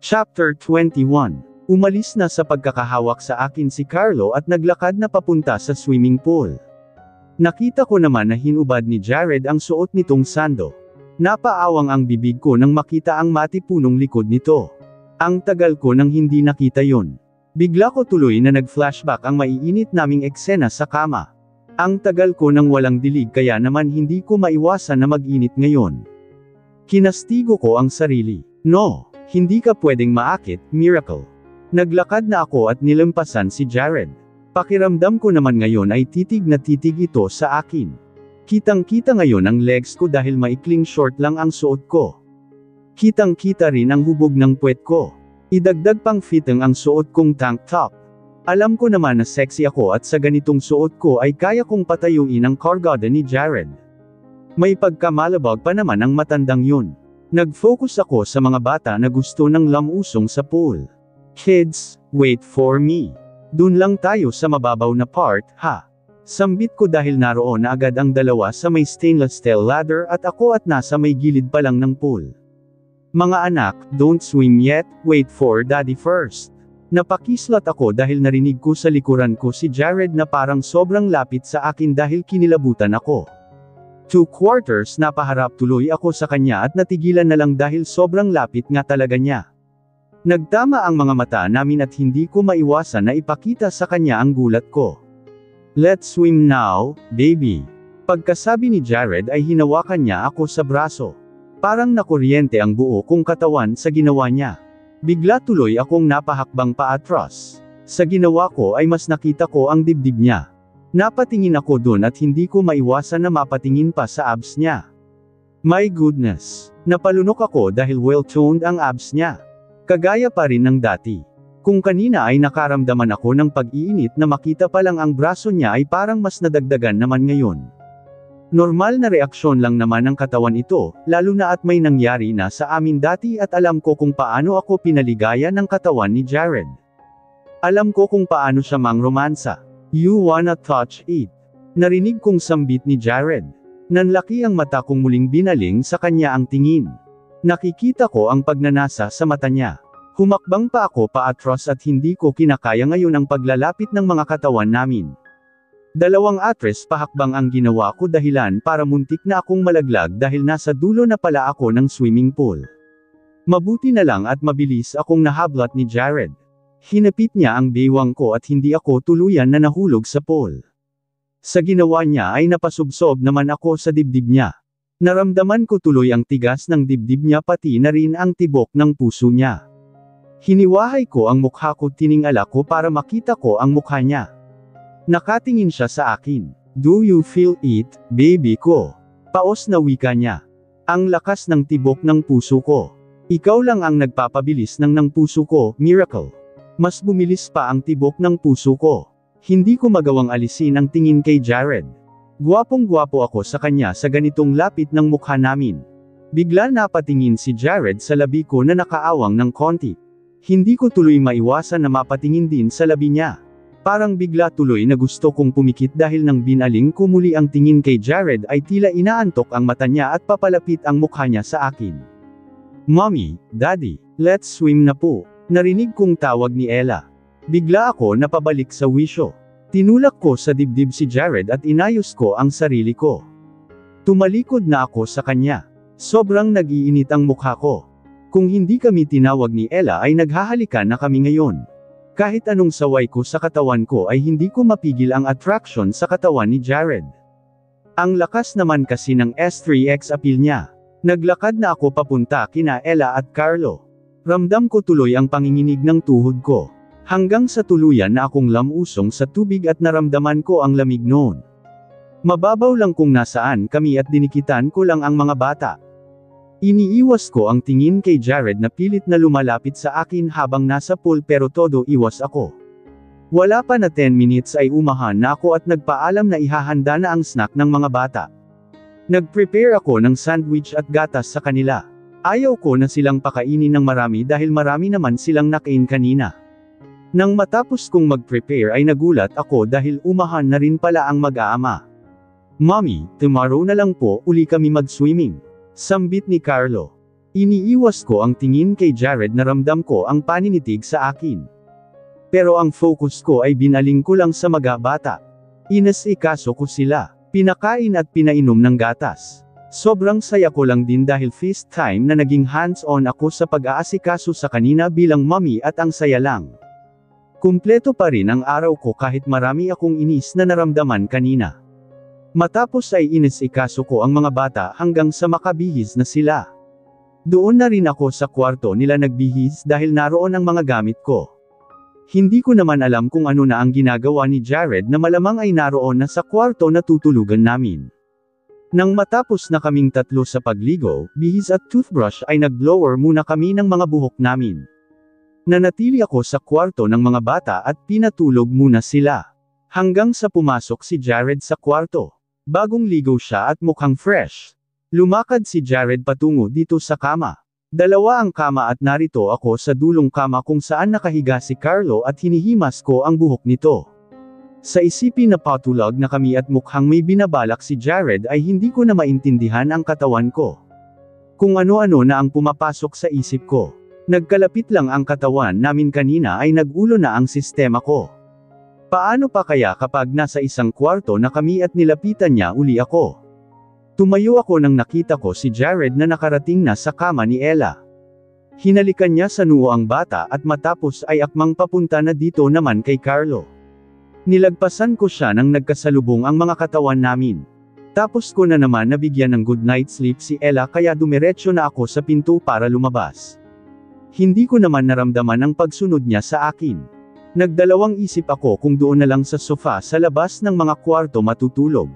Chapter 21. Umalis na sa pagkakahawak sa akin si Carlo at naglakad na papunta sa swimming pool. Nakita ko naman na hinubad ni Jared ang suot nitong sando. Napaawang ang bibig ko nang makita ang matipunong likod nito. Ang tagal ko nang hindi nakita yon. Bigla ko tuloy na nag-flashback ang maiinit naming eksena sa kama. Ang tagal ko nang walang dilig kaya naman hindi ko maiwasan na mag-init ngayon. Kinastigo ko ang sarili. No, hindi ka pwedeng maakit, Miracle. Naglakad na ako at nilampasan si Jared. Pakiramdam ko naman ngayon ay titig na titig ito sa akin. Kitang-kita ngayon ang legs ko dahil maikling short lang ang suot ko. Kitang-kita rin ang hubog ng puwet ko. Idagdag pang fitting ang suot kong tank top. Alam ko naman na sexy ako at sa ganitong suot ko ay kaya kong patayuin ang kargada ni Jared. May pagkamalabag pa naman ang matandang yun. Nag-focus ako sa mga bata na gusto ng lamusong sa pool. Kids, wait for me. Dun lang tayo sa mababaw na part, ha? Sambit ko dahil naroon na agad ang dalawa sa may stainless steel ladder at ako at nasa may gilid pa lang ng pool. Mga anak, don't swim yet, wait for daddy first. Napakislat ako dahil narinig ko sa likuran ko si Jared na parang sobrang lapit sa akin dahil kinilabutan ako. 2/4 napaharap tuloy ako sa kanya at natigilan na lang dahil sobrang lapit nga talaga niya. Nagtama ang mga mata namin at hindi ko maiwasan na ipakita sa kanya ang gulat ko. Let's swim now, baby. Pagkasabi ni Jared ay hinawakan niya ako sa braso. Parang nakuryente ang buo kong katawan sa ginawa niya. Bigla tuloy akong napahakbang paatras. Sa ginawa ko ay mas nakita ko ang dibdib niya. Napatingin ako dun at hindi ko maiwasan na mapatingin pa sa abs niya. My goodness. Napalunok ako dahil well-toned ang abs niya. Kagaya pa rin ng dati. Kung kanina ay nakaramdaman ako ng pag-iinit na makita pa lang ang braso niya ay parang mas nadagdagan naman ngayon. Normal na reaksyon lang naman ng katawan ito, lalo na at may nangyari na sa amin dati at alam ko kung paano ako pinaligaya ng katawan ni Jared. Alam ko kung paano siya mangromansa. You wanna touch it? Narinig kong sambit ni Jared. Nanlaki ang mata kong muling binaling sa kanya ang tingin. Nakikita ko ang pagnanasa sa mata niya. Humakbang pa ako paatras at hindi ko kinakaya ngayon ang paglalapit ng mga katawan namin. 2 atres pahakbang ang ginawa ko dahilan para muntik na akong malaglag dahil nasa dulo na pala ako ng swimming pool. Mabuti na lang at mabilis akong nahablat ni Jared. Hinapit niya ang baywang ko at hindi ako tuluyan na nahulog sa pool. Sa ginawa niya ay napasubsob naman ako sa dibdib niya. Naramdaman ko tuloy ang tigas ng dibdib niya pati na rin ang tibok ng puso niya. Hiniwahay ko ang mukha ko tiningala ko para makita ko ang mukha niya. Nakatingin siya sa akin. Do you feel it, baby ko? Paos na wika niya. Ang lakas ng tibok ng puso ko. Ikaw lang ang nagpapabilis ng puso ko, Miracle. Mas bumilis pa ang tibok ng puso ko. Hindi ko magawang alisin ang tingin kay Jared. Gwapong-gwapo ako sa kanya sa ganitong lapit ng mukha namin. Bigla napatingin si Jared sa labi ko na nakaawang ng konti. Hindi ko tuloy maiwasan na mapatingin din sa labi niya. Parang bigla tuloy na gusto kong pumikit dahil nang binaling ko muli ang tingin kay Jared ay tila inaantok ang mata niya at papalapit ang mukha niya sa akin. Mommy, Daddy, let's swim na po. Narinig kong tawag ni Ella. Bigla ako napabalik sa wisyo. Tinulak ko sa dibdib si Jared at inayos ko ang sarili ko. Tumalikod na ako sa kanya. Sobrang nag-iinit ang mukha ko. Kung hindi kami tinawag ni Ella ay naghahalikan na kami ngayon. Kahit anong saway ko sa katawan ko ay hindi ko mapigil ang attraction sa katawan ni Jared. Ang lakas naman kasi ng S3X appeal niya. Naglakad na ako papunta kina Ella at Carlo. Ramdam ko tuloy ang panginginig ng tuhod ko. Hanggang sa tuluyan na akong lamusong sa tubig at naramdaman ko ang lamig noon. Mababaw lang kung nasaan kami at dinikitan ko lang ang mga bata. Iniiwas ko ang tingin kay Jared na pilit na lumalapit sa akin habang nasa pool pero todo iwas ako. Wala pa na 10 minutes ay umahan na ako at nagpaalam na ihahanda na ang snack ng mga bata. Nag-prepare ako ng sandwich at gatas sa kanila. Ayaw ko na silang pakainin ng marami dahil marami naman silang nakain kanina. Nang matapos kong mag-prepare ay nagulat ako dahil umahan na rin pala ang mag-aama. Mommy, tomorrow na lang po uli kami mag-swimming. Sambit ni Carlo. Iniiwas ko ang tingin kay Jared na ramdam ko ang paninitig sa akin. Pero ang focus ko ay binaling ko lang sa mga bata. Inasikaso ko sila. Pinakain at pinainom ng gatas. Sobrang saya ko lang din dahil feast time na naging hands-on ako sa pag-aasikaso sa kanina bilang mommy at ang saya lang. Kumpleto pa rin ang araw ko kahit marami akong inis na naramdaman kanina. Matapos ay inasikaso ko ang mga bata hanggang sa makabihis na sila. Doon na rin ako sa kwarto nila nagbihis dahil naroon ang mga gamit ko. Hindi ko naman alam kung ano na ang ginagawa ni Jared na malamang ay naroon na sa kwarto na tutulugan namin. Nang matapos na kaming tatlo sa pagligo, bihis at toothbrush ay nag-blower muna kami ng mga buhok namin. Nanatili ako sa kwarto ng mga bata at pinatulog muna sila. Hanggang sa pumasok si Jared sa kwarto. Bagong ligo siya at mukhang fresh. Lumakad si Jared patungo dito sa kama. Dalawa ang kama at narito ako sa dulong kama kung saan nakahiga si Carlo at hinihimas ko ang buhok nito. Sa isipin na patulog na kami at mukhang may binabalak si Jared ay hindi ko na maintindihan ang katawan ko. Kung ano-ano na ang pumapasok sa isip ko. Nagkalapit lang ang katawan namin kanina ay nagulo na ang sistema ko. Paano pa kaya kapag nasa isang kwarto na kami at nilapitan niya uli ako? Tumayo ako nang nakita ko si Jared na nakarating na sa kama ni Ella. Hinalikan niya sa noo ang bata at matapos ay akmang papunta na dito naman kay Carlo. Nilagpasan ko siya nang nagkasalubong ang mga katawan namin. Tapos ko na naman nabigyan ng good night sleep si Ella kaya dumiretso na ako sa pinto para lumabas. Hindi ko naman naramdaman ang pagsunod niya sa akin. Nagdalawang isip ako kung doon na lang sa sofa sa labas ng mga kwarto matutulog.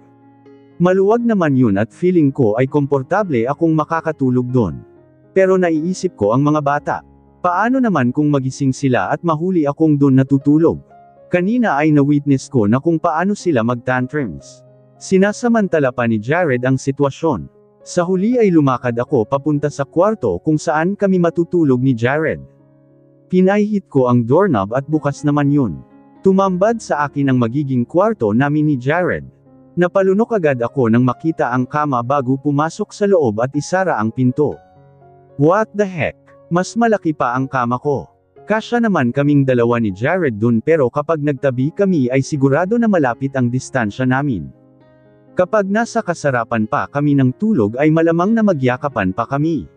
Maluwag naman yun at feeling ko ay komportable akong makakatulog doon. Pero naiisip ko ang mga bata. Paano naman kung magising sila at mahuli akong doon natutulog? Kanina ay na-witness ko na kung paano sila mag-tantrums. Sinasamantala pa ni Jared ang sitwasyon. Sa huli ay lumakad ako papunta sa kwarto kung saan kami matutulog ni Jared. Pinahihit ko ang doorknob at bukas naman yun. Tumambad sa akin ang magiging kwarto namin ni Jared. Napalunok agad ako nang makita ang kama bago pumasok sa loob at isara ang pinto. What the heck? Mas malaki pa ang kama ko. Kasya naman kaming dalawa ni Jared dun pero kapag nagtabi kami ay sigurado na malapit ang distansya namin. Kapag nasa kasarapan pa kami ng tulog ay malamang na magyakapan pa kami.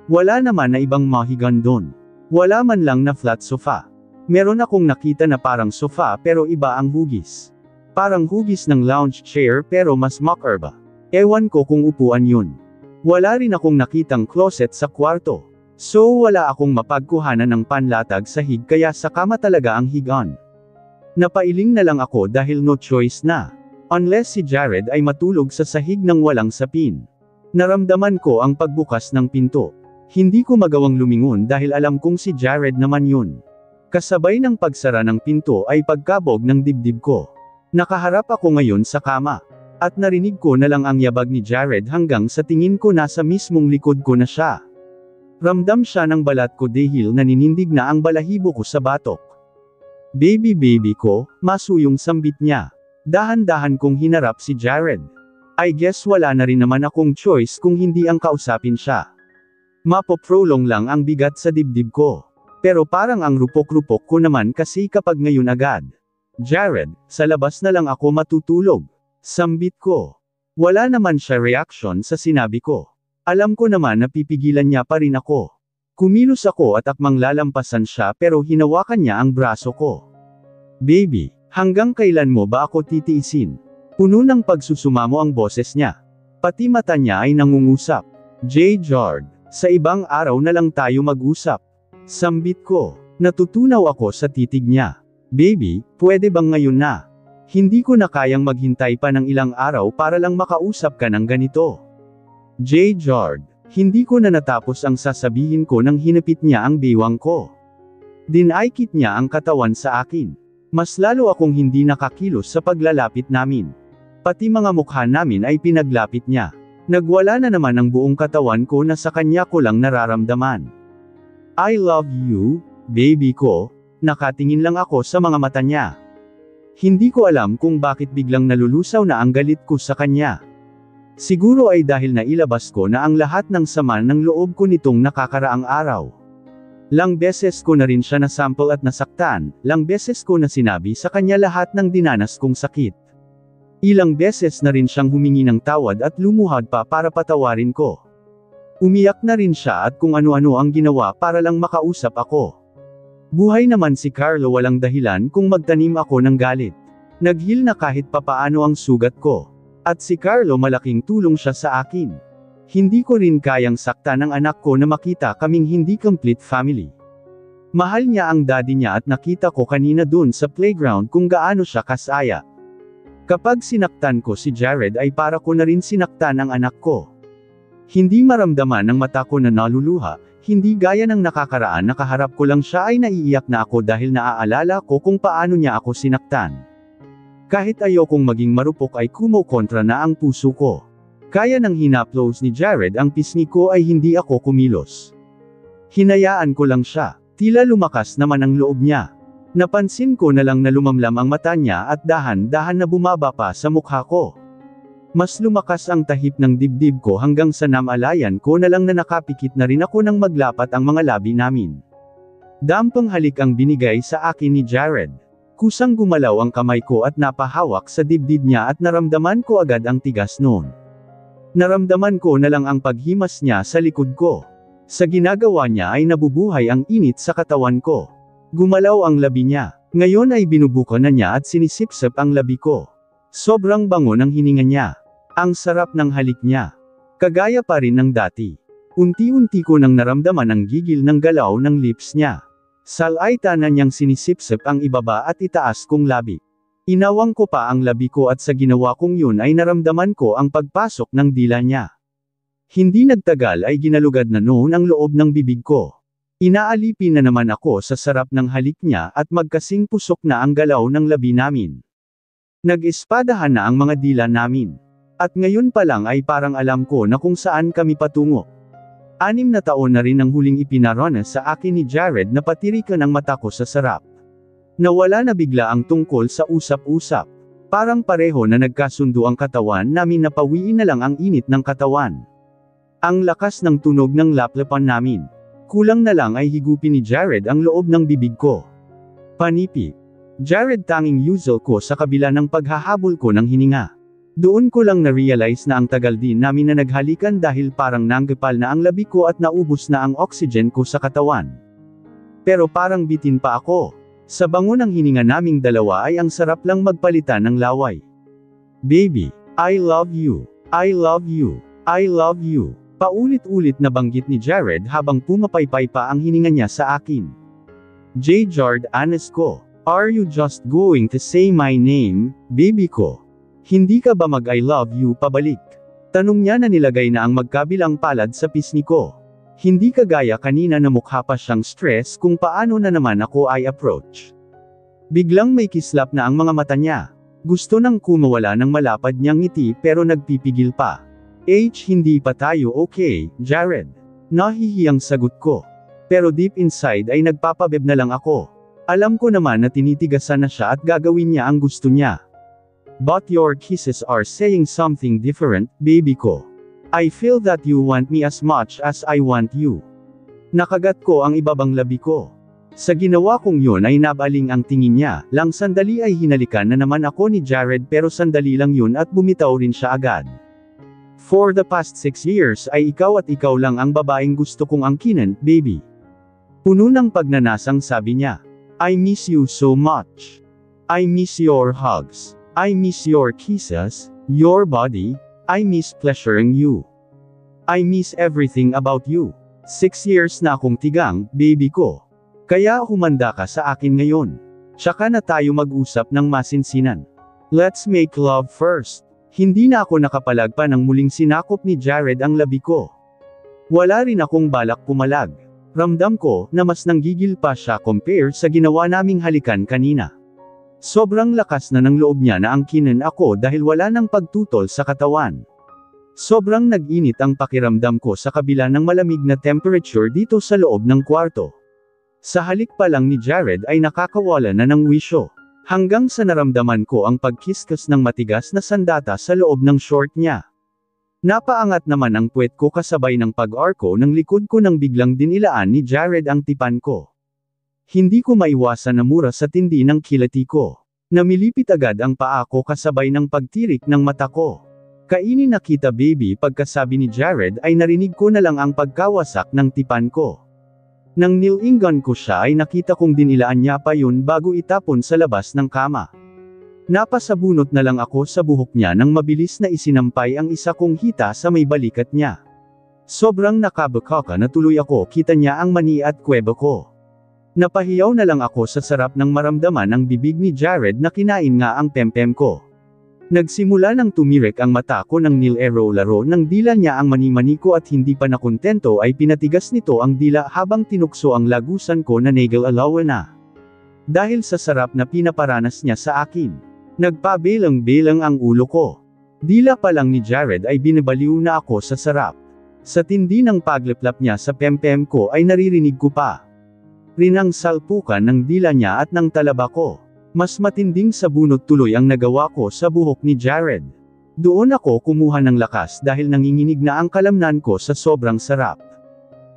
Wala naman na ibang mahigan dun. Wala man lang na flat sofa. Meron akong nakita na parang sofa pero iba ang hugis. Parang hugis ng lounge chair pero mas makerba. Ewan ko kung upuan yun. Wala rin akong nakitang closet sa kwarto. So wala akong mapagkuhanan ng panlatag sa hig kaya sa kama talaga ang higaan. Napailing na lang ako dahil no choice na. Unless si Jared ay matulog sa sahig ng walang sapin. Naramdaman ko ang pagbukas ng pinto. Hindi ko magawang lumingon dahil alam kong si Jared naman yun. Kasabay ng pagsara ng pinto ay pagkabog ng dibdib ko. Nakaharap ako ngayon sa kama. At narinig ko na lang ang yabag ni Jared hanggang sa tingin ko nasa mismong likod ko na siya. Ramdam siya ng balat ko dahil naninindig na ang balahibo ko sa batok. Baby ko, masuyong sambit niya. Dahan-dahan kong hinarap si Jared. I guess wala na rin naman akong choice kung hindi ang kausapin siya. Mapoprolong lang ang bigat sa dibdib ko. Pero parang ang rupok-rupok ko naman kasi kapag ngayon agad. Jared, sa labas na lang ako matutulog. Sambit ko. Wala naman siya reaction sa sinabi ko. Alam ko naman na pipigilan niya pa rin ako. Kumilos ako at akmang lalampasan siya pero hinawakan niya ang braso ko. Baby, hanggang kailan mo ba ako titiisin? Puno ng pagsusumamo ang boses niya. Pati mata niya ay nangungusap. Jard, sa ibang araw na lang tayo mag-usap. Sambit ko. Natutunaw ako sa titig niya. Baby, pwede bang ngayon na? Hindi ko na kayang maghintay pa ng ilang araw para lang makausap ka ng ganito. Jard, hindi ko na natapos ang sasabihin ko nang hinapit niya ang bewang ko. Dinaikit niya ang katawan sa akin. Mas lalo akong hindi nakakilos sa paglalapit namin. Pati mga mukha namin ay pinaglapit niya. Nagwala na naman ang buong katawan ko na sa kanya ko lang nararamdaman. I love you, baby ko, nakatingin lang ako sa mga mata niya. Hindi ko alam kung bakit biglang nalulusaw na ang galit ko sa kanya. Siguro ay dahil nailabas ko na ang lahat ng sama ng loob ko nitong nakakaraang araw. Lang beses ko na rin siya nasample at nasaktan, lang beses ko na sinabi sa kanya lahat ng dinanas kong sakit. Ilang beses na rin siyang humingi ng tawad at lumuhad pa para patawarin ko. Umiyak na rin siya at kung ano-ano ang ginawa para lang makausap ako. Buhay naman si Carlo, walang dahilan kung magtanim ako ng galit. Nag-heal na kahit papaano ang sugat ko. At si Carlo, malaking tulong siya sa akin. Hindi ko rin kayang saktan ng anak ko na makita kaming hindi complete family. Mahal niya ang daddy niya at nakita ko kanina dun sa playground kung gaano siya kasaya. Kapag sinaktan ko si Jared ay para ko na rin sinaktan ang anak ko. Hindi maramdaman ng mata ko na naluluha, hindi gaya ng nakakaraan na kaharap ko lang siya ay naiiyak na ako dahil naaalala ko kung paano niya ako sinaktan. Kahit ayokong maging marupok ay kumokontra na ang puso ko. Kaya nang hinaplos ni Jared ang pisngi ko ay hindi ako kumilos. Hinayaan ko lang siya, tila lumakas naman ang loob niya. Napansin ko na lang na lumamlam ang mata niya at dahan-dahan na bumaba pa sa mukha ko. Mas lumakas ang tahip ng dibdib ko hanggang sa namalayan ko na lang na nakapikit na rin ako nang maglapat ang mga labi namin. Dampang halik ang binigay sa akin ni Jared. Kusang gumalaw ang kamay ko at napahawak sa dibdib niya at naramdaman ko agad ang tigas noon. Naramdaman ko na lang ang paghimas niya sa likod ko. Sa ginagawa niya ay nabubuhay ang init sa katawan ko. Gumalaw ang labi niya. Ngayon ay binubuka na niya at sinisipsip ang labi ko. Sobrang bango ng hininga niya. Ang sarap ng halik niya. Kagaya pa rin ng dati. Unti-unti ko nang naramdaman ang gigil ng galaw ng lips niya. Salaita na niyang sinisipsip ang ibaba at itaas kong labi. Inawang ko pa ang labi ko at sa ginawa kong yun ay naramdaman ko ang pagpasok ng dila niya. Hindi nagtagal ay ginalugad na noon ang loob ng bibig ko. Inaalipin na naman ako sa sarap ng halik niya at magkasing pusok na ang galaw ng labi namin. Nag-espadahan na ang mga dila namin. At ngayon pa lang ay parang alam ko na kung saan kami patungo. 6 na taon na rin ang huling ipinaranas sa akin ni Jared na patirikan ang mata ko sa sarap. Nawala na bigla ang tungkol sa usap-usap. Parang pareho na nagkasundo ang katawan namin na pawiin na lang ang init ng katawan. Ang lakas ng tunog ng laplapan namin. Kulang na lang ay higupin ni Jared ang loob ng bibig ko. Panipi. Jared, tanging usual ko sa kabila ng paghahabol ko ng hininga. Doon ko lang na-realize na ang tagal din namin na naghalikan dahil parang nanggapal na ang labi ko at naubos na ang oxygen ko sa katawan. Pero parang bitin pa ako. Sa bango ng hininga naming dalawa ay ang sarap lang magpalitan ng laway. Baby, I love you. I love you. I love you. Paulit-ulit na banggit ni Jared habang pumapaypay pa ang hininga niya sa akin. J. Jard, honest ko. Are you just going to say my name, baby ko? Hindi ka ba mag-I love you pabalik? Tanong niya na nilagay na ang magkabilang palad sa pisngi ko. Hindi kagaya kanina na mukha pa siyang stress kung paano na naman ako ay approach. Biglang may kislap na ang mga mata niya. Gusto nang kumawala ng malapad niyang ngiti pero nagpipigil pa. Hindi pa tayo okay, Jared. Nahihiyang sagot ko. Pero deep inside ay nagpapabeb na lang ako. Alam ko naman na tinitigasan na siya at gagawin niya ang gusto niya. But your kisses are saying something different, baby ko. I feel that you want me as much as I want you. Nakagat ko ang ibabang labi ko. Sa ginawa kong yun ay nabaling ang tingin niya, lang sandali ay hinalikan na naman ako ni Jared pero sandali lang yun at bumitaw rin siya agad. For the past 6 years ay ikaw at ikaw lang ang babaeng gusto kong angkinin, baby. Puno ng pagnanasang sabi niya. I miss you so much. I miss your hugs. I miss your kisses, your body, I miss pleasuring you. I miss everything about you. 6 years na akong tigang, baby ko. Kaya humanda ka sa akin ngayon. Tsaka na tayo mag-usap ng masinsinan. Let's make love first. Hindi na ako nakapalag pa nang muling sinakop ni Jared ang labi ko. Wala rin akong balak pumalag. Ramdam ko na mas nanggigil pa siya compare sa ginawa naming halikan kanina. Sobrang lakas na ng loob niya na angkinin ako dahil wala nang pagtutol sa katawan. Sobrang nag-init ang pakiramdam ko sa kabila ng malamig na temperature dito sa loob ng kwarto. Sa halik pa lang ni Jared ay nakakawala na ng wisyo. Hanggang sa naramdaman ko ang pagkiskas ng matigas na sandata sa loob ng short niya. Napaangat naman ang puwet ko kasabay ng pag-arko ng likod ko nang biglang dinilaan ni Jared ang tipan ko. Hindi ko maiwasan na mura sa tindi ng kilati ko. Namilipit agad ang paa ko kasabay ng pagtirik ng mata ko. Kainin na kita baby, pagkasabi ni Jared ay narinig ko na lang ang pagkawasak ng tipan ko. Nang nilinggan ko siya ay nakita kong dinilaan niya pa yun bago itapon sa labas ng kama. Napasabunot na lang ako sa buhok niya nang mabilis na isinampay ang isa kong hita sa may balikat niya. Sobrang nakabakaka na tuloy ako, kita niya ang mani at kweba ko. Napahiyaw na lang ako sa sarap ng maramdaman ang bibig ni Jared na kinain nga ang pempem ko. Nagsimula nang tumirik ang mata ko nang nilero-laro ng dila niya ang mani-mani ko at hindi pa nakontento ay pinatigas nito ang dila habang tinukso ang lagusan ko na nagal-alawa na. Dahil sa sarap na pinaparanas niya sa akin. Nagpabelang-belang ang ulo ko. Dila pa lang ni Jared ay binabaliw na ako sa sarap. Sa tindi ng paglaplap niya sa pempem ko ay naririnig ko pa rin ang salpukan ng dila niya at ng talaba ko. Mas matinding sabunot tuloy ang nagawa ko sa buhok ni Jared. Doon ako kumuha ng lakas dahil nanginginig na ang kalamnan ko sa sobrang sarap.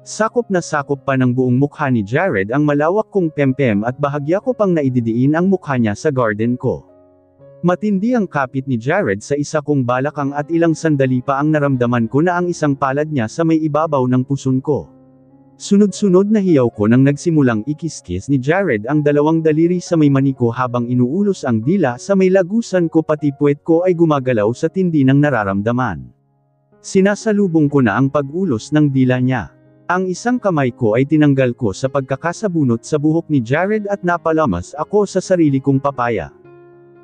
Sakop na sakop pa ng buong mukha ni Jared ang malawak kong pempem at bahagya ko pang naididiin ang mukha niya sa garden ko. Matindi ang kapit ni Jared sa isa kong balakang at ilang sandali pa ang naramdaman ko na ang isang palad niya sa may ibabaw ng puson ko. Sunod-sunod na hiyaw ko nang nagsimulang ikiskis ni Jared ang dalawang daliri sa may mani ko habang inuulos ang dila sa may lagusan ko, pati puwet ko ay gumagalaw sa tindi ng nararamdaman. Sinasalubong ko na ang pag-ulos ng dila niya. Ang isang kamay ko ay tinanggal ko sa pagkakasabunot sa buhok ni Jared at napalamas ako sa sarili kong papaya.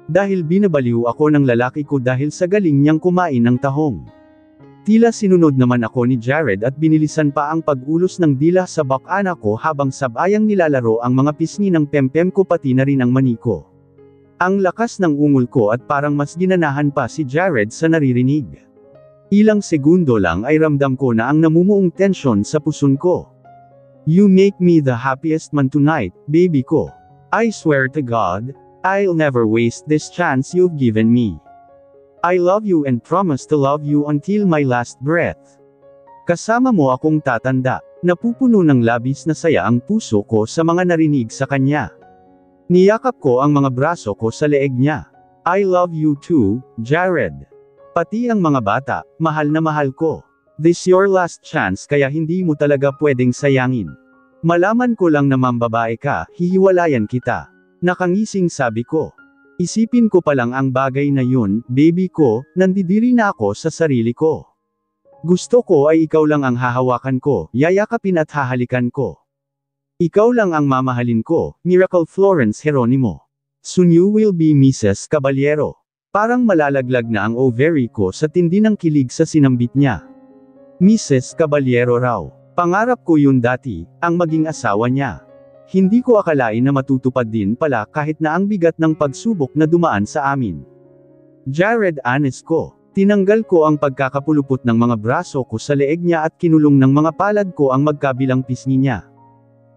Dahil binabaliw ako ng lalaki ko dahil sa galing niyang kumain ng tahong. Tila sinunod naman ako ni Jared at binilisan pa ang pag-ulos ng dila sa bakana ko habang sabayang nilalaro ang mga pisngi ng pempem ko pati na rin ang mani ko. Ang lakas ng ungol ko at parang mas ginanahan pa si Jared sa naririnig. Ilang segundo lang ay ramdam ko na ang namumuong tensyon sa puson ko. You make me the happiest man tonight, baby ko. I swear to God, I'll never waste this chance you've given me. I love you and promise to love you until my last breath. Kasama mo akong tatanda. Napupuno ng labis na saya ang puso ko sa mga narinig sa kanya. Niyakap ko ang mga braso ko sa leeg niya. I love you too, Jared. Pati ang mga bata, mahal na mahal ko. This your last chance kaya hindi mo talaga pwedeng sayangin. Malaman ko lang na mambabae ka, hihiwalayan kita. Nakangising sabi ko. Isipin ko pa lang ang bagay na yun, baby ko, nandidiri na ako sa sarili ko. Gusto ko ay ikaw lang ang hahawakan ko, yayakapin at hahalikan ko. Ikaw lang ang mamahalin ko, Miracle Florence Geronimo. Soon you will be Mrs. Caballero. Parang malalaglag na ang ovary ko sa tindi ng kilig sa sinambit niya. Mrs. Caballero raw. Pangarap ko yun dati, ang maging asawa niya. Hindi ko akalain na matutupad din pala kahit na ang bigat ng pagsubok na dumaan sa amin. Jared, honest ko. Tinanggal ko ang pagkakapulupot ng mga braso ko sa leeg niya at kinulong ng mga palad ko ang magkabilang pisngi niya.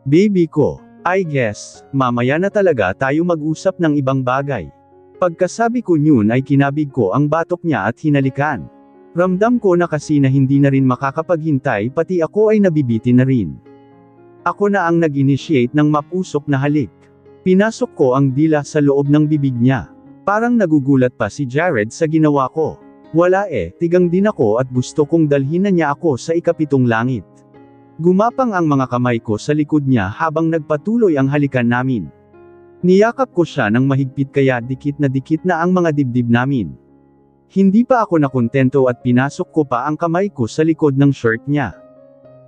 Baby ko, I guess, mamaya na talaga tayo mag-usap ng ibang bagay. Pagkasabi ko yun ay kinabig ko ang batok niya at hinalikan. Ramdam ko na kasi na hindi na rin makakapaghintay, pati ako ay nabibitin na rin. Ako na ang nag-initiate ng mapusok na halik. Pinasok ko ang dila sa loob ng bibig niya. Parang nagugulat pa si Jared sa ginawa ko. Wala tigang din ako at gusto kong dalhin na niya ako sa ikapitong langit. Gumapang ang mga kamay ko sa likod niya habang nagpatuloy ang halikan namin. Niyakap ko siya ng mahigpit kaya dikit na ang mga dibdib namin. Hindi pa ako nakontento at pinasok ko pa ang kamay ko sa likod ng shirt niya.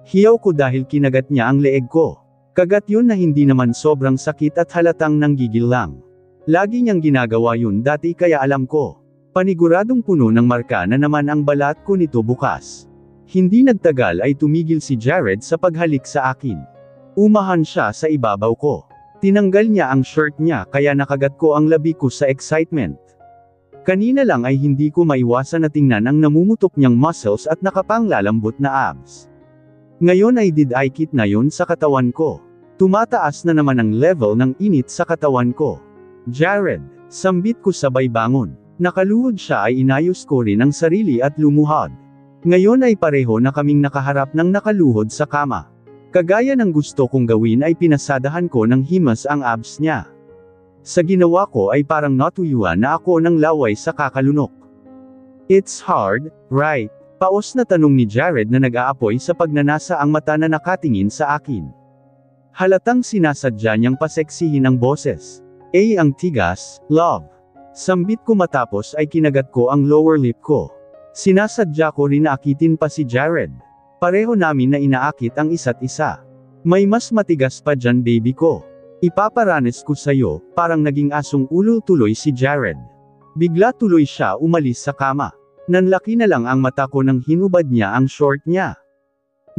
Hiyaw ko dahil kinagat niya ang leeg ko. Kagat yun na hindi naman sobrang sakit at halatang nanggigil lang. Lagi niyang ginagawa yun dati kaya alam ko. Paniguradong puno ng marka na naman ang balat ko nito bukas. Hindi nagtagal ay tumigil si Jared sa paghalik sa akin. Umahan siya sa ibabaw ko. Tinanggal niya ang shirt niya kaya nakagat ko ang labi ko sa excitement. Kanina lang ay hindi ko maiwasan na tingnan ang namumutok niyang muscles at nakapanglalambot na abs. Ngayon ay didikit na yon sa katawan ko. Tumataas na naman ang level ng init sa katawan ko. Jared, sambit ko sabay bangon. Nakaluhod siya ay inayos ko rin ang sarili at lumuhod. Ngayon ay pareho na kaming nakaharap ng nakaluhod sa kama. Kagaya ng gusto kong gawin ay pinasadahan ko ng himas ang abs niya. Sa ginawa ko ay parang natuyuan na ako ng laway sa kakalunok. It's hard, right? Paos na tanong ni Jared na nag-aapoy sa pagnanasa ang mata na nakatingin sa akin. Halatang sinasadya niyang paseksihin ang boses. Ang tigas, love. Sambit ko matapos ay kinagat ko ang lower lip ko. Sinasadya ko rin na akitin pa si Jared. Pareho namin na inaakit ang isa't isa. May mas matigas pa dyan baby ko. Ipaparanas ko sa'yo, parang naging asong ulo tuloy si Jared. Bigla tuloy siya umalis sa kama. Nanlaki na lang ang mata ko nang hinubad niya ang short niya.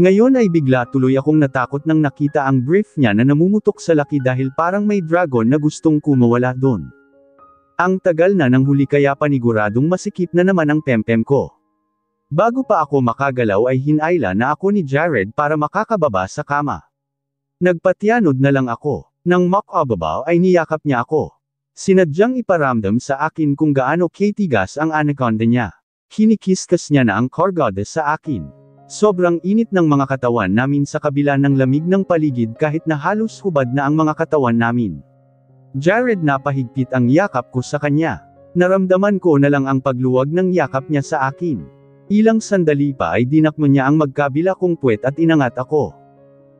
Ngayon ay bigla tuloy akong natakot nang nakita ang brief niya na namumutok sa laki dahil parang may dragon na gustong kumawala doon. Ang tagal na nang huli kaya paniguradong masikip na naman ang pempem ko. Bago pa ako makagalaw ay hinayla na ako ni Jared para makakababa sa kama. Nagpatianod na lang ako. Nang makababa ay niyakap niya ako. Sinadyang iparamdam sa akin kung gaano katigas ang anaconda niya. Kinikiskas niya na ang kargada sa akin. Sobrang init ng mga katawan namin sa kabila ng lamig ng paligid kahit na halos hubad na ang mga katawan namin. Jared napahigpit ang yakap ko sa kanya. Naramdaman ko na lang ang pagluwag ng yakap niya sa akin. Ilang sandali pa ay dinakmo niya ang magkabila kong puwet at inangat ako.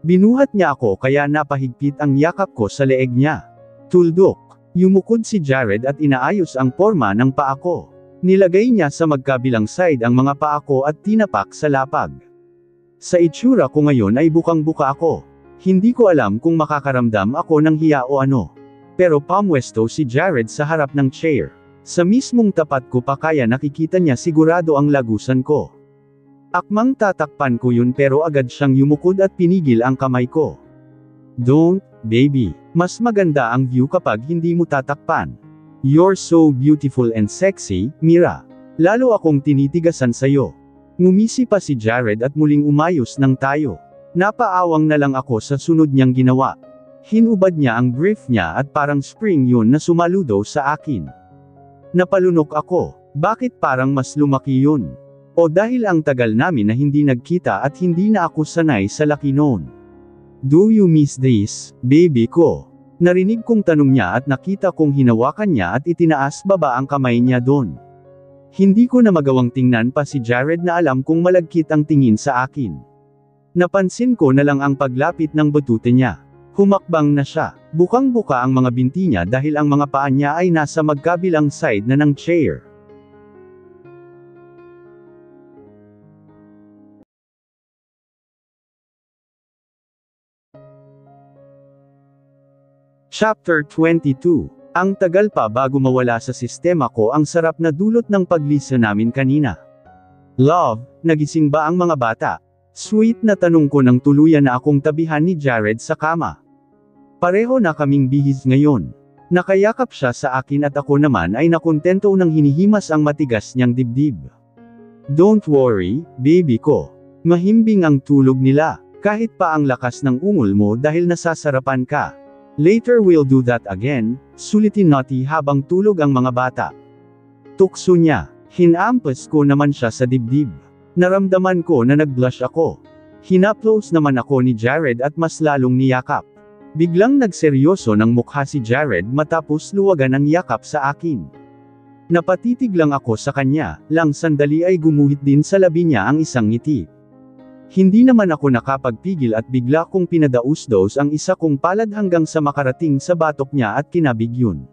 Binuhat niya ako kaya napahigpit ang yakap ko sa leeg niya. Tuldok. Yumukod si Jared at inaayos ang porma ng paa ko. Nilagay niya sa magkabilang side ang mga paa ko at tinapak sa lapag. Sa itsura ko ngayon ay bukang-buka ako. Hindi ko alam kung makakaramdam ako ng hiya o ano. Pero pamwesto si Jared sa harap ng chair. Sa mismong tapat ko pa kaya nakikita niya sigurado ang lagusan ko. Akmang tatakpan ko yun pero agad siyang yumukod at pinigil ang kamay ko. Don't, baby. Mas maganda ang view kapag hindi mo tatakpan. You're so beautiful and sexy, Mira. Lalo akong tinitigasan sa'yo. Ngumisi pa si Jared at muling umayos ng tayo. Napaawang na lang ako sa sunod niyang ginawa. Hinubad niya ang brief niya at parang spring yun na sumaludo sa akin. Napalunok ako. Bakit parang mas lumaki yun? O dahil ang tagal namin na hindi nagkita at hindi na ako sanay sa laki noon. Do you miss this, baby ko? Narinig kong tanong niya at nakita kong hinawakan niya at itinaas baba ang kamay niya doon. Hindi ko na magawang tingnan pa si Jared na alam kong malagkit ang tingin sa akin. Napansin ko na lang ang paglapit ng batute niya. Humakbang na siya. Bukang-buka ang mga binti niya dahil ang mga paa niya ay nasa magkabilang side na ng chair. Chapter 22. Ang tagal pa bago mawala sa sistema ko ang sarap na dulot ng paglisa namin kanina. Love, nagising ba ang mga bata? Sweet na tanong ko nang tuluyan na akong tabihan ni Jared sa kama. Pareho na kaming bihis ngayon. Nakayakap siya sa akin at ako naman ay nakontento nang hinihimas ang matigas niyang dibdib. Don't worry, baby ko. Mahimbing ang tulog nila, kahit pa ang lakas ng ungol mo dahil nasasarapan ka. Later we'll do that again, sulitin Naughty habang tulog ang mga bata. Tukso niya, hinampas ko naman siya sa dibdib. Naramdaman ko na nag-blush ako. Hinaplos naman ako ni Jared at mas lalong niyakap. Biglang nagseryoso ng mukha si Jared matapos luwagan ang yakap sa akin. Napatitig lang ako sa kanya, lang sandali ay gumuhit din sa labi niya ang isang ngiti. Hindi naman ako nakapagpigil at bigla kong pinadaus-dos ang isa kong palad hanggang sa makarating sa batok niya at kinabig yun.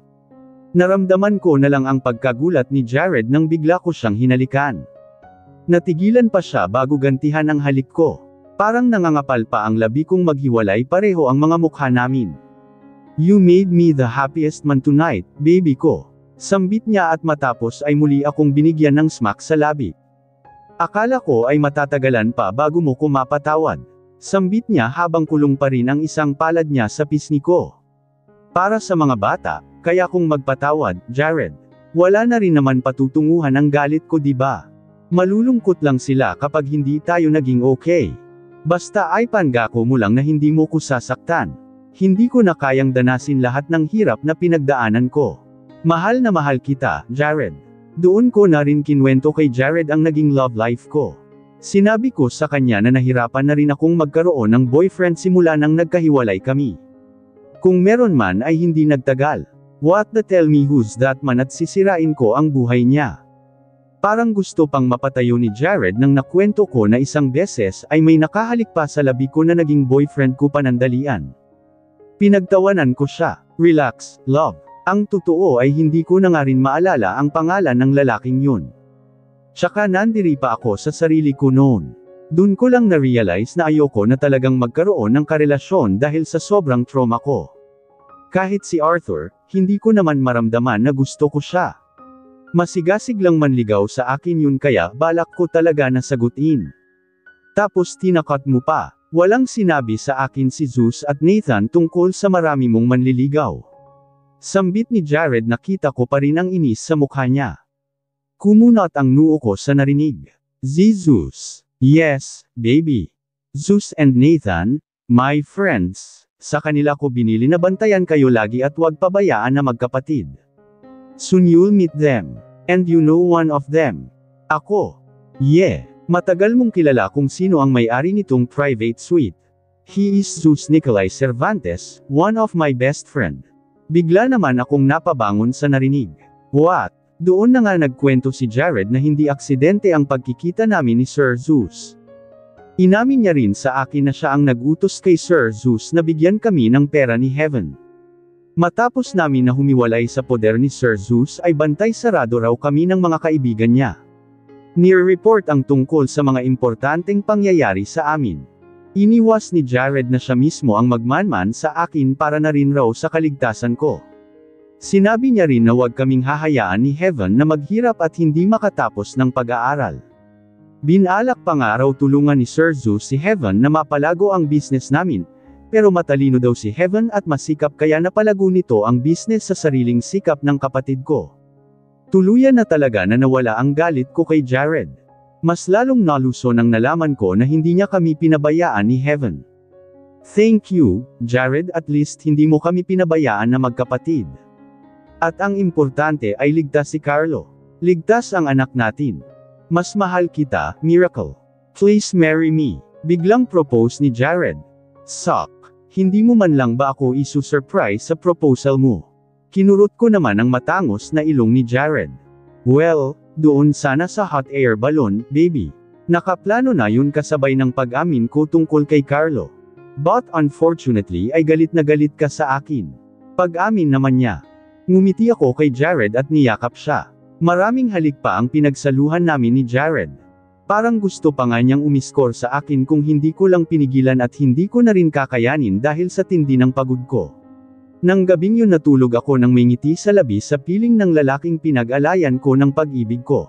Naramdaman ko na lang ang pagkagulat ni Jared nang bigla ko siyang hinalikan. Natigilan pa siya bago gantihan ang halik ko. Parang nangangapal pa ang labi kong maghiwalay pareho ang mga mukha namin. You made me the happiest man tonight, baby ko. Sambit niya at matapos ay muli akong binigyan ng smack sa labi. Akala ko ay matatagalan pa bago mo ko mapatawad. Sambit niya habang kulong pa rin ang isang palad niya sa pisngi ko. Para sa mga bata, kaya kong magpatawad, Jared. Wala na rin naman patutunguhan ang galit ko diba? Malulungkot lang sila kapag hindi tayo naging okay. Basta ay pangako mo lang na hindi mo ko sasaktan. Hindi ko na kayang danasin lahat ng hirap na pinagdaanan ko. Mahal na mahal kita, Jared. Doon ko na rin kinwento kay Jared ang naging love life ko. Sinabi ko sa kanya na nahirapan na rin akong magkaroon ng boyfriend simula nang nagkahiwalay kami. Kung meron man ay hindi nagtagal. What the tell me who's that man at sisirain ko ang buhay niya. Parang gusto pang mapatayo ni Jared nang nakwento ko na isang beses ay may nakahalik pa sa labi ko na naging boyfriend ko panandalian. Pinagtawanan ko siya. Relax, love. Ang totoo ay hindi ko na nga rin maalala ang pangalan ng lalaking yun. Tsaka nandiri pa ako sa sarili ko noon. Dun ko lang na-realize na ayoko na talagang magkaroon ng karelasyon dahil sa sobrang trauma ko. Kahit si Arthur, hindi ko naman maramdaman na gusto ko siya. Masigasig lang manligaw sa akin yun kaya balak ko talaga na sagutin. Tapos tinakot mo pa, walang sinabi sa akin si Zeus at Nathan tungkol sa marami mong manliligaw. Sambit ni Jared nakita ko pa rin ang inis sa mukha niya. Kumunot ang noo ko sa narinig. Zeus. Yes, baby. Zeus and Nathan, my friends. Sa kanila ko binili na bantayan kayo lagi at huwag pabayaan na magkapatid. Soon you'll meet them. And you know one of them. Ako. Yeah. Matagal mong kilala kung sino ang may-ari nitong private suite. He is Zeus Nicolai Cervantes, one of my best friend. Bigla naman akong napabangon sa narinig. What? Doon na nga nagkwento si Jared na hindi aksidente ang pagkikita namin ni Sir Zeus. Inamin niya rin sa akin na siya ang nag-utos kay Sir Zeus na bigyan kami ng pera ni Heaven. Matapos namin na humiwalay sa poder ni Sir Zeus ay bantay sarado raw kami ng mga kaibigan niya. Nire-report ang tungkol sa mga importanteng pangyayari sa amin. Iniwas ni Jared na siya mismo ang magmanman sa akin para na rin raw sa kaligtasan ko. Sinabi niya rin na huwag kaming hahayaan ni Heaven na maghirap at hindi makatapos ng pag-aaral. Binalak pa nga raw tulungan ni Sir Zeus si Heaven na mapalago ang business namin, pero matalino daw si Heaven at masikap kaya napalago nito ang business sa sariling sikap ng kapatid ko. Tuluyan na talaga na nawala ang galit ko kay Jared. Mas lalong naluso nang nalaman ko na hindi niya kami pinabayaan ni Heaven. Thank you, Jared, at least hindi mo kami pinabayaan na magkapatid. At ang importante ay ligtas si Carlo. Ligtas ang anak natin. Mas mahal kita, Miracle. Please marry me. Biglang propose ni Jared. Suck. Hindi mo man lang ba ako isu-surprise sa proposal mo? Kinurot ko naman ang matangos na ilong ni Jared. Well, doon sana sa hot air balloon, baby. Nakaplano na yun kasabay ng pag-amin ko tungkol kay Carlo. But unfortunately ay galit na galit ka sa akin. Pag-amin naman niya. Ngumiti ako kay Jared at niyakap siya. Maraming halik pa ang pinagsaluhan namin ni Jared. Parang gusto pa nga niyang umiskor sa akin kung hindi ko lang pinigilan at hindi ko na rin kakayanin dahil sa tindi ng pagod ko. Nang gabing yun natulog ako nang may ngiti sa labi sa piling ng lalaking pinag-alayan ko ng pag-ibig ko.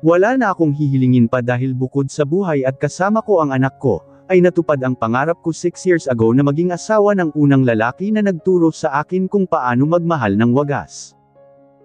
Wala na akong hihilingin pa dahil bukod sa buhay at kasama ko ang anak ko, ay natupad ang pangarap ko 6 years ago na maging asawa ng unang lalaki na nagturo sa akin kung paano magmahal ng wagas.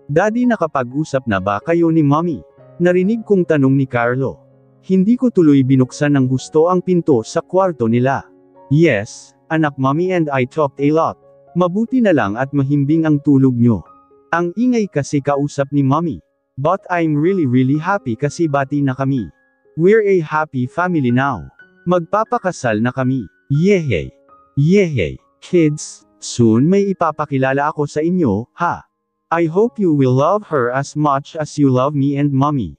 Daddy, nakapag-usap na ba kayo ni Mommy? Narinig kong tanong ni Carlo. Hindi ko tuloy binuksan ng husto ang pinto sa kwarto nila. Yes, anak, Mommy and I talked a lot. Mabuti na lang at mahimbing ang tulog nyo. Ang ingay kasi kausap ni Mommy. But I'm really happy kasi bati na kami. We're a happy family now. Magpapakasal na kami. Yehey! Yehey! Kids, soon may ipapakilala ako sa inyo, ha? I hope you will love her as much as you love me and Mommy.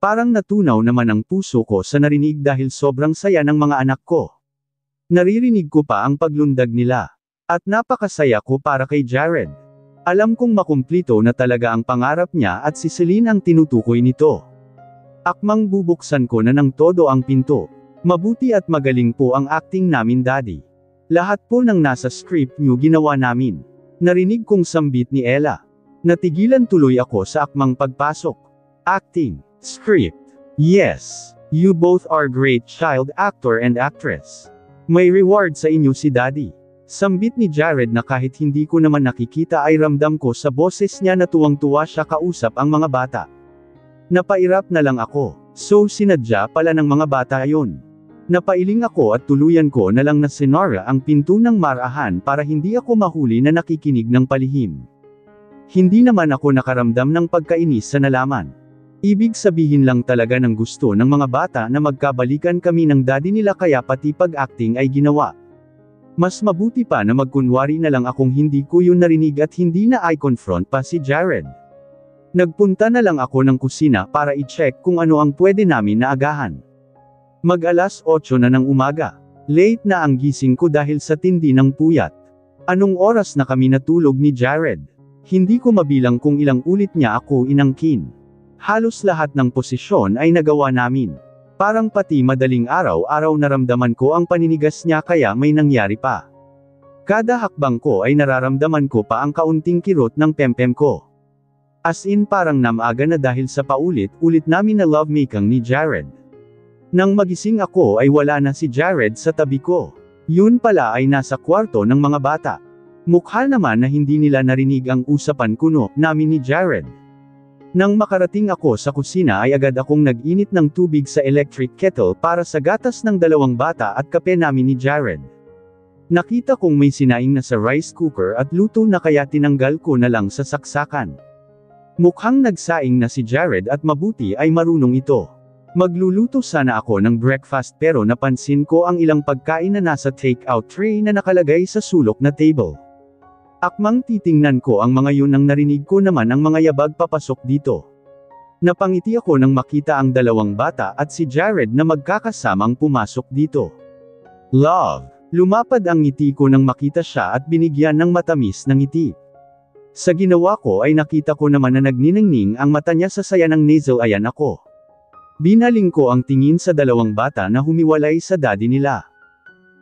Parang natunaw naman ang puso ko sa narinig dahil sobrang saya ng mga anak ko. Naririnig ko pa ang paglundag nila. At napakasaya ko para kay Jared. Alam kong makumplito na talaga ang pangarap niya at si Celine ang tinutukoy nito. Akmang bubuksan ko na ng todo ang pinto. Mabuti at magaling po ang acting namin, Daddy. Lahat po ng nasa script niyo ginawa namin. Narinig kong sambit ni Ella. Natigilan tuloy ako sa akmang pagpasok. Acting. Script. Yes. You both are great child actor and actress. May reward sa inyo si Daddy. Sambit ni Jared na kahit hindi ko naman nakikita ay ramdam ko sa boses niya na tuwang-tuwa siya kausap ang mga bata. Napairap na lang ako. So sinadya pala ng mga bata ayon. Napailing ako at tuluyan ko na lang na sinara ang pinto ng marahan para hindi ako mahuli na nakikinig ng palihim. Hindi naman ako nakaramdam ng pagkainis sa nalaman. Ibig sabihin lang talaga ng gusto ng mga bata na magkabalikan kami ng daddy nila kaya pati pag-acting ay ginawa. Mas mabuti pa na magkunwari na lang akong hindi ko yun narinig at hindi na i-confront pa si Jared. Nagpunta na lang ako ng kusina para i-check kung ano ang pwede namin na agahan. Mag-alas 8 na ng umaga. Late na ang gising ko dahil sa tindi ng puyat. Anong oras na kami natulog ni Jared? Hindi ko mabilang kung ilang ulit niya ako inangkin. Halos lahat ng posisyon ay nagawa namin. Parang pati madaling araw-araw naramdaman ko ang paninigas niya kaya may nangyari pa. Kada hakbang ko ay nararamdaman ko pa ang kaunting kirot ng pempem ko. As in parang namaga na dahil sa paulit-ulit namin na lovemaking ni Jared. Nang magising ako ay wala na si Jared sa tabi ko. Yun pala ay nasa kwarto ng mga bata. Mukha naman na hindi nila narinig ang usapan kuno namin ni Jared. Nang makarating ako sa kusina ay agad akong nag-init ng tubig sa electric kettle para sa gatas ng dalawang bata at kape namin ni Jared. Nakita kong may sinaing na sa rice cooker at luto na kaya tinanggal ko na lang sa saksakan. Mukhang nagsaing na si Jared at mabuti ay marunong ito. Magluluto sana ako ng breakfast pero napansin ko ang ilang pagkain na nasa take-out tray na nakalagay sa sulok na table. Akmang titingnan ko ang mga yun nang narinig ko naman ang mga yabag papasok dito. Napangiti ako nang makita ang dalawang bata at si Jared na magkakasamang pumasok dito. Love! Lumapad ang ngiti ko nang makita siya at binigyan ng matamis na ngiti. Sa ginawa ko ay nakita ko naman na nagniningning ang mata niya sa saya ng nasal ayan ako. Binaling ko ang tingin sa dalawang bata na humiwalay sa daddy nila.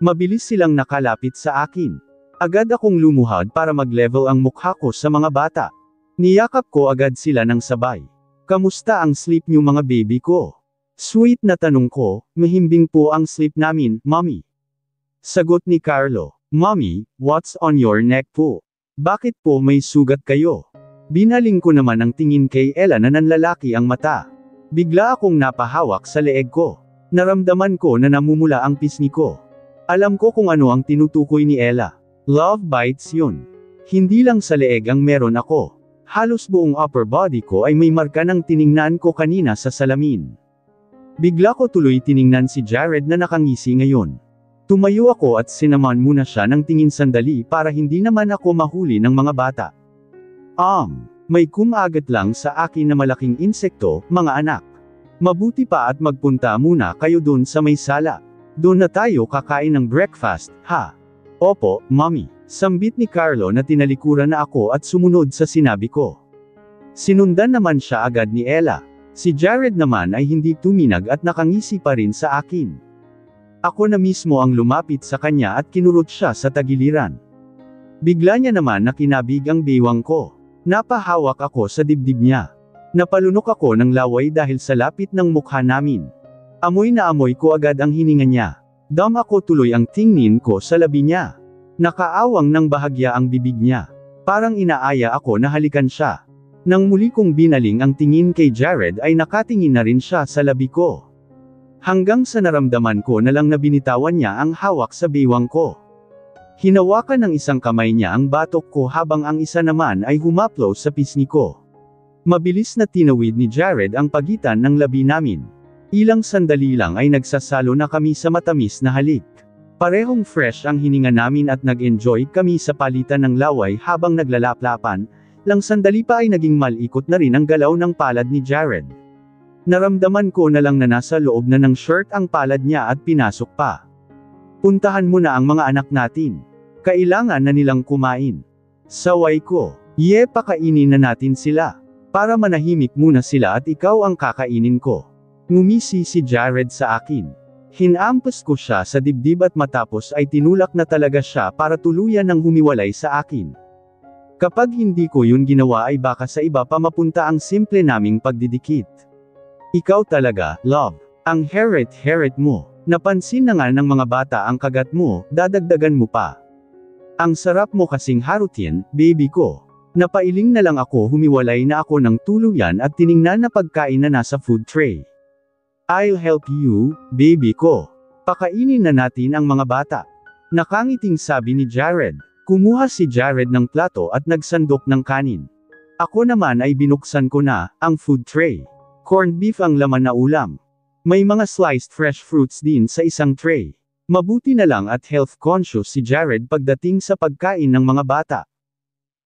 Mabilis silang nakalapit sa akin. Agad akong lumuhad para mag-level ang mukha ko sa mga bata. Niyakap ko agad sila ng sabay. Kamusta ang sleep niyo mga baby ko? Sweet na tanong ko, mahimbing po ang sleep namin, mommy. Sagot ni Carlo, mommy, what's on your neck po? Bakit po may sugat kayo? Binaling ko naman ang tingin kay Ella na nanlalaki ang mata. Bigla akong napahawak sa leeg ko. Naramdaman ko na namumula ang pisngi ko. Alam ko kung ano ang tinutukoy ni Ella. Love bites yun. Hindi lang sa leeg ang meron ako. Halos buong upper body ko ay may marka ng tiningnan ko kanina sa salamin. Bigla ko tuloy tiningnan si Jared na nakangisi ngayon. Tumayo ako at sinaman muna siya ng tingin sandali para hindi naman ako mahuli ng mga bata. May kumagat lang sa akin na malaking insekto, mga anak. Mabuti pa at magpunta muna kayo dun sa may sala. Doon na tayo kakain ng breakfast, ha? Opo, mommy. Sambit ni Carlo na tinalikuran na ako at sumunod sa sinabi ko. Sinundan naman siya agad ni Ella. Si Jared naman ay hindi tuminag at nakangisi pa rin sa akin. Ako na mismo ang lumapit sa kanya at kinurot siya sa tagiliran. Bigla niya naman na kinabig ang bewang ko. Napahawak ako sa dibdib niya. Napalunok ako ng laway dahil sa lapit ng mukha namin. Amoy na amoy ko agad ang hininga niya. Dam ako tuloy ang tingin ko sa labi niya. Nakaawang ng bahagya ang bibig niya. Parang inaaya ako na halikan siya. Nang muli kong binaling ang tingin kay Jared ay nakatingin na rin siya sa labi ko. Hanggang sa naramdaman ko na lang na binitawan niya ang hawak sa bewang ko. Hinawakan ng isang kamay niya ang batok ko habang ang isa naman ay humaplo sa pisngi ko. Mabilis na tinawid ni Jared ang pagitan ng labi namin. Ilang sandali lang ay nagsasalo na kami sa matamis na halik. Parehong fresh ang hininga namin at nag-enjoy kami sa palitan ng laway habang naglalaplapan, lang sandali pa ay naging malikot na rin ang galaw ng palad ni Jared. Naramdaman ko na lang na nasa loob na ng shirt ang palad niya at pinasok pa. Puntahan mo na ang mga anak natin. Kailangan na nilang kumain. Saway ko, pakainin na natin sila. Para manahimik muna sila at ikaw ang kakainin ko. Ngumisi si Jared sa akin. Hinampas ko siya sa dibdib at matapos ay tinulak na talaga siya para tuluyan ng humiwalay sa akin. Kapag hindi ko yun ginawa ay baka sa iba pa mapunta ang simple naming pagdidikit. Ikaw talaga, love. Ang heret-heret mo. Napansin na nga ng mga bata ang kagat mo, dadagdagan mo pa. Ang sarap mo kasing harutin, baby ko. Napailing na lang ako humiwalay na ako ng tuluyan at tiningnan na pagkain na nasa food tray. I'll help you, baby ko. Pakainin na natin ang mga bata. Nakangiting sabi ni Jared. Kumuha si Jared ng plato at nagsandok ng kanin. Ako naman ay binuksan ko na ang food tray. Corned beef ang laman na ulam. May mga sliced fresh fruits din sa isang tray. Mabuti na lang at health conscious si Jared pagdating sa pagkain ng mga bata.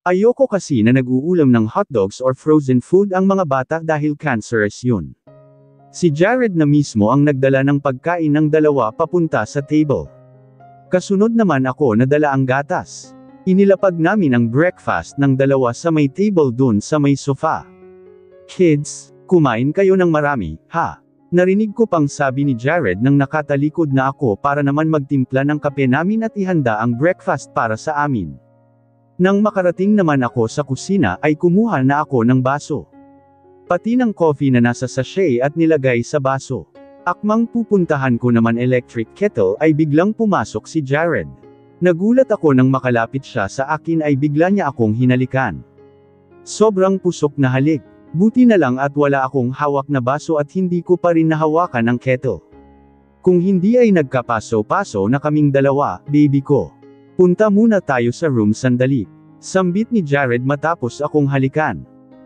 Ayoko kasi na nag-uulam ng hotdogs or frozen food ang mga bata dahil cancerous yun. Si Jared na mismo ang nagdala ng pagkain ng dalawa papunta sa table. Kasunod naman ako na dala ang gatas. Inilapag namin ang breakfast ng dalawa sa may table dun sa may sofa. Kids, kumain kayo ng marami, ha? Narinig ko pang sabi ni Jared nang nakatalikod na ako para naman magtimpla ng kape namin at ihanda ang breakfast para sa amin. Nang makarating naman ako sa kusina ay kumuha na ako ng baso. Pati ng coffee na nasa sachet at nilagay sa baso. Akmang pupuntahan ko naman electric kettle ay biglang pumasok si Jared. Nagulat ako nang makalapit siya sa akin ay bigla niya akong hinalikan. Sobrang pusok na halik. Buti na lang at wala akong hawak na baso at hindi ko pa rin nahawakan ang kettle. Kung hindi ay nagkapaso-paso na kaming dalawa, baby ko. Punta muna tayo sa room sandali. Sambit ni Jared matapos akong halikan.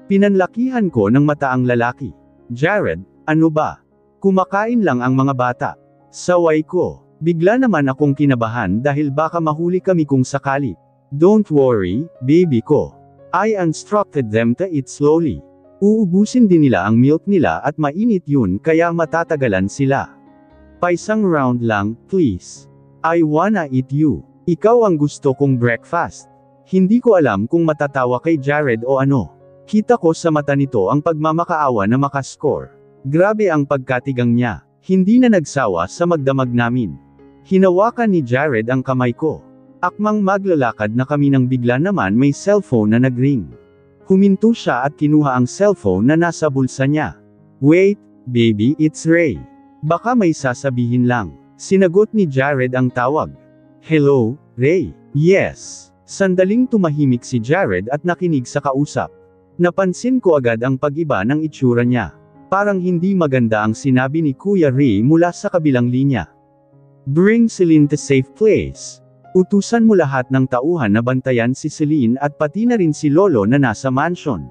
Pinanlakihan ko ng mata ang lalaki. Jared, ano ba? Kumakain lang ang mga bata. Saway ko. Bigla naman akong kinabahan dahil baka mahuli kami kung sakali. Don't worry, baby ko. I instructed them to eat slowly. Uubusin din nila ang milk nila at mainit yun kaya matatagalan sila. Paisang round lang, please. I wanna eat you. Ikaw ang gusto kong breakfast. Hindi ko alam kung matatawa kay Jared o ano. Kita ko sa mata nito ang pagmamakaawa na makascore. Grabe ang pagkatigang niya. Hindi na nagsawa sa magdamag namin. Hinawakan ni Jared ang kamay ko. Akmang maglalakad na kami nang bigla naman may cellphone na nagring. Huminto siya at kinuha ang cellphone na nasa bulsa niya. Wait, baby, it's Ray. Baka may sasabihin lang. Sinagot ni Jared ang tawag. Hello, Ray. Yes. Sandaling tumahimik si Jared at nakinig sa kausap. Napansin ko agad ang pag-iba ng itsura niya. Parang hindi maganda ang sinabi ni Kuya Ray mula sa kabilang linya. Bring Celine to safe place. Utusan mo lahat ng tauhan na bantayan si Celine at pati na rin si Lolo na nasa mansion.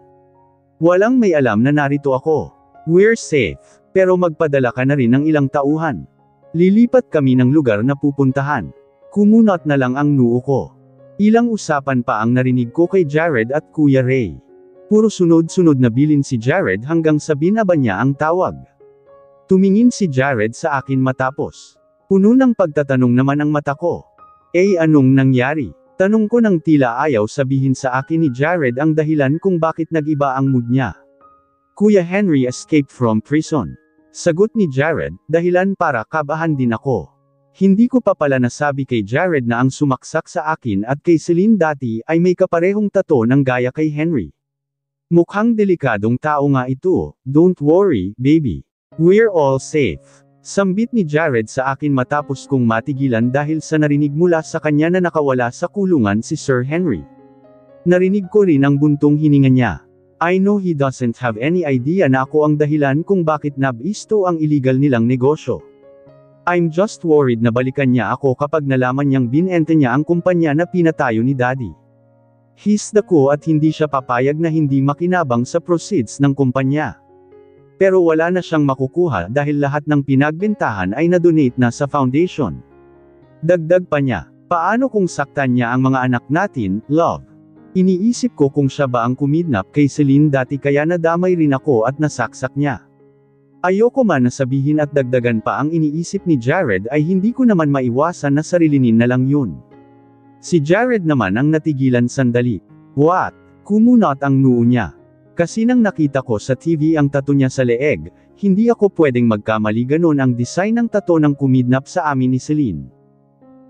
Walang may alam na narito ako. We're safe, pero magpadala ka na rin ng ilang tauhan. Lilipat kami ng lugar na pupuntahan. Kumunot na lang ang noo ko. Ilang usapan pa ang narinig ko kay Jared at Kuya Ray. Puro sunod-sunod na bilin si Jared hanggang sa binaba niya ang tawag. Tumingin si Jared sa akin matapos. Puno ng pagtatanong naman ang mata ko. Anong nangyari? Tanong ko nang tila ayaw sabihin sa akin ni Jared ang dahilan kung bakit nag-iba ang mood niya. Kuya Henry escaped from prison. Sagot ni Jared, dahilan para kabahan din ako. Hindi ko pa pala nasabi kay Jared na ang sumaksak sa akin at kay Celine dati ay may kaparehong tato ng gaya kay Henry. Mukhang delikadong tao nga ito. Don't worry, baby. We're all safe. Sambit ni Jared sa akin matapos kong matigilan dahil sa narinig mula sa kanya na nakawala sa kulungan si Sir Henry. Narinig ko rin ang buntong hininga niya. I know he doesn't have any idea na ako ang dahilan kung bakit nabisto ang illegal nilang negosyo. I'm just worried na balikan niya ako kapag nalaman niyang binenta niya ang kumpanya na pinatayo ni Daddy. He's the co at hindi siya papayag na hindi makinabang sa proceeds ng kumpanya. Pero wala na siyang makukuha dahil lahat ng pinagbentahan ay na-donate na sa foundation. Dagdag pa niya, paano kung saktan niya ang mga anak natin, love? Iniisip ko kung siya ba ang kumidnap kay Celine dati kaya nadamay rin ako at nasaksak niya. Ayoko man na sabihin at dagdagan pa ang iniisip ni Jared ay hindi ko naman maiwasan na sarilinin na lang yun. Si Jared naman ang natigilan sandali. What? Kumunot ang noo niya. Kasi nang nakita ko sa TV ang tattoo niya sa leeg, hindi ako pwedeng magkamali ganon ang design ng tattoo ng kumidnap sa amin ni Celine.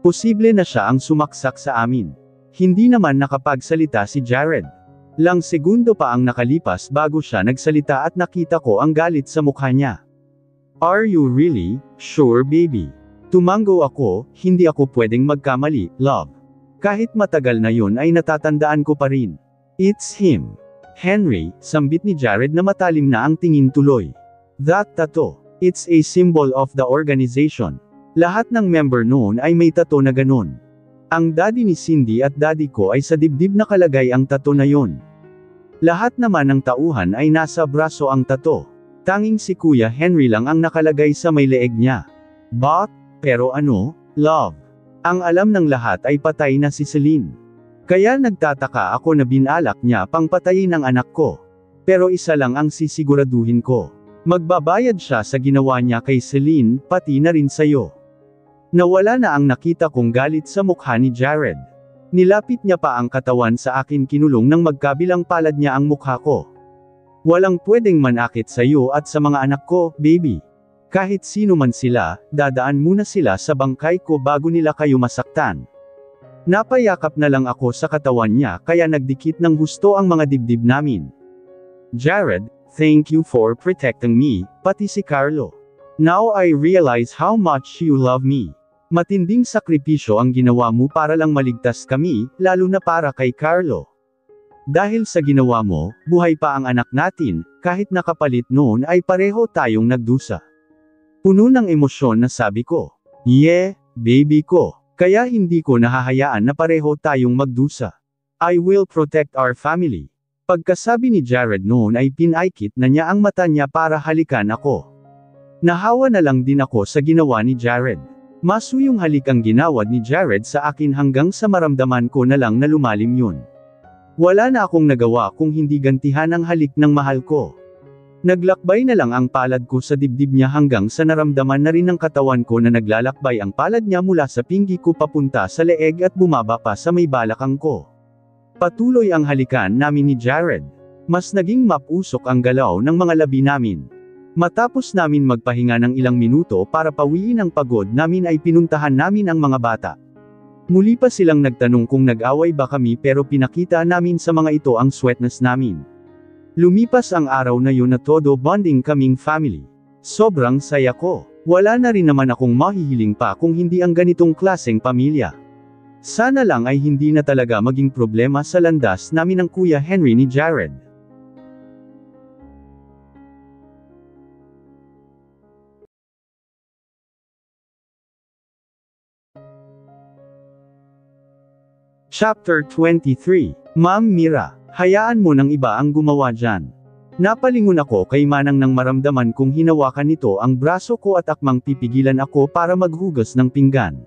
Posible na siya ang sumaksak sa amin. Hindi naman nakapagsalita si Jared. Lang segundo pa ang nakalipas bago siya nagsalita at nakita ko ang galit sa mukha niya. Are you really sure, baby? Tumango ako, hindi ako pwedeng magkamali, love. Kahit matagal na yun ay natatandaan ko pa rin. It's him. Henry, sambit ni Jared na matalim na ang tingin tuloy. That tattoo. It's a symbol of the organization. Lahat ng member noon ay may tattoo na ganon. Ang daddy ni Cindy at daddy ko ay sa dibdib nakalagay ang tattoo na yon. Lahat naman ng tauhan ay nasa braso ang tattoo. Tanging si Kuya Henry lang ang nakalagay sa may leeg niya. But, pero ano, love. Ang alam ng lahat ay patay na si Celine. Kaya nagtataka ako na binalak niya pang patayin ang anak ko. Pero isa lang ang sisiguraduhin ko. Magbabayad siya sa ginawa niya kay Celine, pati na rin sayo. Nawala na ang nakita kong galit sa mukha ni Jared. Nilapit niya pa ang katawan sa akin, kinulong ng magkabilang palad niya ang mukha ko. Walang pwedeng manakit sa iyo at sa mga anak ko, baby. Kahit sino man sila, dadaan muna sila sa bangkay ko bago nila kayo masaktan. Napayakap na lang ako sa katawan niya kaya nagdikit ng husto ang mga dibdib namin. Jared, thank you for protecting me, pati si Carlo. Now I realize how much you love me. Matinding sakripisyo ang ginawa mo para lang maligtas kami, lalo na para kay Carlo. Dahil sa ginawa mo, buhay pa ang anak natin, kahit nakapalit noon ay pareho tayong nagdusa. Puno ng emosyon na sabi ko, yeah, baby ko, kaya hindi ko nahahayaan na pareho tayong magdusa. I will protect our family. Pagkasabi ni Jared noon ay pinaikit na niya ang mata niya para halikan ako. Nahawa na lang din ako sa ginawa ni Jared. Masuyong halik ang ginawad ni Jared sa akin hanggang sa maramdaman ko na lang na lumalim yun. Wala na akong nagawa kung hindi gantihan ang halik ng mahal ko. Naglakbay na lang ang palad ko sa dibdib niya hanggang sa naramdaman na rin ng katawan ko na naglalakbay ang palad niya mula sa pingi ko papunta sa leeg at bumaba pa sa may balakang ko. Patuloy ang halikan namin ni Jared. Mas naging mapusok ang galaw ng mga labi namin. Matapos namin magpahinga ng ilang minuto para pawiin ang pagod namin ay pinuntahan namin ang mga bata. Muli pa silang nagtanong kung nag-away ba kami pero pinakita namin sa mga ito ang sweetness namin. Lumipas ang araw na yun na todo bonding kaming family. Sobrang saya ko. Wala na rin naman akong mahihiling pa kung hindi ang ganitong klaseng pamilya. Sana lang ay hindi na talaga maging problema sa landas namin ng Kuya Henry ni Jared. Chapter 23. Ma'am Mira, hayaan mo ng iba ang gumawa dyan. Napalingon ako kay Manang nang maramdaman kong hinawakan nito ang braso ko at akmang pipigilan ako para maghugas ng pinggan.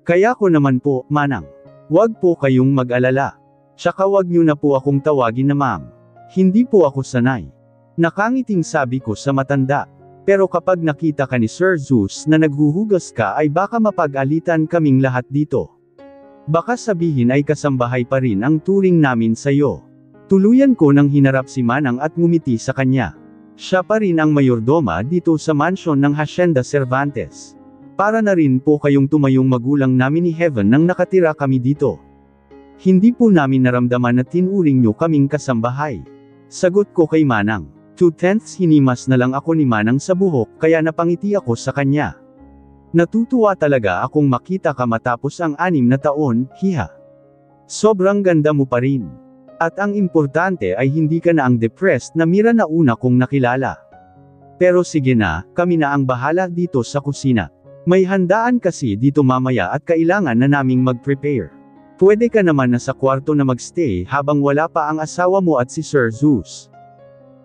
Kaya ko naman po, Manang. Wag po kayong mag-alala. Tsaka wag niyo na po akong tawagin na ma'am. Hindi po ako sanay. Nakangiting sabi ko sa matanda. Pero kapag nakita ka ni Sir Zeus na naghuhugas ka ay baka mapag-alitan kaming lahat dito. Baka sabihin ay kasambahay pa rin ang turing namin sa'yo. Tuluyan ko nang hinarap si Manang at ngumiti sa kanya. Siya pa rin ang mayordoma dito sa mansyon ng Hacienda Cervantes. Para na rin po kayong tumayong magulang namin ni Heaven nang nakatira kami dito. Hindi po namin naramdaman na tinuring nyo kaming kasambahay. Sagot ko kay Manang. 2/10 hinimas na lang ako ni Manang sa buhok kaya napangiti ako sa kanya. Natutuwa talaga akong makita ka matapos ang 6 na taon, hiha. Sobrang ganda mo pa rin. At ang importante ay hindi ka na ang depressed na Mira na una kong nakilala. Pero sige na, kami na ang bahala dito sa kusina. May handaan kasi dito mamaya at kailangan na naming mag-prepare. Pwede ka naman na sa kwarto na magstay habang wala pa ang asawa mo at si Sir Zeus.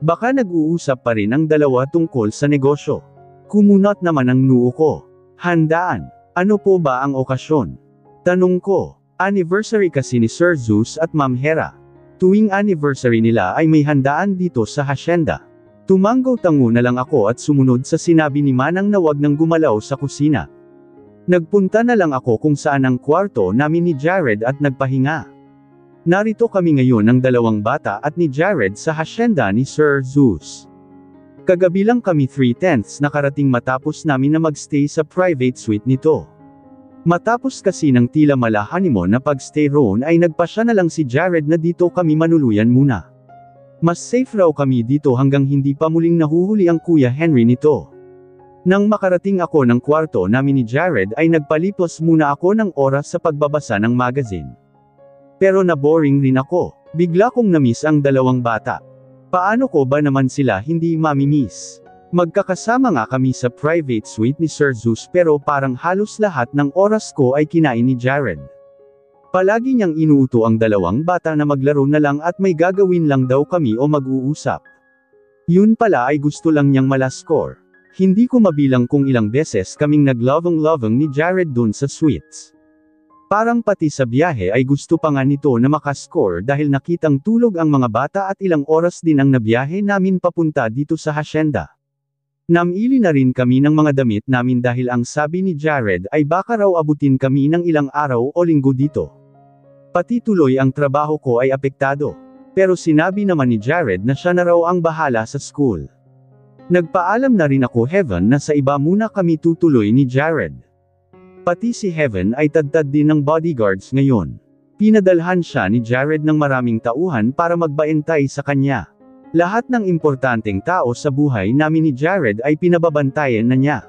Baka nag-uusap pa rin ang dalawa tungkol sa negosyo. Kumunot naman ang noo ko. Handaan. Ano po ba ang okasyon? Tanong ko. Anniversary kasi ni Sir Zeus at Ma'am Hera. Tuwing anniversary nila ay may handaan dito sa hacienda. Tumanggaw-tango na lang ako at sumunod sa sinabi ni Manang na wag nang gumalaw sa kusina. Nagpunta na lang ako kung saan ang kwarto namin ni Jared at nagpahinga. Narito kami ngayon ng 2 bata at ni Jared sa hacienda ni Sir Zeus. Kagabi lang kami 3/10 nakarating matapos namin na magstay sa private suite nito. Matapos kasi ng tila mala honeymoon na pagstay roon ay nagpasya na lang si Jared na dito kami manuluyan muna. Mas safe raw kami dito hanggang hindi pa muling nahuhuli ang Kuya Henry nito. Nang makarating ako ng kwarto namin ni Jared ay nagpalipos muna ako ng oras sa pagbabasa ng magazine. Pero naboring rin ako. Bigla kong namiss ang 2 bata. Paano ko ba naman sila hindi mamimiss? Magkakasama nga kami sa private suite ni Sir Zeus pero parang halos lahat ng oras ko ay kinain ni Jared. Palagi niyang inuuto ang 2 bata na maglaro na lang at may gagawin lang daw kami o mag-uusap. Yun pala ay gusto lang niyang malascore. Hindi ko mabilang kung ilang beses kaming naglovang-lovang ni Jared dun sa suites. Parang pati sa biyahe ay gusto pa nga nito na makascore dahil nakitang tulog ang mga bata at ilang oras din ang nabiyahe namin papunta dito sa hasyenda. Namili na rin kami ng mga damit namin dahil ang sabi ni Jared ay baka raw abutin kami ng ilang araw o linggo dito. Pati tuloy ang trabaho ko ay apektado. Pero sinabi naman ni Jared na siya na raw ang bahala sa school. Nagpaalam na rin ako Heaven na sa iba muna kami tutuloy ni Jared. Pati si Heaven ay tadtad din ng bodyguards ngayon. Pinadalhan siya ni Jared ng maraming tauhan para magbaentay sa kanya. Lahat ng importanteng tao sa buhay namin ni Jared ay pinababantayan na niya.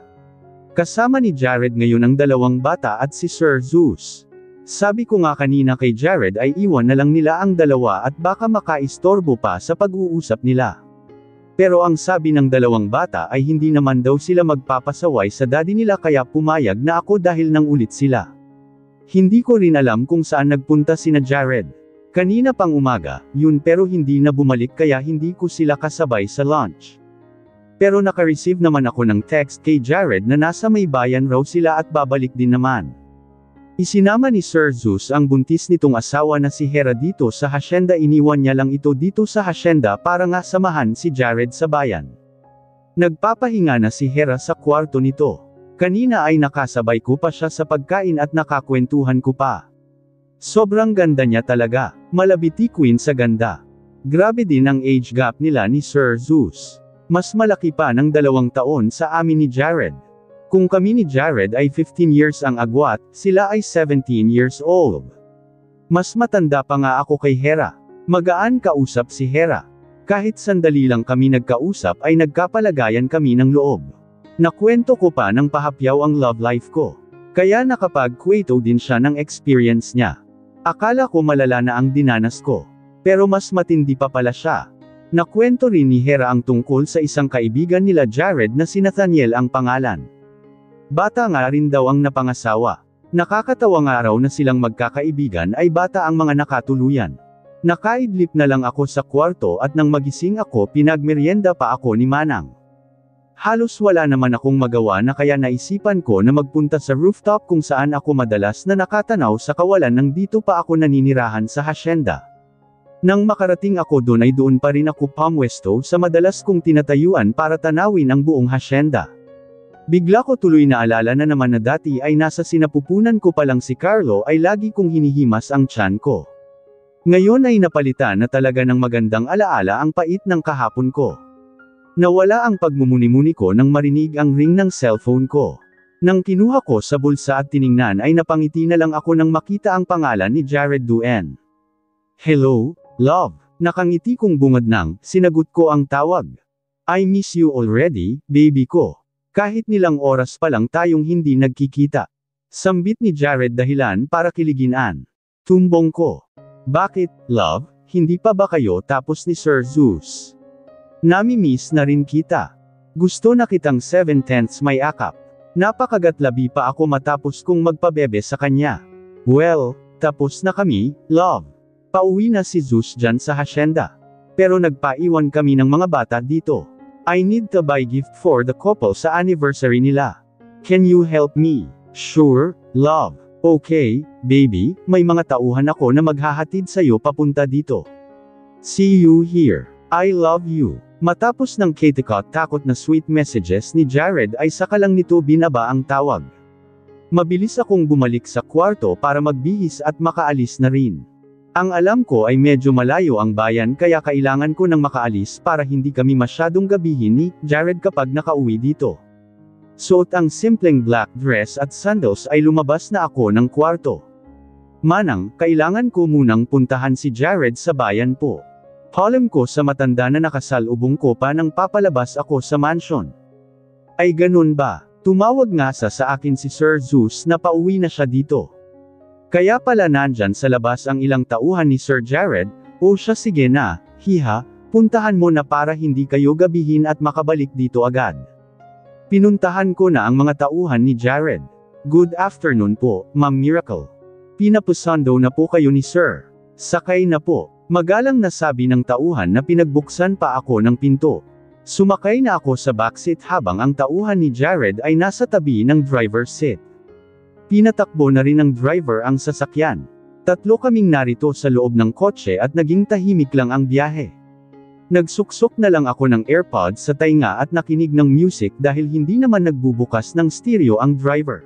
Kasama ni Jared ngayon ang dalawang bata at si Sir Zeus. Sabi ko nga kanina kay Jared ay iwan na lang nila ang dalawa at baka makaistorbo pa sa pag-uusap nila. Pero ang sabi ng dalawang bata ay hindi naman daw sila magpapasaway sa daddy nila kaya pumayag na ako dahil nang ulit sila. Hindi ko rin alam kung saan nagpunta sina Jared. Kanina pang umaga, yun pero hindi na bumalik kaya hindi ko sila kasabay sa lunch. Pero naka-receive naman ako ng text kay Jared na nasa may bayan raw sila at babalik din naman. Isinama ni Sir Zeus ang buntis nitong asawa na si Hera dito sa hasyenda iniwan niya lang ito dito sa hasyenda para nga samahan si Jared sa bayan. Nagpapahinga na si Hera sa kwarto nito. Kanina ay nakasabay ko pa siya sa pagkain at nakakwentuhan ko pa. Sobrang ganda niya talaga, malabiti queen sa ganda. Grabe din ang age gap nila ni Sir Zeus. Mas malaki pa ng 2 taon sa amin ni Jared. Kung kami ni Jared ay 15 years ang agwat, sila ay 17 years old. Mas matanda pa nga ako kay Hera. Magaan kausap si Hera. Kahit sandali lang kami nagkausap ay nagkapalagayan kami ng loob. Nakwento ko pa ng pahapyaw ang love life ko. Kaya nakapag-kwento din siya ng experience niya. Akala ko malala na ang dinanas ko. Pero mas matindi pa pala siya. Nakwento rin ni Hera ang tungkol sa isang kaibigan nila Jared na si Nathaniel ang pangalan. Bata nga rin daw ang napangasawa. Nakakatawa nga raw na silang magkakaibigan ay bata ang mga nakatuluyan. Nakaidlip na lang ako sa kwarto at nang magising ako pinagmeryenda pa ako ni Manang. Halos wala naman akong magawa na kaya naisipan ko na magpunta sa rooftop kung saan ako madalas na nakatanaw sa kawalan nang dito pa ako naninirahan sa hasyenda. Nang makarating ako doon ay doon pa rin ako pumwesto sa madalas kong tinatayuan para tanawin ang buong hasyenda. Bigla ko tuloy na alala na naman na dati ay nasa sinapupunan ko palang si Carlo ay lagi kong hinihimas ang tiyan ko. Ngayon ay napalitan na talaga ng magandang alaala ang pait ng kahapon ko. Nawala ang pagmumuni-muni ko nang marinig ang ring ng cellphone ko. Nang kinuha ko sa bulsa at tiningnan ay napangiti na lang ako nang makita ang pangalan ni Jared Duen. Hello, love. Nakangiti kong bungad nang sinagot ko ang tawag. I miss you already, baby ko. Kahit nilang oras pa lang tayong hindi nagkikita. Sambit ni Jared dahilan para kiliginan. Tumbong ko. Bakit, love, hindi pa ba kayo tapos ni Sir Zeus? Nami-miss na rin kita. Gusto na kitang 7/10 may akap. Napakagatlabi pa ako matapos kong magpabebe sa kanya. Well, tapos na kami, love. Pauwi na si Zeus dyan sa hasyenda. Pero nagpaiwan kami ng mga bata dito. I need to buy gift for the couple sa anniversary nila. Can you help me? Sure, love. Okay, baby, may mga tauhan ako na maghahatid sa'yo papunta dito. See you here. I love you. Matapos ng takot na sweet messages ni Jared ay saka lang nito binaba ang tawag. Mabilis akong bumalik sa kwarto para magbihis at makaalis na rin. Ang alam ko ay medyo malayo ang bayan kaya kailangan ko nang makaalis para hindi kami masyadong gabihin ni Jared kapag nakauwi dito. Suot ang simpleng black dress at sandals ay lumabas na ako ng kwarto. Manang, kailangan ko munang puntahan si Jared sa bayan po. Alam ko sa matanda na nakasalubong ko pa nang papalabas ako sa mansion. Ay ganun ba? Tumawag nga sa akin si Sir Zeus na pauwi na siya dito. Kaya pala nandyan sa labas ang ilang tauhan ni Sir Jared, o siya sige na, hiha, puntahan mo na para hindi kayo gabihin at makabalik dito agad. Pinuntahan ko na ang mga tauhan ni Jared. Good afternoon po, Ma'am Miracle. Pinapusando na po kayo ni Sir. Sakay na po. Magalang na sabi ng tauhan na pinagbuksan pa ako ng pinto. Sumakay na ako sa backseat habang ang tauhan ni Jared ay nasa tabi ng driver's seat. Pinatakbo na rin ng driver ang sasakyan. Tatlo kaming narito sa loob ng kotse at naging tahimik lang ang biyahe. Nagsuksok na lang ako ng AirPods sa tainga at nakinig ng music dahil hindi naman nagbubukas ng stereo ang driver.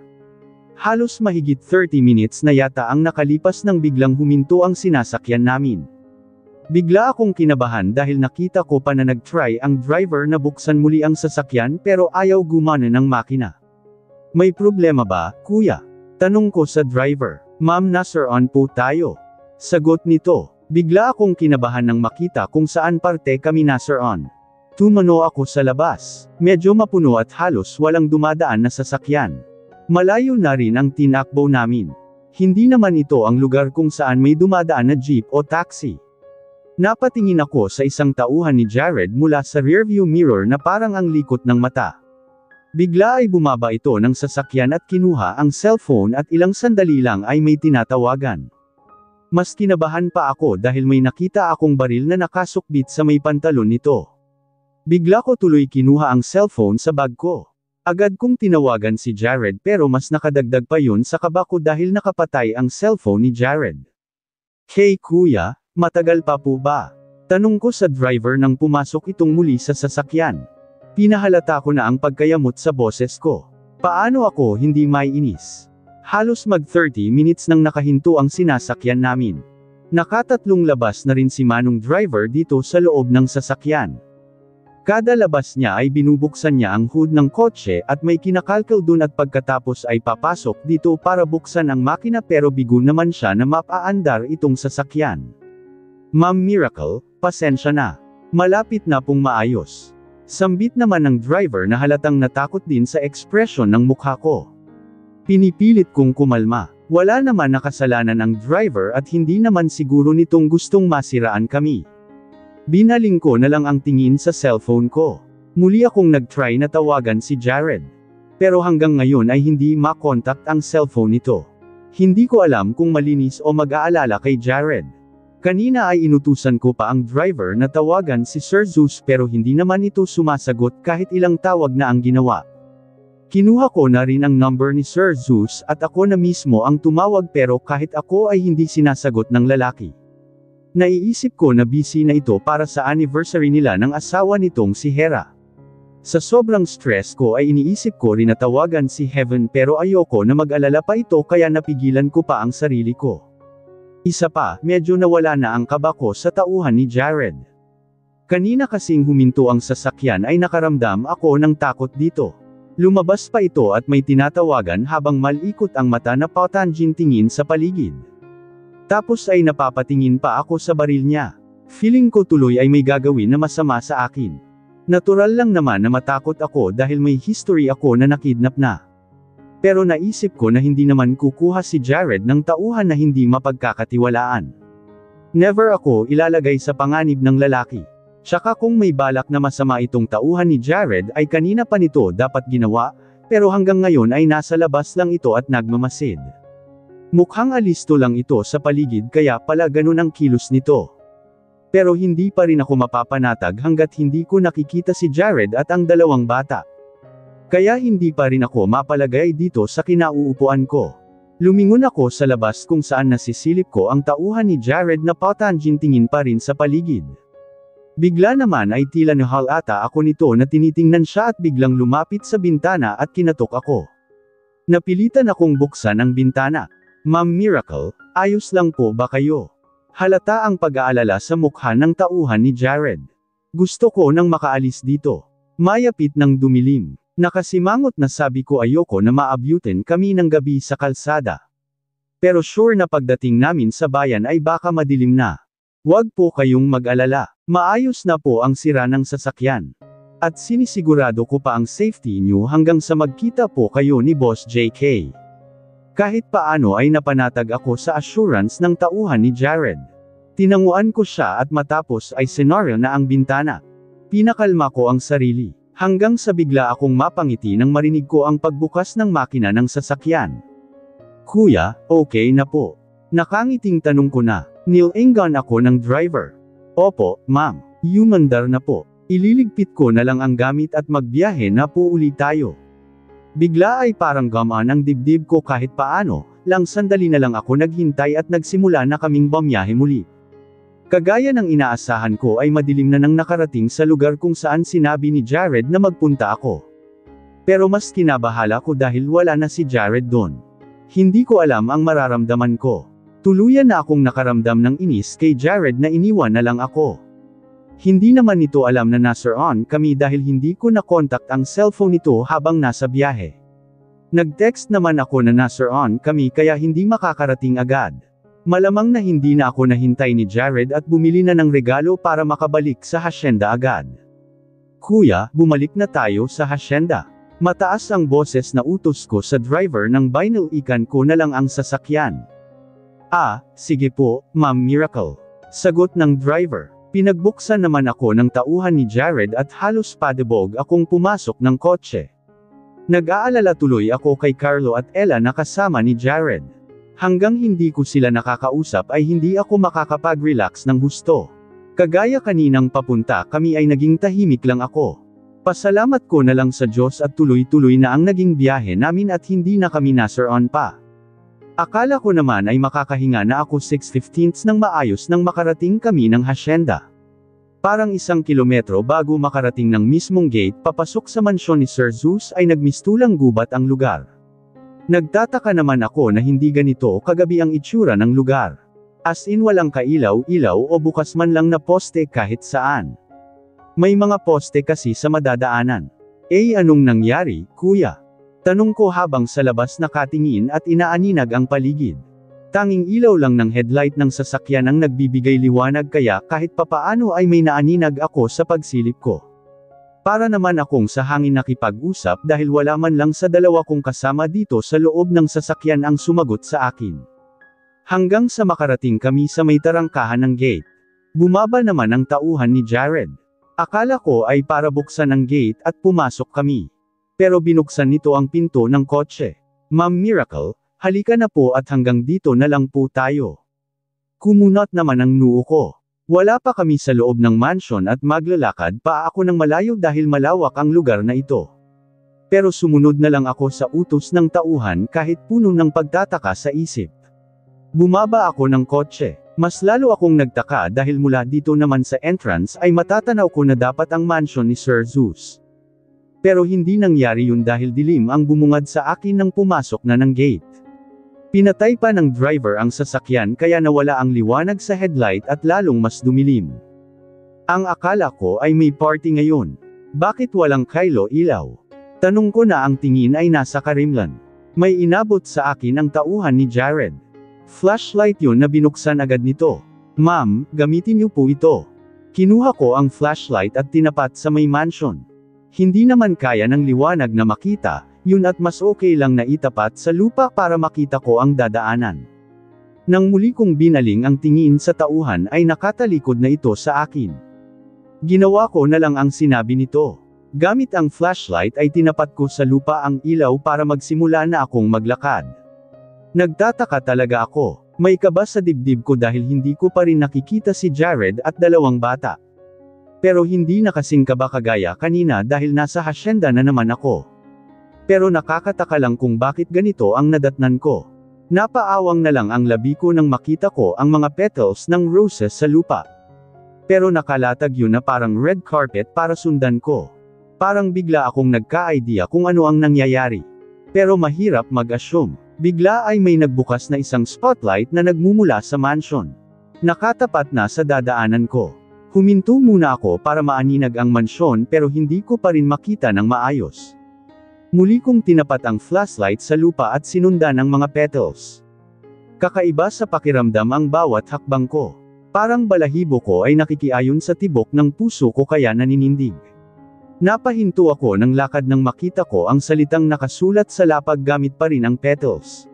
Halos mahigit 30 minutes na yata ang nakalipas nang biglang huminto ang sinasakyan namin. Bigla akong kinabahan dahil nakita ko pa na nag-try ang driver na buksan muli ang sasakyan pero ayaw gumana ng makina. May problema ba, kuya? Tanong ko sa driver. Ma'am, nasa on po tayo. Sagot nito. Bigla akong kinabahan nang makita kung saan parte kami nasa on. Tumano ako sa labas. Medyo mapuno at halos walang dumadaan na sasakyan. Malayo na rin ang tinakbo namin. Hindi naman ito ang lugar kung saan may dumadaan na jeep o taxi. Napatingin ako sa isang tauhan ni Jared mula sa rearview mirror na parang ang likot ng mata. Bigla ay bumaba ito ng sasakyan at kinuha ang cellphone at ilang sandali lang ay may tinatawagan. Mas kinabahan pa ako dahil may nakita akong baril na nakasukbit sa may pantalon nito. Bigla ko tuloy kinuha ang cellphone sa bag ko. Agad kong tinawagan si Jared pero mas nakadagdag pa yun sa kaba ko dahil nakapatay ang cellphone ni Jared. Hey kuya, matagal pa po ba? Tanong ko sa driver nang pumasok itong muli sa sasakyan. Pinahalata ko na ang pagkayamot sa boses ko. Paano ako hindi maiinis? Halos mag 30 minutes nang nakahinto ang sinasakyan namin. Nakatatlong labas na rin si Manong driver dito sa loob ng sasakyan. Kada labas niya ay binubuksan niya ang hood ng kotse at may kinakalkal dun at pagkatapos ay papasok dito para buksan ang makina pero bigo naman siya na mapaandar itong sasakyan. Ma'am Miracle, pasensya na. Malapit na pong maayos. Sambit naman ng driver na halatang natakot din sa ekspresyon ng mukha ko. Pinipilit kong kumalma. Wala naman nakasalanan ang driver at hindi naman siguro nitong gustong masiraan kami. Binaling ko na lang ang tingin sa cellphone ko. Muli akong nag-try na tawagan si Jared. Pero hanggang ngayon ay hindi makontakt ang cellphone nito. Hindi ko alam kung malinis o mag-aalala kay Jared. Kanina ay inutusan ko pa ang driver na tawagan si Sir Zeus pero hindi naman ito sumasagot kahit ilang tawag na ang ginawa. Kinuha ko na rin ang number ni Sir Zeus at ako na mismo ang tumawag pero kahit ako ay hindi sinasagot ng lalaki. Naiisip ko na busy na ito para sa anniversary nila ng asawa nitong si Hera. Sa sobrang stress ko ay iniisip ko rin na tawagan si Heaven pero ayoko na mag-alala pa ito kaya napigilan ko pa ang sarili ko. Isa pa, medyo nawala na ang kaba ko sa tauhan ni Jared. Kanina kasing huminto ang sasakyan ay nakaramdam ako ng takot dito. Lumabas pa ito at may tinatawagan habang malikot ang mata na patanging tingin sa paligid. Tapos ay napapatingin pa ako sa baril niya. Feeling ko tuloy ay may gagawin na masama sa akin. Natural lang naman na matakot ako dahil may history ako na nakidnap na. Pero naisip ko na hindi naman kukuha si Jared ng tauhan na hindi mapagkakatiwalaan. Never ako ilalagay sa panganib ng lalaki. Tsaka kung may balak na masama itong tauhan ni Jared ay kanina pa nito dapat ginawa, pero hanggang ngayon ay nasa labas lang ito at nagmamasid. Mukhang alisto lang ito sa paligid kaya pala ganun ang kilos nito. Pero hindi pa rin ako mapapanatag hanggat hindi ko nakikita si Jared at ang dalawang bata. Kaya hindi pa rin ako mapalagay dito sa kinauupuan ko. Lumingon ako sa labas kung saan nasisilip ko ang tauhan ni Jared na patanging tingin pa rin sa paligid. Bigla naman ay tila nahalata ako nito na tinitingnan siya at biglang lumapit sa bintana at kinatok ako. Napilitan akong buksan ang bintana. Ma'am Miracle, ayos lang po ba kayo? Halata ang pag-aalala sa mukha ng tauhan ni Jared. Gusto ko nang makaalis dito. Mayapit ng dumilim. Nakasimangot na sabi ko ayoko na maabutin kami ng gabi sa kalsada. Pero sure na pagdating namin sa bayan ay baka madilim na. Huwag po kayong mag-alala. Maayos na po ang sira ng sasakyan. At sinisigurado ko pa ang safety niyo hanggang sa magkita po kayo ni Boss JK. Kahit paano ay napanatag ako sa assurance ng tauhan ni Jared. Tinanguan ko siya at matapos ay senaryo na ang bintana. Pinakalma ko ang sarili. Hanggang sa bigla akong mapangiti nang marinig ko ang pagbukas ng makina ng sasakyan. Kuya, okay na po. Nakangiting tanong ko na. Nilingan ako ng driver. Opo, ma'am. Humandar na po. Ililigpit ko na lang ang gamit at magbiyahe na po uli tayo. Bigla ay parang gamaan ang dibdib ko kahit paano, lang sandali na lang ako naghintay at nagsimula na kaming bumiyahe muli. Kagaya ng inaasahan ko ay madilim na nang nakarating sa lugar kung saan sinabi ni Jared na magpunta ako. Pero mas kinabahala ko dahil wala na si Jared doon. Hindi ko alam ang mararamdaman ko. Tuluyan na akong nakaramdam ng inis kay Jared na iniwan na lang ako. Hindi naman nito alam na nasa-on kami dahil hindi ko na-contact ang cellphone nito habang nasa biyahe. Nag-text naman ako na nasa-on kami kaya hindi makakarating agad. Malamang na hindi na ako nahintay ni Jared at bumili na ng regalo para makabalik sa hasyenda agad. Kuya, bumalik na tayo sa hasyenda. Mataas ang boses na utos ko sa driver ng binalikan ko na lang ang sasakyan. Ah, sige po, Ma'am Miracle. Sagot ng driver. Pinagbuksan naman ako ng tauhan ni Jared at halos padebog akong pumasok ng kotse. Nag-aalala tuloy ako kay Carlo at Ella na kasama ni Jared. Hanggang hindi ko sila nakakausap ay hindi ako makakapag-relax ng husto. Kagaya kaninang papunta kami ay naging tahimik lang ako. Pasalamat ko na lang sa Diyos at tuloy-tuloy na ang naging biyahe namin at hindi na kami nasa-on pa. Akala ko naman ay makakahinga na ako 6:15 nang maayos nang makarating kami ng hasyenda. Parang 1 kilometro bago makarating ng mismong gate papasok sa mansyon ni Sir Zeus ay nagmistulang gubat ang lugar. Nagtataka naman ako na hindi ganito kagabi ang itsura ng lugar. As in walang kailaw-ilaw o bukas man lang na poste kahit saan. May mga poste kasi sa madadaanan. Anong nangyari, kuya? Tanong ko habang sa labas nakatingin at inaaninag ang paligid. Tanging ilaw lang ng headlight ng sasakyan ang nagbibigay liwanag kaya kahit papaano ay may naaninag ako sa pagsilip ko. Para naman akong sa hangin nakipag-usap dahil wala man lang sa dalawa kong kasama dito sa loob ng sasakyan ang sumagot sa akin. Hanggang sa makarating kami sa may tarangkahan ng gate. Bumaba naman ang tauhan ni Jared. Akala ko ay para buksan ang gate at pumasok kami. Pero binuksan nito ang pinto ng kotse. Ma'am Miracle, halika na po at hanggang dito na lang po tayo. Kumunot naman ang noo ko. Wala pa kami sa loob ng mansion at maglalakad pa ako ng malayo dahil malawak ang lugar na ito. Pero sumunod na lang ako sa utos ng tauhan kahit puno ng pagtataka sa isip. Bumaba ako ng kotse. Mas lalo akong nagtaka dahil mula dito naman sa entrance ay matatanaw ko na dapat ang mansion ni Sir Zeus. Pero hindi nangyari yun dahil dilim ang bumungad sa akin nang pumasok na ng gate. Pinatay pa ng driver ang sasakyan kaya nawala ang liwanag sa headlight at lalong mas dumilim. Ang akala ko ay may party ngayon. Bakit walang kailaw-ilaw? Tanong ko na ang tingin ay nasa karimlan. May inabot sa akin ang tauhan ni Jared. Flashlight yun na binuksan agad nito. Ma'am, gamitin niyo po ito. Kinuha ko ang flashlight at tinapat sa may mansion. Hindi naman kaya ng liwanag na makita, yun at mas okay lang na itapat sa lupa para makita ko ang dadaanan. Nang muli kong binaling ang tingin sa tauhan ay nakatalikod na ito sa akin. Ginawa ko na lang ang sinabi nito. Gamit ang flashlight ay tinapat ko sa lupa ang ilaw para magsimula na akong maglakad. Nagtataka talaga ako. May kaba sa dibdib ko dahil hindi ko pa rin nakikita si Jared at dalawang bata. Pero hindi na kasing kaba kagaya kanina dahil nasa hasyenda na naman ako. Pero nakakataka lang kung bakit ganito ang nadatnan ko. Napaawang na lang ang labi ko nang makita ko ang mga petals ng roses sa lupa. Pero nakalatag yun na parang red carpet para sundan ko. Parang bigla akong nagka-idea kung ano ang nangyayari. Pero mahirap mag-assume. Bigla ay may nagbukas na isang spotlight na nagmumula sa mansion. Nakatapat na sa dadaanan ko. Huminto muna ako para maaninag ang mansyon pero hindi ko pa rin makita ng maayos. Muli kong tinapat ang flashlight sa lupa at sinundan ang mga petals. Kakaiba sa pakiramdam ang bawat hakbang ko. Parang balahibo ko ay nakikiayon sa tibok ng puso ko kaya naninindig. Napahinto ako ng lakad nang makita ko ang salitang nakasulat sa lapag gamit pa rin ang petals.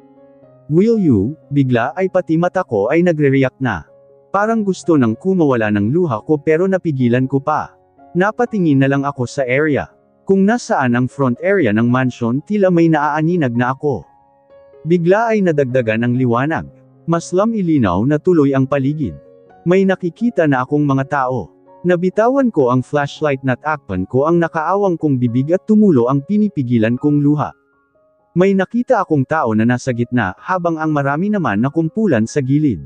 Will you? Bigla ay pati mata ko ay nagre-react na. Parang gusto nang kumawala ng luha ko pero napigilan ko pa. Napatingin na lang ako sa area. Kung nasaan ang front area ng mansion tila may naaaninag na ako. Bigla ay nadagdagan ang liwanag. Mas ilinaw na tuloy ang paligid. May nakikita na akong mga tao. Nabitawan ko ang flashlight na takpan ko ang nakaawang kong bibig at tumulo ang pinipigilan kong luha. May nakita akong tao na nasa gitna, habang ang marami naman na kumpulan sa gilid.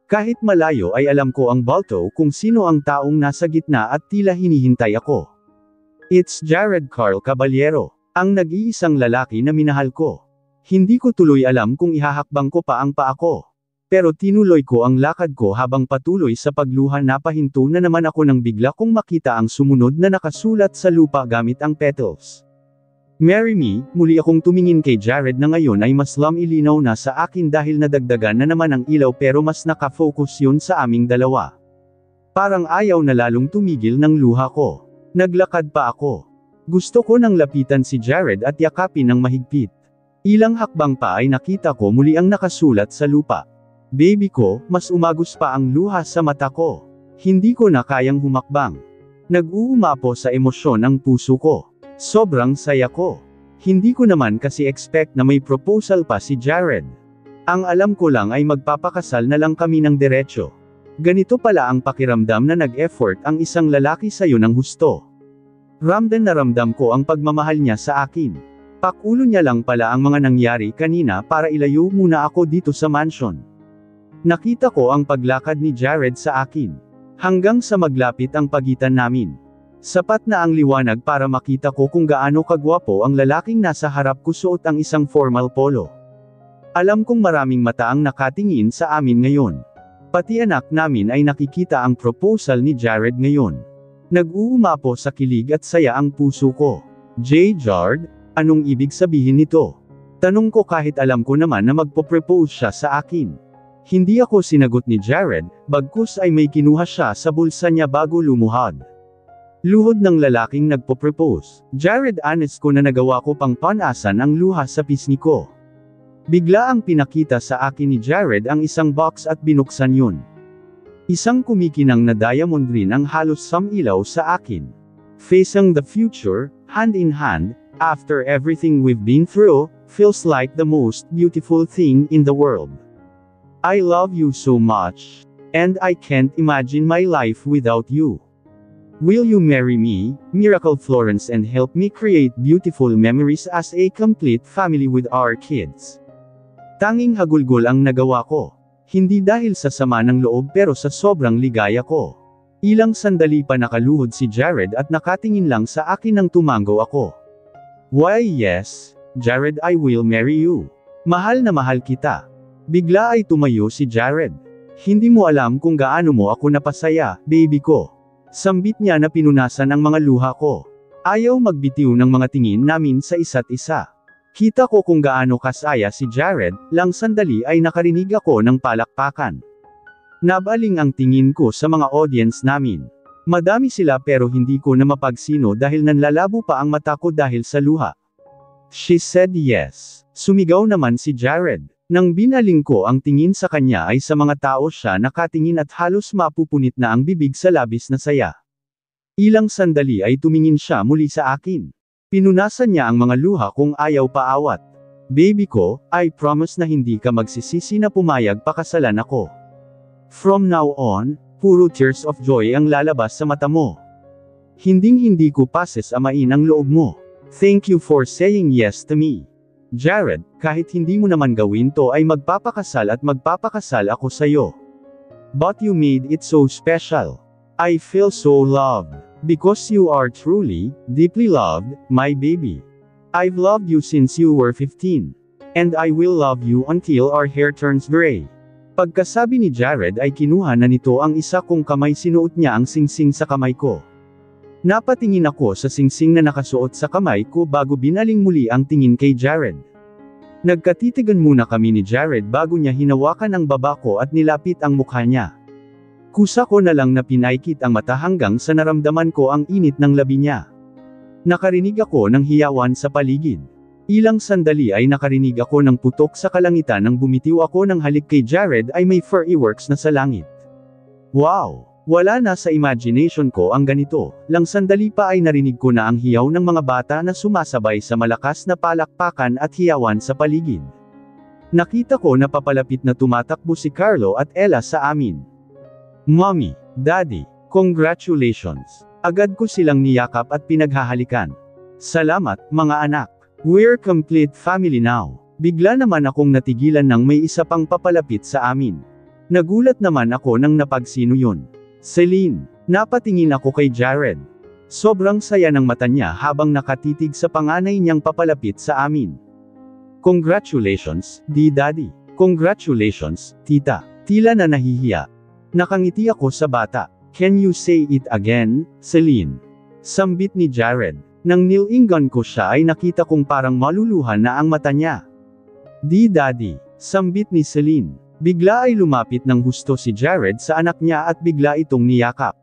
Kahit malayo ay alam ko ang balto kung sino ang taong nasa gitna at tila hinihintay ako. It's Jared Carl Caballero, ang nag-iisang lalaki na minahal ko. Hindi ko tuloy alam kung ihahakbang ko pa ang paa ko. Pero tinuloy ko ang lakad ko habang patuloy sa pagluha. Napahinto na naman ako nang bigla kong makita ang sumunod na nakasulat sa lupa gamit ang petals. Marry me. Muli akong tumingin kay Jared na ngayon ay mas ilinaw na sa akin dahil nadagdagan na naman ang ilaw pero mas nakafocus yun sa aming dalawa. Parang ayaw na lalong tumigil ng luha ko. Naglakad pa ako. Gusto ko nang lapitan si Jared at yakapin ng mahigpit. Ilang hakbang pa ay nakita ko muli ang nakasulat sa lupa. Baby ko, mas umagos pa ang luha sa mata ko. Hindi ko na kayang humakbang. Nag-uumapo sa emosyon ang puso ko. Sobrang saya ko. Hindi ko naman kasi expect na may proposal pa si Jared. Ang alam ko lang ay magpapakasal na lang kami ng diretso. Ganito pala ang pakiramdam na nag-effort ang isang lalaki sa'yo ng husto. Ramdam na ramdam ko ang pagmamahal niya sa akin. Pakulo niya lang pala ang mga nangyari kanina para ilayo muna ako dito sa mansion. Nakita ko ang paglakad ni Jared sa akin. Hanggang sa maglapit ang pagitan namin. Sapat na ang liwanag para makita ko kung gaano kagwapo ang lalaking nasa harap ko suot ang isang formal polo. Alam kong maraming mata ang nakatingin sa amin ngayon. Pati anak namin ay nakikita ang proposal ni Jared ngayon. Nag-uumapo sa kilig at saya ang puso ko. Jared, anong ibig sabihin nito? Tanong ko kahit alam ko naman na magpo-propose siya sa akin. Hindi ako sinagot ni Jared, bagkus ay may kinuha siya sa bulsa niya bago lumuhad. Luhod ng lalaking nagpo-propose. Jared, honest ko na nagawa ko pang panasan ang luha sa pisngi ko. Bigla ang pinakita sa akin ni Jared ang isang box at binuksan yun. Isang kumikinang na diamond ring ang halos samilaw sa akin. Facing the future, hand in hand, after everything we've been through, feels like the most beautiful thing in the world. I love you so much. And I can't imagine my life without you. Will you marry me, Miracle Florence, and help me create beautiful memories as a complete family with our kids? Tanging hagulgol ang nagawa ko. Hindi dahil sa sama ng loob pero sa sobrang ligaya ko. Ilang sandali pa nakaluhod si Jared at nakatingin lang sa akin nang tumango ako. Why yes, Jared, I will marry you. Mahal na mahal kita. Bigla ay tumayo si Jared. Hindi mo alam kung gaano mo ako napasaya, baby ko. Sambit niya na pinunasan ang mga luha ko. Ayaw magbitiw ng mga tingin namin sa isa't isa. Kita ko kung gaano kasaya si Jared, lang sandali ay nakarinig ako ng palakpakan. Nabaling ang tingin ko sa mga audience namin. Madami sila pero hindi ko na mapagsino dahil nanlalabo pa ang mata ko dahil sa luha. She said yes. Sumigaw naman si Jared. Nang binaling ko ang tingin sa kanya ay sa mga tao siya nakatingin at halos mapupunit na ang bibig sa labis na saya. Ilang sandali ay tumingin siya muli sa akin. Pinunasan niya ang mga luha kung ayaw paawat. Baby ko, I promise na hindi ka magsisisi na pumayag pakasalan ako. From now on, puro tears of joy ang lalabas sa mata mo. Hinding-hindi ko pasasamain ang loob mo. Thank you for saying yes to me. Jared, kahit hindi mo naman gawin to ay magpapakasal at magpapakasal ako sa'yo. But you made it so special. I feel so loved. Because you are truly, deeply loved, my baby. I've loved you since you were 15. And I will love you until our hair turns gray. Pagkasabi ni Jared ay kinuha na nito ang isa kong kamay, sinuot niya ang singsing sa kamay ko. Napatingin ako sa singsing na nakasuot sa kamay ko bago binaling muli ang tingin kay Jared. Nagkatitigan muna kami ni Jared bago niya hinawakan ang baba ko at nilapit ang mukha niya. Kusa ko na lang na pinaikit ang mata hanggang sa naramdaman ko ang init ng labi niya. Nakarinig ako ng hiyawan sa paligid. Ilang sandali ay nakarinig ako ng putok sa kalangitan nang bumitiw ako ng halik kay Jared ay may fireworks na sa langit. Wow! Wala na sa imagination ko ang ganito, lang sandali pa ay narinig ko na ang hiyaw ng mga bata na sumasabay sa malakas na palakpakan at hiyawan sa paligid. Nakita ko na papalapit na tumatakbo si Carlo at Ella sa amin. Mommy, Daddy, Congratulations! Agad ko silang niyakap at pinaghahalikan. Salamat, mga anak. We're complete family now. Bigla naman akong natigilan nang may isa pang papalapit sa amin. Nagulat naman ako nang napagsino yun. Celine. Napatingin ako kay Jared. Sobrang saya ng mata niya habang nakatitig sa panganay niyang papalapit sa amin. Congratulations, Daddy. Congratulations, Tita. Tila na nahihiya. Nakangiti ako sa bata. Can you say it again, Celine? Sambit ni Jared. Nang nilinggan ko siya ay nakita kong parang maluluhan na ang mata niya. Daddy. Sambit ni Celine. Bigla ay lumapit ng husto si Jared sa anak niya at bigla itong niyakap.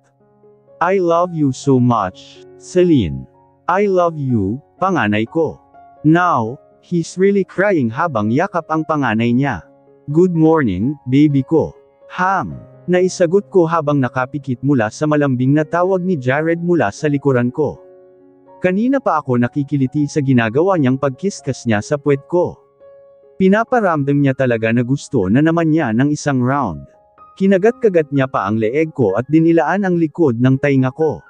I love you so much, Celine. I love you, panganay ko. Now, he's really crying habang yakap ang panganay niya. Good morning, baby ko. Ham. Naisagot ko habang nakapikit mula sa malambing na tawag ni Jared mula sa likuran ko. Kanina pa ako nakikiliti sa ginagawa niyang pagkiskas niya sa puwet ko. Pinaparamdam niya talaga na gusto na naman niya ng isang round. Kinagat-kagat niya pa ang leeg ko at dinilaan ang likod ng tainga ko.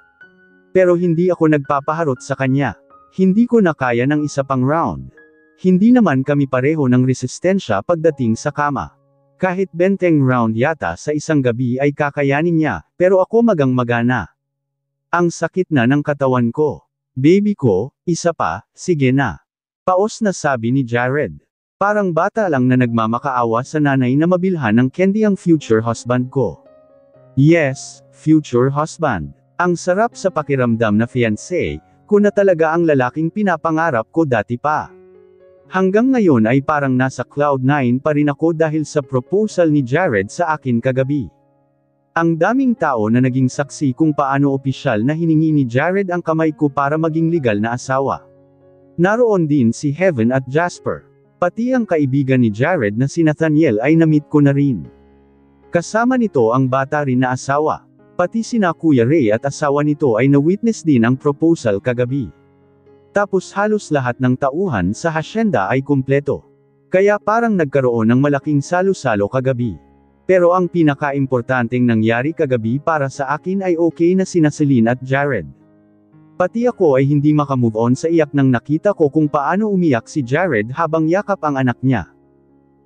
Pero hindi ako nagpapaharot sa kanya. Hindi ko na kaya ng isa pang round. Hindi naman kami pareho ng resistensya pagdating sa kama. Kahit 20 round yata sa isang gabi ay kakayanin niya, pero ako magang-magana. Ang sakit na ng katawan ko. Baby ko, isa pa, sige na. Paos na sabi ni Jared. Parang bata lang na nagmamakaawa sa nanay na mabilhan ng candy ang future husband ko. Yes, future husband. Ang sarap sa pakiramdam na fiancé, ko na talaga ang lalaking pinapangarap ko dati pa. Hanggang ngayon ay parang nasa cloud 9 pa rin ako dahil sa proposal ni Jared sa akin kagabi. Ang daming tao na naging saksi kung paano opisyal na hiningi ni Jared ang kamay ko para maging legal na asawa. Naroon din si Heaven at Jasper. Pati ang kaibigan ni Jared na si Nathaniel ay na-meet ko na rin. Kasama nito ang bata rin na asawa. Pati sina Kuya Ray at asawa nito ay na-witness din ang proposal kagabi. Tapos halos lahat ng tauhan sa hasyenda ay kumpleto. Kaya parang nagkaroon ng malaking salo-salo kagabi. Pero ang pinaka-importanteng nangyari kagabi para sa akin ay okay na sina Celine at Jared. Pati ako ay hindi makamove on sa iyak nang nakita ko kung paano umiyak si Jared habang yakap ang anak niya.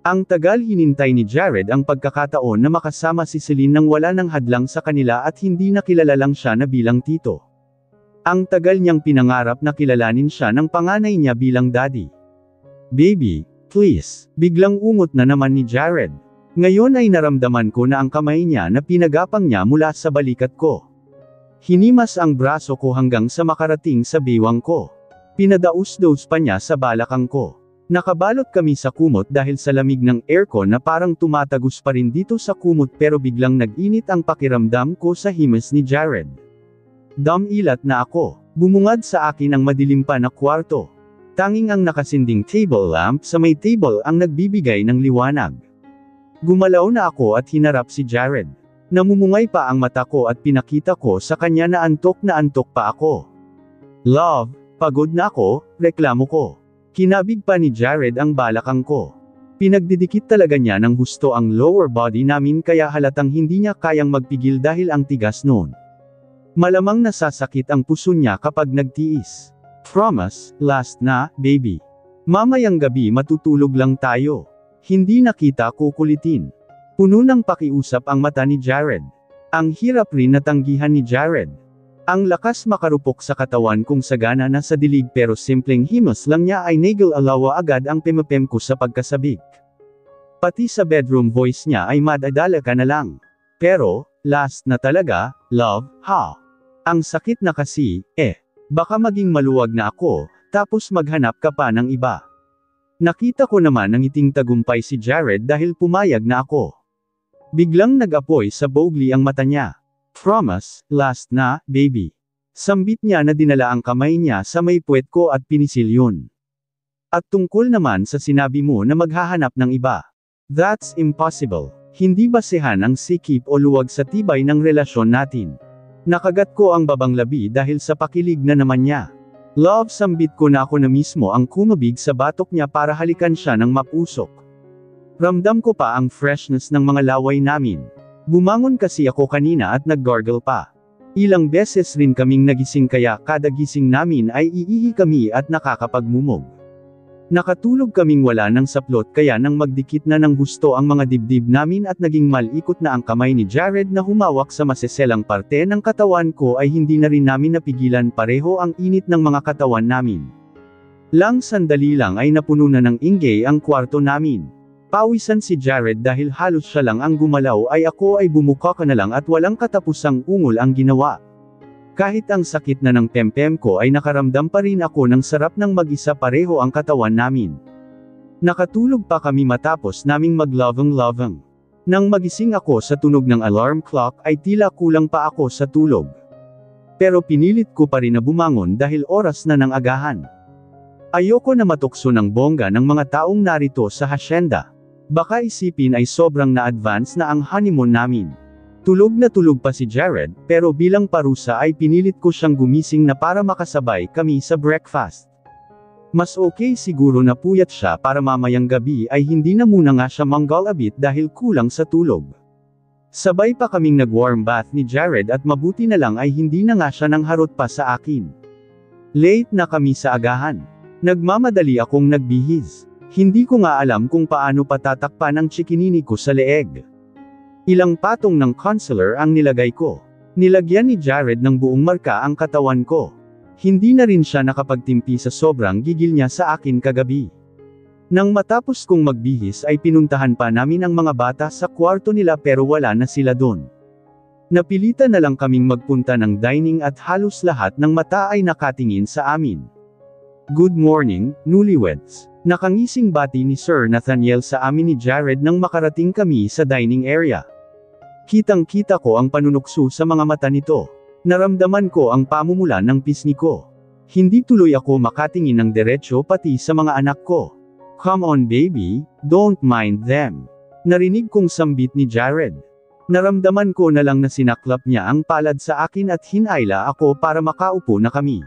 Ang tagal hinintay ni Jared ang pagkakataon na makasama si Celine nang wala ng hadlang sa kanila at hindi nakilala lang siya na bilang tito. Ang tagal niyang pinangarap na kilalanin siya ng panganay niya bilang daddy. Baby, please, biglang ungot na naman ni Jared. Ngayon ay naramdaman ko na ang kamay niya na pinagapang niya mula sa balikat ko. Hinimas ang braso ko hanggang sa makarating sa bewang ko. Pinadaus-daus pa niya sa balakang ko. Nakabalot kami sa kumot dahil sa lamig ng aircon na parang tumatagos pa rin dito sa kumot pero biglang nag-init ang pakiramdam ko sa himas ni Jared. Damilat na ako. Bumungad sa akin ang madilim pa na kwarto. Tanging ang nakasinding table lamp sa may table ang nagbibigay ng liwanag. Gumalaw na ako at hinarap si Jared. Namumungay pa ang mata ko at pinakita ko sa kanya na antok pa ako. Love, pagod na ako, reklamo ko. Kinabig pa ni Jared ang balakang ko. Pinagdidikit talaga niya ng husto ang lower body namin kaya halatang hindi niya kayang magpigil dahil ang tigas noon. Malamang nasasakit ang puso niya kapag nagtiis. Promise, last na, baby. Mamayang gabi matutulog lang tayo. Hindi na kita kukulitin. Puno ng pakiusap ang mata ni Jared. Ang hirap rin natanggihan ni Jared. Ang lakas makarupok sa katawan kong sagana na sa dilig pero simpleng himas lang niya ay nagalawa agad ang pemapem ko sa pagkasabik. Pati sa bedroom voice niya ay madadala ka na lang. Pero, last na talaga, love, ha? Ang sakit na kasi, baka maging maluwag na ako, tapos maghanap ka pa ng iba. Nakita ko naman ang iting tagumpay si Jared dahil pumayag na ako. Biglang nag-apoy sa bogli ang mata niya. Promise, last na, baby. Sambit niya na dinala ang kamay niya sa may puwet ko at pinisil yun. At tungkol naman sa sinabi mo na maghahanap ng iba. That's impossible. Hindi basehan ang sikip o luwag sa tibay ng relasyon natin. Nakagat ko ang babang labi dahil sa pakilig na naman niya. Love, sambit ko na ako na mismo ang kumabig sa batok niya para halikan siya ng mapusok. Ramdam ko pa ang freshness ng mga laway namin. Bumangon kasi ako kanina at nag-gargle pa. Ilang beses rin kaming nagising kaya kada gising namin ay iihi kami at nakakapagmumog. Nakatulog kaming wala ng saplot kaya nang magdikit na ng gusto ang mga dibdib namin at naging malikot na ang kamay ni Jared na humawak sa maseselang parte ng katawan ko ay hindi na rin namin napigilan pareho ang init ng mga katawan namin. Lang sandali lang ay napuno na ng inggay ang kwarto namin. Pawisan si Jared dahil halos siya lang ang gumalaw ay ako ay bumuka ka na lang at walang katapusang ungol ang ginawa. Kahit ang sakit na ng pempem ko ay nakaramdam pa rin ako ng sarap ng mag-isa pareho ang katawan namin. Nakatulog pa kami matapos naming maglovang-lovang. Nang magising ako sa tunog ng alarm clock ay tila kulang pa ako sa tulog. Pero pinilit ko pa rin na bumangon dahil oras na ng agahan. Ayoko na matukso ng bongga ng mga taong narito sa hasyenda. Baka isipin ay sobrang na-advance na ang honeymoon namin. Tulog na tulog pa si Jared, pero bilang parusa ay pinilit ko siyang gumising na para makasabay kami sa breakfast. Mas okay siguro na puyat siya para mamayang gabi ay hindi na muna nga siya manggalabit dahil kulang sa tulog. Sabay pa kaming nag-warm bath ni Jared at mabuti na lang ay hindi na nga siya nang harot pa sa akin. Late na kami sa agahan. Nagmamadali akong nagbihis. Hindi ko nga alam kung paano patatakpan ang chikinini ko sa leeg. Ilang patong ng concealer ang nilagay ko. Nilagyan ni Jared ng buong marka ang katawan ko. Hindi na rin siya nakapagtimpi sa sobrang gigil niya sa akin kagabi. Nang matapos kong magbihis ay pinuntahan pa namin ang mga bata sa kwarto nila pero wala na sila doon. Napilitan na lang kaming magpunta ng dining at halos lahat ng mata ay nakatingin sa amin. Good morning, newlyweds. Nakangising bati ni Sir Nathaniel sa amin ni Jared nang makarating kami sa dining area. Kitang-kita ko ang panunukso sa mga mata nito. Naramdaman ko ang pamumula ng pisngi ko. Hindi tuloy ako makatingin ng diretsyo pati sa mga anak ko. Come on baby, don't mind them. Narinig kong sambit ni Jared. Naramdaman ko na lang na sinaklap niya ang palad sa akin at hinayla ako para makaupo na kami.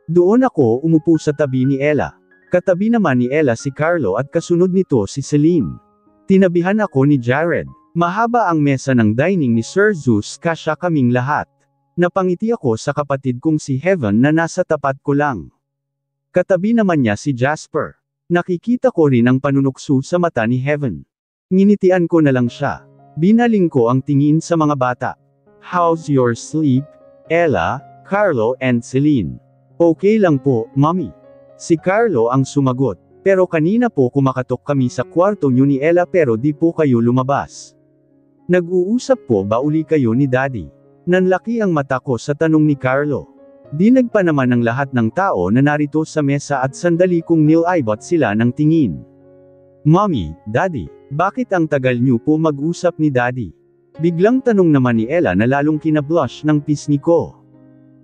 Doon ako umupo sa tabi ni Ella. Katabi naman ni Ella si Carlo at kasunod nito si Celine. Tinabihan ako ni Jared. Mahaba ang mesa ng dining ni Sir Zeus kasya kaming lahat. Napangiti ako sa kapatid kong si Heaven na nasa tapat ko lang. Katabi naman niya si Jasper. Nakikita ko rin ang panunukso sa mata ni Heaven. Nginitian ko na lang siya. Binaling ko ang tingin sa mga bata. How's your sleep, Ella, Carlo and Celine? Okay lang po, Mommy. Si Carlo ang sumagot. Pero kanina po kumakatok kami sa kwarto niyo ni Ella pero di po kayo lumabas. Nag-uusap po ba uli kayo ni Daddy? Nanlaki ang mata ko sa tanong ni Carlo. Dinag pa naman ng lahat ng tao na narito sa mesa at sandali kong nilaybot sila ng tingin. Mommy, Daddy, bakit ang tagal niyo po mag-usap ni Daddy? Biglang tanong naman ni Ella na lalong kinablush ng pisngi ko.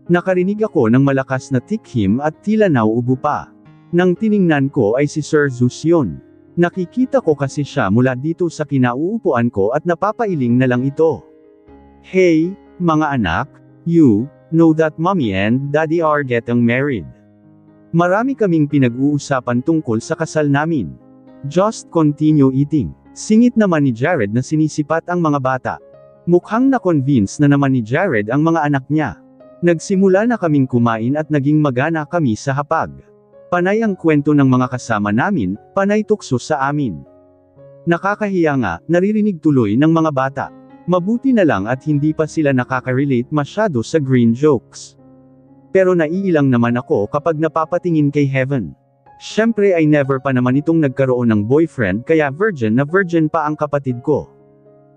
Nakarinig ako ng malakas na tikhim at tila nauubo pa. Nang tiningnan ko ay si Sir Zeus yun. Nakikita ko kasi siya mula dito sa kinauupuan ko at napapailing na lang ito. Hey, mga anak, you know that Mommy and Daddy are getting married. Marami kaming pinag-uusapan tungkol sa kasal namin. Just continue eating. Singit naman ni Jared na sinisipat ang mga bata. Mukhang na-convince na naman ni Jared ang mga anak niya. Nagsimula na kaming kumain at naging magana kami sa hapag. Panay ang kwento ng mga kasama namin, panay tukso sa amin. Nakakahiya nga, naririnig tuloy ng mga bata. Mabuti na lang at hindi pa sila nakaka-relate masyado sa green jokes. Pero naiilang naman ako kapag napapatingin kay Heaven. Syempre ay never pa naman itong nagkaroon ng boyfriend kaya virgin na virgin pa ang kapatid ko.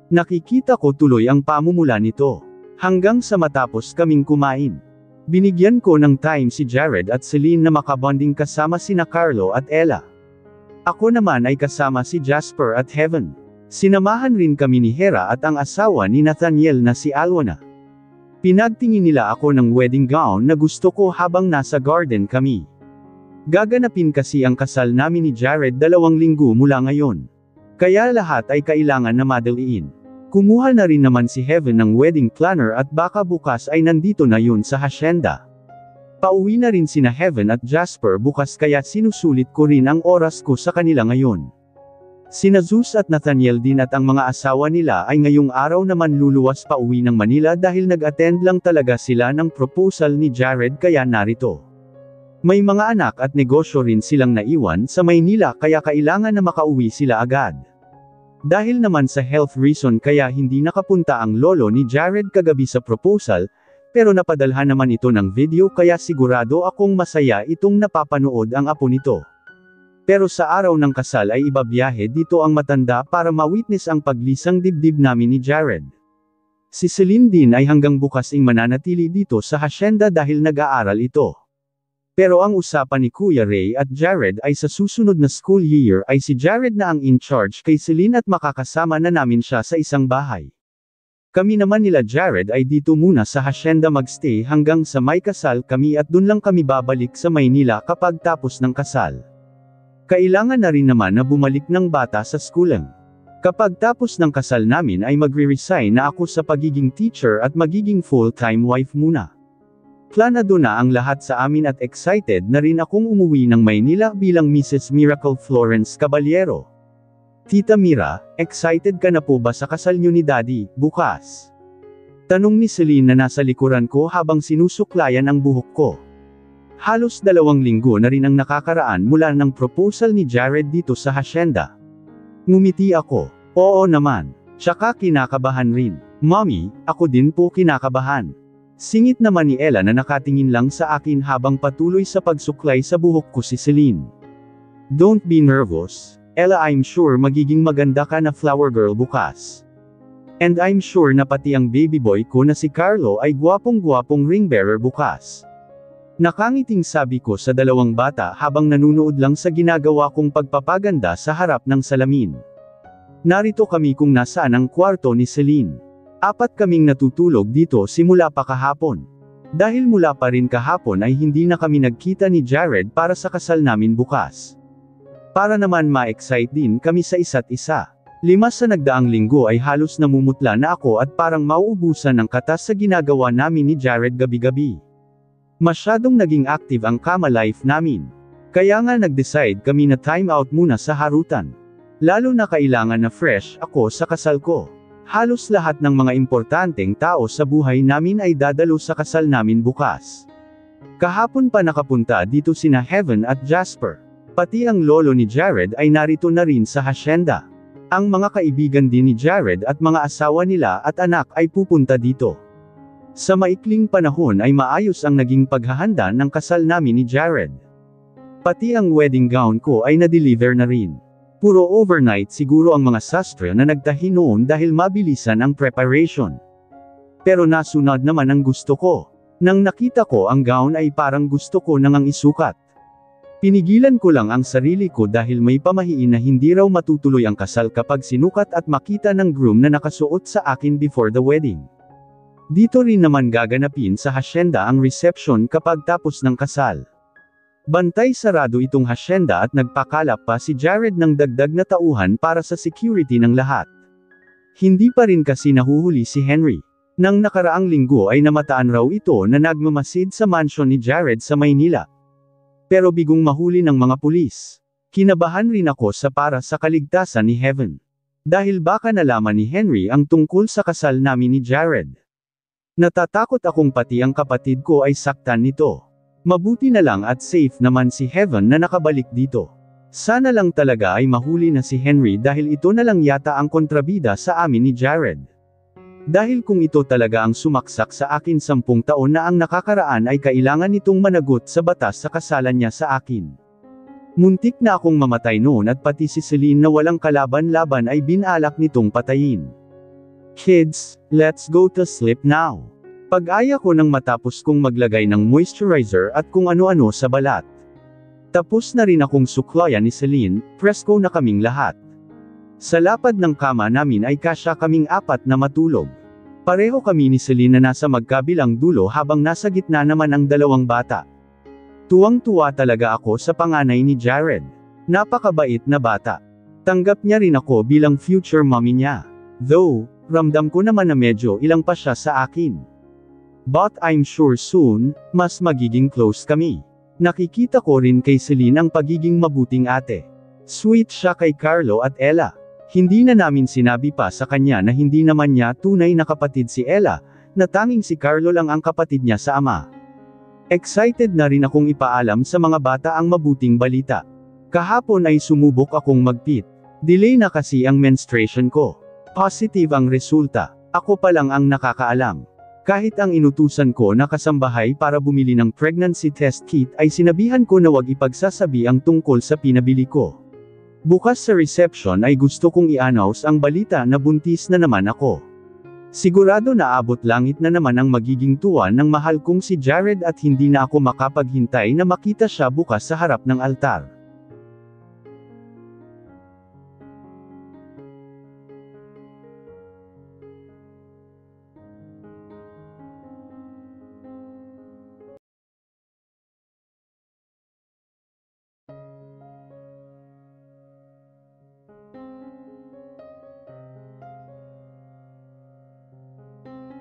Nakikita ko tuloy ang pamumula nito. Hanggang sa matapos kaming kumain. Binigyan ko ng time si Jared at Celine na makabonding kasama sina Carlo at Ella. Ako naman ay kasama si Jasper at Heaven. Sinamahan rin kami ni Hera at ang asawa ni Nathaniel na si Alwana. Pinagtingin nila ako ng wedding gown na gusto ko habang nasa garden kami. Gaganapin kasi ang kasal namin ni Jared 2 linggo mula ngayon. Kaya lahat ay kailangan na madaliin. Kumuha na rin naman si Heaven ng wedding planner at baka bukas ay nandito na yun sa hasyenda. Pauwi na rin sina Heaven at Jasper bukas kaya sinusulit ko rin ang oras ko sa kanila ngayon. Sina Zeus at Nathaniel din at ang mga asawa nila ay ngayong araw naman luluwas pa uwi ng Manila dahil nag-attend lang talaga sila ng proposal ni Jared kaya narito. May mga anak at negosyo rin silang naiwan sa Maynila kaya kailangan na makauwi sila agad. Dahil naman sa health reason kaya hindi nakapunta ang lolo ni Jared kagabi sa proposal, pero napadalhan naman ito ng video kaya sigurado akong masaya itong napapanood ang apo nito. Pero sa araw ng kasal ay ibabiyahe dito ang matanda para ma-witness ang paglisang dibdib namin ni Jared. Si Celine din ay hanggang bukas ing mananatili dito sa hacienda dahil nag-aaral ito. Pero ang usapan ni Kuya Ray at Jared ay sa susunod na school year ay si Jared na ang in charge kay Celine at makakasama na namin siya sa isang bahay. Kami naman nila Jared ay dito muna sa hacienda magstay hanggang sa may kasal kami at dun lang kami babalik sa Maynila kapag tapos ng kasal. Kailangan na rin naman na bumalik ng bata sa schooling. Kapag tapos ng kasal namin ay magre-resign na ako sa pagiging teacher at magiging full-time wife muna. Planado na ang lahat sa amin at excited na rin akong umuwi ng Maynila bilang Mrs. Miracle Florence Caballero. Tita Mira, excited ka na po ba sa kasal niyo ni Daddy, bukas? Tanong ni Celine na nasa likuran ko habang sinusuklayan ang buhok ko. Halos 2 linggo na rin ang nakakaraan mula ng proposal ni Jared dito sa hacienda. Ngumiti ako. Oo naman. Tsaka kinakabahan rin. Mommy, ako din po kinakabahan. Singit naman ni Ella na nakatingin lang sa akin habang patuloy sa pagsuklay sa buhok ko si Celine. Don't be nervous, Ella, I'm sure magiging maganda ka na flower girl bukas. And I'm sure na pati ang baby boy ko na si Carlo ay gwapong-gwapong ring bearer bukas. Nakangiting sabi ko sa 2 bata habang nanunood lang sa ginagawa kong pagpapaganda sa harap ng salamin. Narito kami kung nasaan ang kwarto ni Celine. 4 kaming natutulog dito simula pa kahapon. Dahil mula pa rin kahapon ay hindi na kami nagkita ni Jared para sa kasal namin bukas. Para naman ma-excite din kami sa isa't isa. 5 sa nagdaang linggo ay halos namumutla na ako at parang mauubusan ng katas sa ginagawa namin ni Jared gabi-gabi. Masyadong naging active ang kama life namin. Kaya nga nag-decide kami na time out muna sa harutan. Lalo na kailangan na fresh ako sa kasal ko. Halos lahat ng mga importanteng tao sa buhay namin ay dadalo sa kasal namin bukas. Kahapon pa nakapunta dito sina Heaven at Jasper. Pati ang lolo ni Jared ay narito na rin sa hacienda. Ang mga kaibigan din ni Jared at mga asawa nila at anak ay pupunta dito. Sa maikling panahon ay maayos ang naging paghahanda ng kasal namin ni Jared. Pati ang wedding gown ko ay na-deliver na rin. Puro overnight siguro ang mga sastre na nagtahi noon dahil mabilisan ang preparation. Pero nasunod naman ang gusto ko. Nang nakita ko ang gown ay parang gusto ko nang ang isukat. Pinigilan ko lang ang sarili ko dahil may pamahiin na hindi raw matutuloy ang kasal kapag sinukat at makita ng groom na nakasuot sa akin before the wedding. Dito rin naman gaganapin sa hacienda ang reception kapag tapos ng kasal. Bantay sarado itong hacienda at nagpakalap pa si Jared ng dagdag na tauhan para sa security ng lahat. Hindi pa rin kasi nahuhuli si Henry. Nang nakaraang linggo ay namataan raw ito na nagmamasid sa mansion ni Jared sa Maynila. Pero bigong mahuli ng mga pulis. Kinabahan rin ako para sa kaligtasan ni Heaven. Dahil baka nalaman ni Henry ang tungkol sa kasal namin ni Jared. Natatakot akong pati ang kapatid ko ay saktan nito. Mabuti na lang at safe naman si Heaven na nakabalik dito. Sana lang talaga ay mahuli na si Henry dahil ito na lang yata ang kontrabida sa amin ni Jared. Dahil kung ito talaga ang sumaksak sa akin 10 taon na ang nakakaraan ay kailangan nitong managot sa batas sa kasalan niya sa akin. Muntik na akong mamatay noon at pati si Celine na walang kalaban-laban ay binalak nitong patayin. Kids, let's go to sleep now. Pag-aya ko nang matapos kong maglagay ng moisturizer at kung ano-ano sa balat. Tapos na rin akong suklayan ni Celine, presko na kaming lahat. Sa lapad ng kama namin ay kasya kaming 4 na matulog. Pareho kami ni Celine na nasa magkabilang dulo habang nasa gitna naman ang 2 bata. Tuwang-tuwa talaga ako sa panganay ni Jared. Napakabait na bata. Tanggap niya rin ako bilang future mommy niya. Though, ramdam ko naman na medyo ilang pa siya sa akin. But I'm sure soon, mas magiging close kami. Nakikita ko rin kay Celine ang pagiging mabuting ate. Sweet siya kay Carlo at Ella. Hindi na namin sinabi pa sa kanya na hindi naman niya tunay na kapatid si Ella, na tanging si Carlo lang ang kapatid niya sa ama. Excited na rin akong ipaalam sa mga bata ang mabuting balita. Kahapon ay sumubok akong mag-pit. Delay na kasi ang menstruation ko. Positive ang resulta. Ako pa lang ang nakakaalam. Kahit ang inutusan ko na kasambahay para bumili ng pregnancy test kit ay sinabihan ko na wag ipagsasabi ang tungkol sa pinabili ko. Bukas sa reception ay gusto kong i-announce ang balita na buntis na naman ako. Sigurado na abot langit na naman ang magiging tuwa ng mahal kong si Jared at hindi na ako makapaghintay na makita siya bukas sa harap ng altar.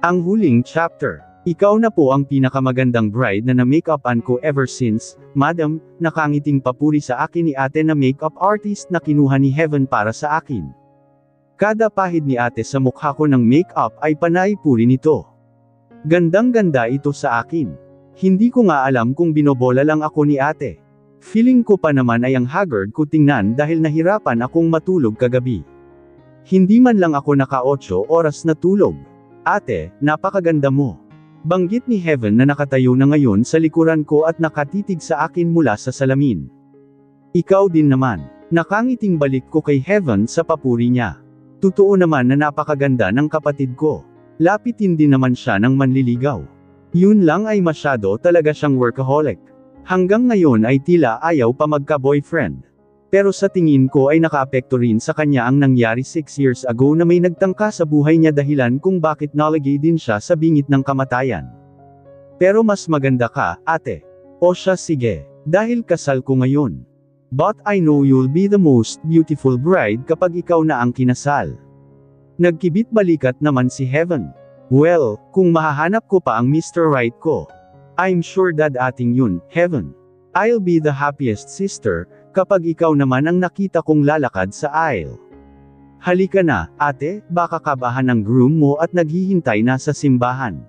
Ang huling chapter. Ikaw na po ang pinakamagandang bride na na-makeupan ko ever since, madam, nakangiting papuri sa akin ni ate na makeup artist na kinuha ni Heaven para sa akin. Kada pahid ni ate sa mukha ko ng makeup ay panay puri nito. Gandang-ganda ito sa akin. Hindi ko nga alam kung binobola lang ako ni ate. Feeling ko pa naman ay ang haggard ko tingnan dahil nahirapan akong matulog kagabi. Hindi man lang ako naka 8 oras na tulog. Ate, napakaganda mo. Banggit ni Heaven na nakatayo na ngayon sa likuran ko at nakatitig sa akin mula sa salamin. Ikaw din naman. Nakangiting balik ko kay Heaven sa papuri niya. Totoo naman na napakaganda ng kapatid ko. Lapitin din naman siya ng manliligaw. Yun lang ay masyado talaga siyang workaholic. Hanggang ngayon ay tila ayaw pa magka-boyfriend. Pero sa tingin ko ay nakaapekto rin sa kanya ang nangyari 6 years ago na may nagtangka sa buhay niya dahilan kung bakit nalagay din siya sa bingit ng kamatayan. Pero mas maganda ka, ate. O siya sige, dahil kasal ko ngayon. But I know you'll be the most beautiful bride kapag ikaw na ang kinasal. Nagkibit balikat naman si Heaven. Well, kung mahahanap ko pa ang Mr. Right ko. I'm sure that ating yun, Heaven. I'll be the happiest sister, kapag ikaw naman ang nakita kong lalakad sa aisle. Halika na, ate, baka kabahan ng groom mo at naghihintay na sa simbahan.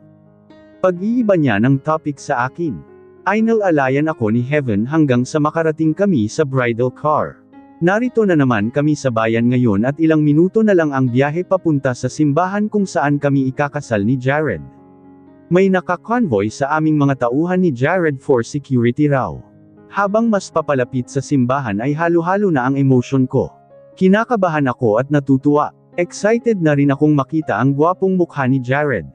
Pag-iiba niya ng topic sa akin. Inalalayan ako ni Heaven hanggang sa makarating kami sa bridal car. Narito na naman kami sa bayan ngayon at ilang minuto na lang ang biyahe papunta sa simbahan kung saan kami ikakasal ni Jared. May naka-convoy sa aming mga tauhan ni Jared for security raw. Habang mas papalapit sa simbahan ay halo-halo na ang emosyon ko. Kinakabahan ako at natutuwa. Excited na rin akong makita ang gwapong mukha ni Jared.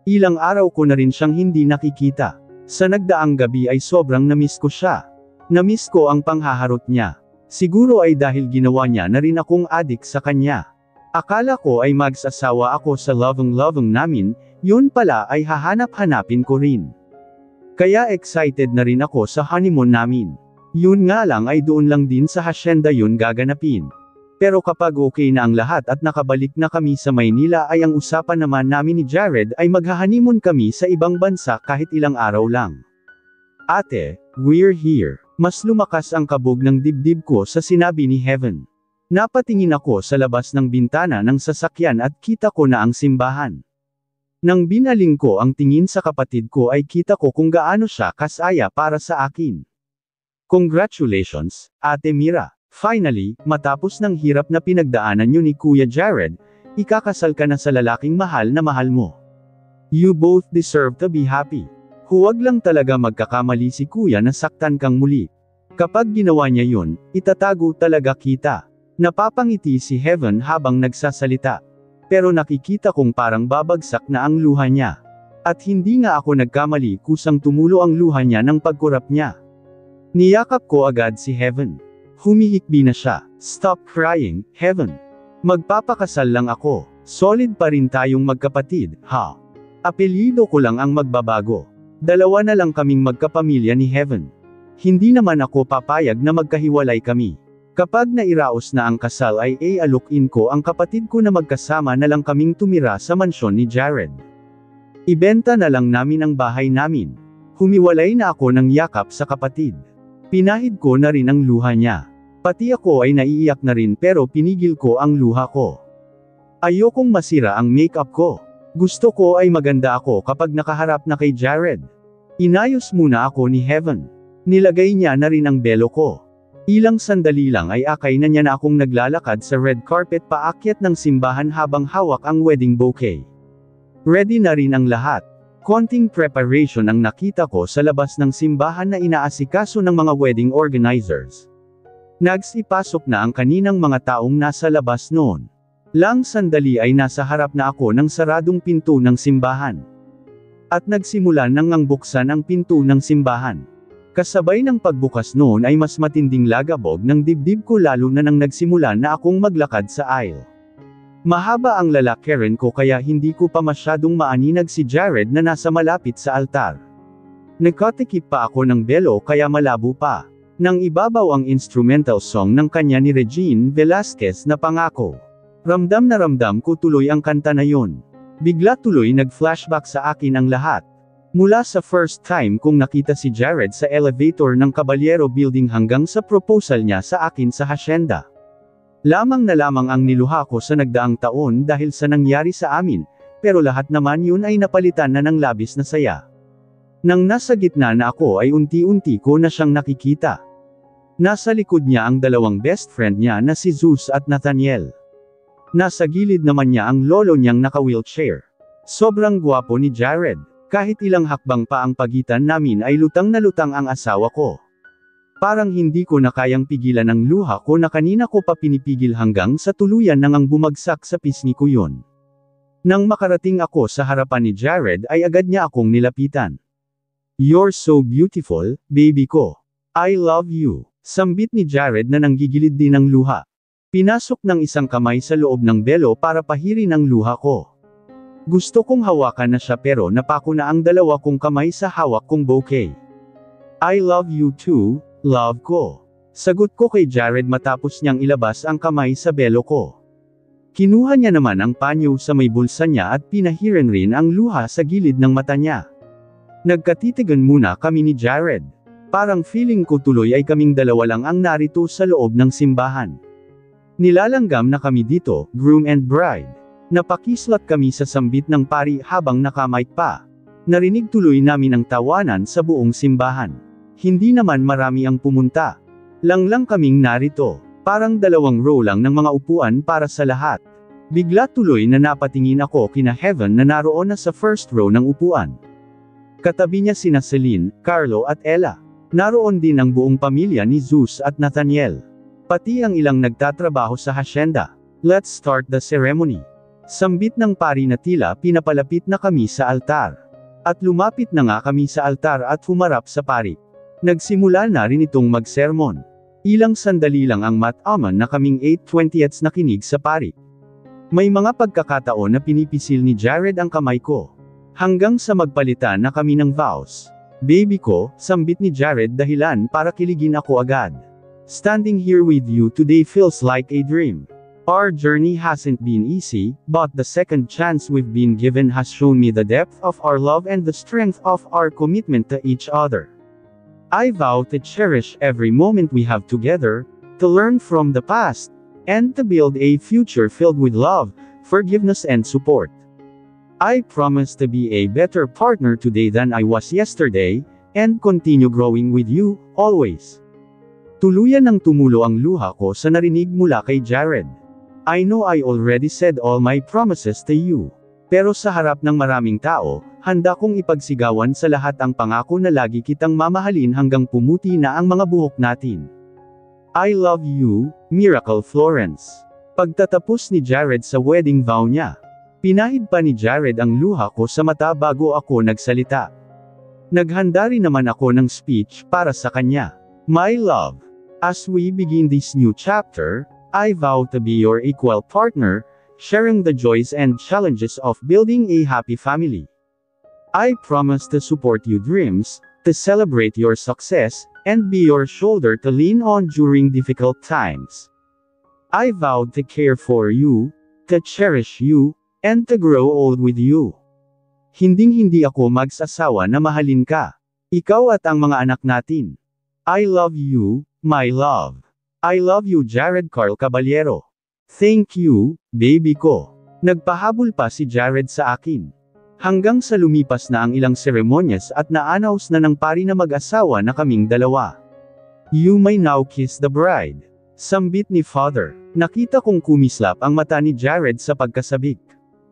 Ilang araw ko na rin siyang hindi nakikita. Sa nagdaang gabi ay sobrang namiss ko siya. Namiss ko ang panghaharot niya. Siguro ay dahil ginawa niya na rin akong adik sa kanya. Akala ko ay magsasawa ako sa loveng-loveng namin, yun pala ay hahanap-hanapin ko rin. Kaya excited na rin ako sa honeymoon namin. Yun nga lang ay doon lang din sa hacienda yun gaganapin. Pero kapag okay na ang lahat at nakabalik na kami sa Maynila ay ang usapan naman namin ni Jared ay magha-honeymoon kami sa ibang bansa kahit ilang araw lang. Ate, we're here. Mas lumakas ang kabog ng dibdib ko sa sinabi ni Heaven. Napatingin ako sa labas ng bintana ng sasakyan at kita ko na ang simbahan. Nang binaling ko ang tingin sa kapatid ko ay kita ko kung gaano siya kasaya para sa akin. Congratulations, Ate Mira. Finally, matapos ng hirap na pinagdaanan niyo ni Kuya Jared, ikakasal ka na sa lalaking mahal na mahal mo. You both deserve to be happy. Huwag lang talaga magkakamali si Kuya na saktan kang muli. Kapag ginawa niya yun, itatago talaga kita. Napapangiti si Heaven habang nagsasalita. Pero nakikita kong parang babagsak na ang luha niya. At hindi nga ako nagkamali kusang tumulo ang luha niya ng pagkurap niya. Niyakap ko agad si Heaven. Humihikbi na siya. Stop crying, Heaven. Magpapakasal lang ako. Solid pa rin tayong magkapatid, ha? Apelyido ko lang ang magbabago. Dalawa na lang kaming magkapamilya ni Heaven. Hindi naman ako papayag na magkahiwalay kami. Kapag nairaos na ang kasal ay alukin ko ang kapatid ko na magkasama na lang kaming tumira sa mansyon ni Jared. Ibenta na lang namin ang bahay namin. Humiwalay na ako ng yakap sa kapatid. Pinahid ko na rin ang luha niya. Pati ako ay naiiyak na rin pero pinigil ko ang luha ko. Ayokong masira ang makeup ko. Gusto ko ay maganda ako kapag nakaharap na kay Jared. Inayos muna ako ni Heaven. Nilagay niya na rin ang belo ko. Ilang sandali lang ay akay na niya na akong naglalakad sa red carpet paakyat ng simbahan habang hawak ang wedding bouquet. Ready na rin ang lahat. Konting preparation ang nakita ko sa labas ng simbahan na inaasikaso ng mga wedding organizers. Nagsipasok na ang kaninang mga taong nasa labas noon. Lang sandali ay nasa harap na ako ng saradong pinto ng simbahan. At nagsimula nang buksan ang pinto ng simbahan. Kasabay ng pagbukas noon ay mas matinding lagabog ng dibdib ko lalo na nang nagsimula na akong maglakad sa aisle. Mahaba ang lalakeren ko kaya hindi ko pa masyadong maaninag si Jared na nasa malapit sa altar. Nagkatikip pa ako ng belo kaya malabo pa. Nang ibabaw ang instrumental song ng kanya ni Regine Velasquez na Pangako. Ramdam na ramdam ko tuloy ang kanta na yon. Bigla tuloy nag-flashback sa akin ang lahat. Mula sa first time kong nakita si Jared sa elevator ng Caballero Building hanggang sa proposal niya sa akin sa hacienda. Lamang na lamang ang niluha ko sa nagdaang taon dahil sa nangyari sa amin, pero lahat naman yun ay napalitan na ng labis na saya. Nang nasa gitna na ako ay unti-unti ko na siyang nakikita. Nasa likod niya ang dalawang best friend niya na si Zeus at Nathaniel. Nasa gilid naman niya ang lolo niyang naka-wheelchair. Sobrang gwapo ni Jared. Kahit ilang hakbang pa ang pagitan namin ay lutang na lutang ang asawa ko. Parang hindi ko na kayang pigilan ang luha ko na kanina ko pa pinipigil hanggang sa tuluyan nang bumagsak sa pisngi ko yun. Nang makarating ako sa harapan ni Jared ay agad niya akong nilapitan. "You're so beautiful, baby ko. I love you." Sambit ni Jared na nanggigilid din ng luha. Pinasok ng isang kamay sa loob ng belo para pahirin ang luha ko. Gusto kong hawakan na siya pero napako na ang dalawa kong kamay sa hawak kong bouquet. "I love you too, love ko." Sagot ko kay Jared matapos niyang ilabas ang kamay sa belo ko. Kinuha niya naman ang panyo sa may bulsa niya at pinahiran rin ang luha sa gilid ng mata niya. Nagkatitigan muna kami ni Jared. Parang feeling ko tuloy ay kaming dalawa lang ang narito sa loob ng simbahan. Nilalanggam na kami dito, groom and bride. Napakislat kami sa sambit ng pari habang nakamike pa. Narinig tuloy namin ang tawanan sa buong simbahan. Hindi naman marami ang pumunta. Lang kaming narito. Parang 2 row lang ng mga upuan para sa lahat. Bigla tuloy na napatingin ako kina Heaven na naroon na sa first row ng upuan. Katabi niya sina Celine, Carlo at Ella. Naroon din ang buong pamilya ni Zeus at Nathaniel. Pati ang ilang nagtatrabaho sa hacienda. "Let's start the ceremony." Sambit ng pari na tila pinapalapit na kami sa altar. At lumapit na nga kami sa altar at humarap sa pari. Nagsimula na rin itong magsermon. Ilang sandali lang ang mataman na kaming 8/20 nakinig sa pari. May mga pagkakataon na pinipisil ni Jared ang kamay ko. Hanggang sa magpalitan na kami ng vows. "Baby ko," sambit ni Jared dahilan para kiligin ako agad. "Standing here with you today feels like a dream. Our journey hasn't been easy, but the second chance we've been given has shown me the depth of our love and the strength of our commitment to each other. I vow to cherish every moment we have together, to learn from the past, and to build a future filled with love, forgiveness and support. I promise to be a better partner today than I was yesterday, and continue growing with you, always." Tuluyan ng tumulo ang luha ko sa narinig mula kay Jared. "I know I already said all my promises to you. Pero sa harap ng maraming tao, handa kong ipagsigawan sa lahat ang pangako na lagi kitang mamahalin hanggang pumuti na ang mga buhok natin. I love you, Miracle Florence." Pagtatapos ni Jared sa wedding vow niya, pinahid pa ni Jared ang luha ko sa mata bago ako nagsalita. Naghanda rin naman ako ng speech para sa kanya. "My love. As we begin this new chapter, I vow to be your equal partner, sharing the joys and challenges of building a happy family. I promise to support your dreams, to celebrate your success, and be your shoulder to lean on during difficult times. I vow to care for you, to cherish you, and to grow old with you. Hinding-hindi ako magsasawa na mahalin ka. Ikaw at ang mga anak natin. I love you, my love." I love you Jared Carl Caballero. Thank you, baby ko. Nagpahabol pa si Jared sa akin. Hanggang sa lumipas na ang ilang seremonyas at na-announce na ng pari na mag-asawa na kaming dalawa. You may now kiss the bride. Sambit ni Father. Nakita kong kumislap ang mata ni Jared sa pagkasabik.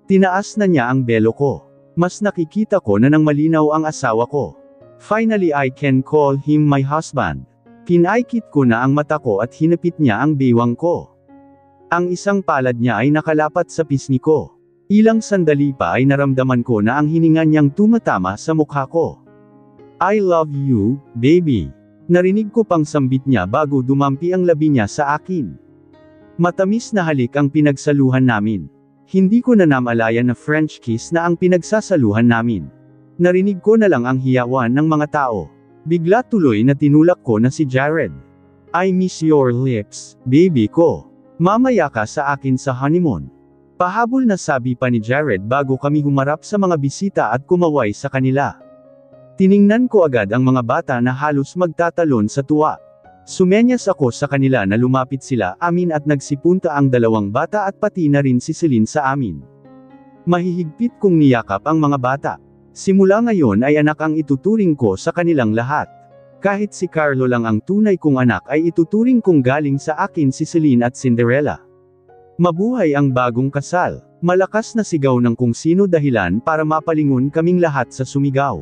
Tinaas na niya ang belo ko. Mas nakikita ko na nang malinaw ang asawa ko. Finally I can call him my husband. Pinaikit ko na ang mata ko at hinapit niya ang bewang ko. Ang isang palad niya ay nakalapat sa pisngi ko. Ilang sandali pa ay naramdaman ko na ang hininga niyang tumatama sa mukha ko. I love you, baby. Narinig ko pang sambit niya bago dumampi ang labi niya sa akin. Matamis na halik ang pinagsaluhan namin. Hindi ko na namalayan na French kiss na ang pinagsasaluhan namin. Narinig ko na lang ang hiyawan ng mga tao. Bigla tuloy na tinulak ko na si Jared. I miss your lips, baby ko. Mamaya ka sa akin sa honeymoon. Pahabol na sabi pa ni Jared bago kami humarap sa mga bisita at kumaway sa kanila. Tiningnan ko agad ang mga bata na halos magtatalon sa tuwa. Sumenyas ako sa kanila na lumapit sila amin at nagsipunta ang dalawang bata at pati na rin si Celine sa amin. Mahihigpit kong niyakap ang mga bata. Simula ngayon ay anak ang ituturing ko sa kanilang lahat. Kahit si Carlo lang ang tunay kong anak ay ituturing kong galing sa akin si Celine at Cinderella. Mabuhay ang bagong kasal. Malakas na sigaw ng kung sino dahilan para mapalingon kaming lahat sa sumigaw.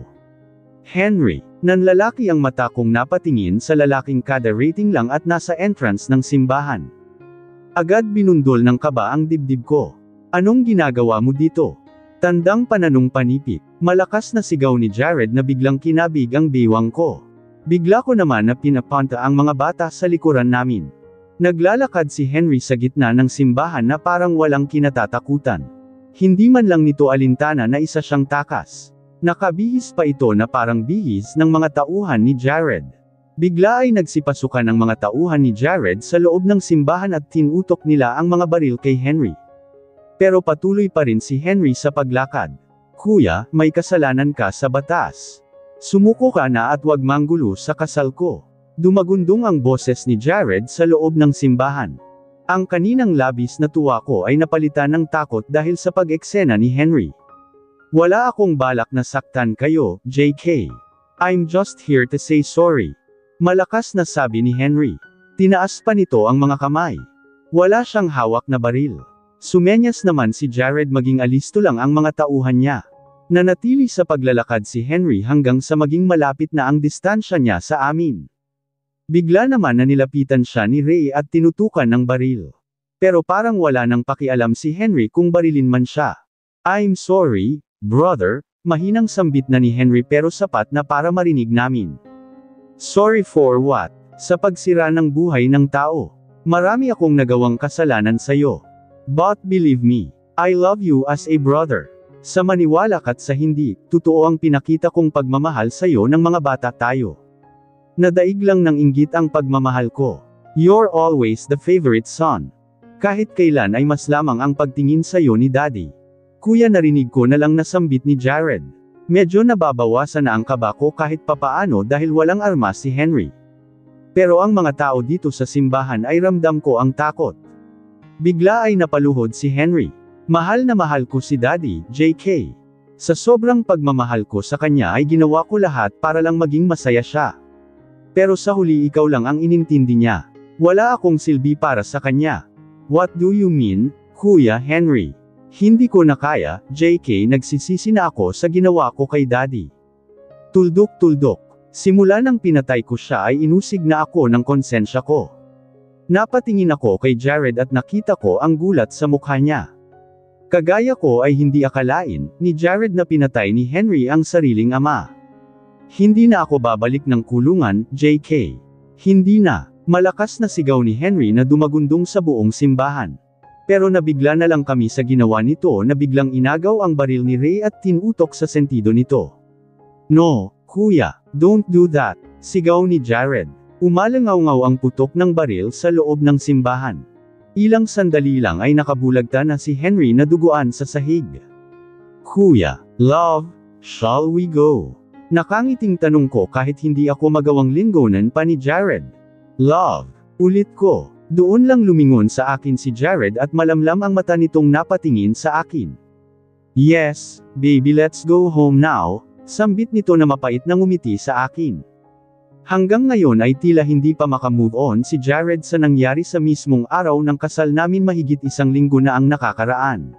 Henry, nanlalaki ang mata kong napatingin sa lalaking kada rating lang at nasa entrance ng simbahan. Agad binundol ng kaba ang dibdib ko. Anong ginagawa mo dito? Tandang pananong panipik. Malakas na sigaw ni Jared na biglang kinabig ang bewang ko. Bigla ko naman na pinapunta ang mga bata sa likuran namin. Naglalakad si Henry sa gitna ng simbahan na parang walang kinatatakutan. Hindi man lang nito alintana na isa siyang takas. Nakabihis pa ito na parang bihis ng mga tauhan ni Jared. Bigla ay nagsipasukan ang mga tauhan ni Jared sa loob ng simbahan at tinutok nila ang mga baril kay Henry. Pero patuloy pa rin si Henry sa paglakad. Kuya, may kasalanan ka sa batas. Sumuko ka na at wag manggulo sa kasal ko. Dumagundong ang boses ni Jared sa loob ng simbahan. Ang kaninang labis na tuwa ko ay napalitan ng takot dahil sa pag-eksena ni Henry. Wala akong balak na saktan kayo, JK. I'm just here to say sorry. Malakas na sabi ni Henry. Tinaas pa nito ang mga kamay. Wala siyang hawak na baril. Sumenyas naman si Jared maging alisto lang ang mga tauhan niya. Nanatili sa paglalakad si Henry hanggang sa maging malapit na ang distansya niya sa amin. Bigla naman na nilapitan siya ni Ray at tinutukan ng baril. Pero parang wala nang pakialam si Henry kung barilin man siya. I'm sorry, brother, mahinang sambit na ni Henry pero sapat na para marinig namin. Sorry for what? Sa pagsira ng buhay ng tao. Marami akong nagawang kasalanan sa'yo. But believe me, I love you as a brother. Sa maniwala ka't sa hindi, totoo ang pinakita kong pagmamahal sa'yo ng mga bata tayo. Nadaig lang ng inggit ang pagmamahal ko. You're always the favorite son. Kahit kailan ay mas lamang ang pagtingin sa'yo ni Daddy. Kuya, narinig ko na lang nasambit ni Jared. Medyo nababawasan na ang kaba ko kahit papaano dahil walang armas si Henry. Pero ang mga tao dito sa simbahan ay ramdam ko ang takot. Bigla ay napaluhod si Henry. Mahal na mahal ko si Daddy, JK. Sa sobrang pagmamahal ko sa kanya ay ginawa ko lahat para lang maging masaya siya. Pero sa huli ikaw lang ang inintindi niya. Wala akong silbi para sa kanya. What do you mean, Kuya Henry? Hindi ko na kaya, JK, nagsisisi na ako sa ginawa ko kay Daddy. Tuldok-tuldok. Simula nang pinatay ko siya ay inusig na ako ng konsensya ko. Napatingin ako kay Jared at nakita ko ang gulat sa mukha niya. Kagaya ko ay hindi akalain ni Jared na pinatay ni Henry ang sariling ama. Hindi na ako babalik ng kulungan, JK. Hindi na. Malakas na sigaw ni Henry na dumagundong sa buong simbahan. Pero nabigla na lang kami sa ginawa nito na biglang inagaw ang baril ni Ray at tinutok sa sentido nito. No, kuya, don't do that, sigaw ni Jared. Umalangaw-ngaw ang putok ng baril sa loob ng simbahan. Ilang sandali lang ay nakabulagta na si Henry na duguan sa sahig. Kuya, love, shall we go? Nakangiting tanong ko kahit hindi ako magawang linggonan pa ni Jared. Love, Ulit ko. Doon lang lumingon sa akin si Jared at malamlam ang mata nitong napatingin sa akin. Yes, baby, let's go home now, sambit nito na mapait na ngumiti sa akin. Hanggang ngayon ay tila hindi pa makamove on si Jared sa nangyari sa mismong araw ng kasal namin mahigit 1 linggo na ang nakakaraan.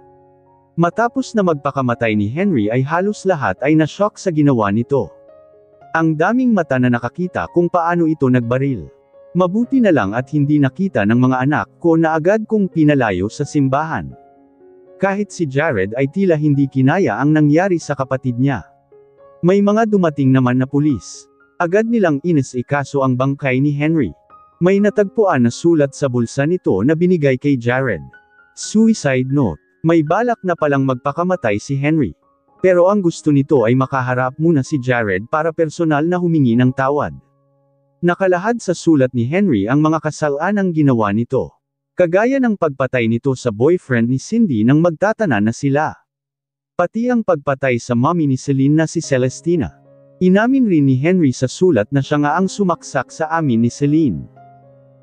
Matapos na magpakamatay ni Henry ay halos lahat ay na-shock sa ginawa nito. Ang daming mata na nakakita kung paano ito nagbaril. Mabuti na lang at hindi nakita ng mga anak ko na agad kong pinalayo sa simbahan. Kahit si Jared ay tila hindi kinaya ang nangyari sa kapatid niya. May mga dumating naman na pulis. Agad nilang inisikaso ang bangkay ni Henry. May natagpuan na sulat sa bulsa nito na binigay kay Jared. Suicide note. May balak na palang magpakamatay si Henry. Pero ang gusto nito ay makaharap muna si Jared para personal na humingi ng tawad. Nakalahad sa sulat ni Henry ang mga kasalanang ginawa nito. Kagaya ng pagpatay nito sa boyfriend ni Cindy nang magtatanan na sila. Pati ang pagpatay sa mommy ni Celine na si Celestina. Inamin rin ni Henry sa sulat na siya nga ang sumaksak sa amin ni Celine.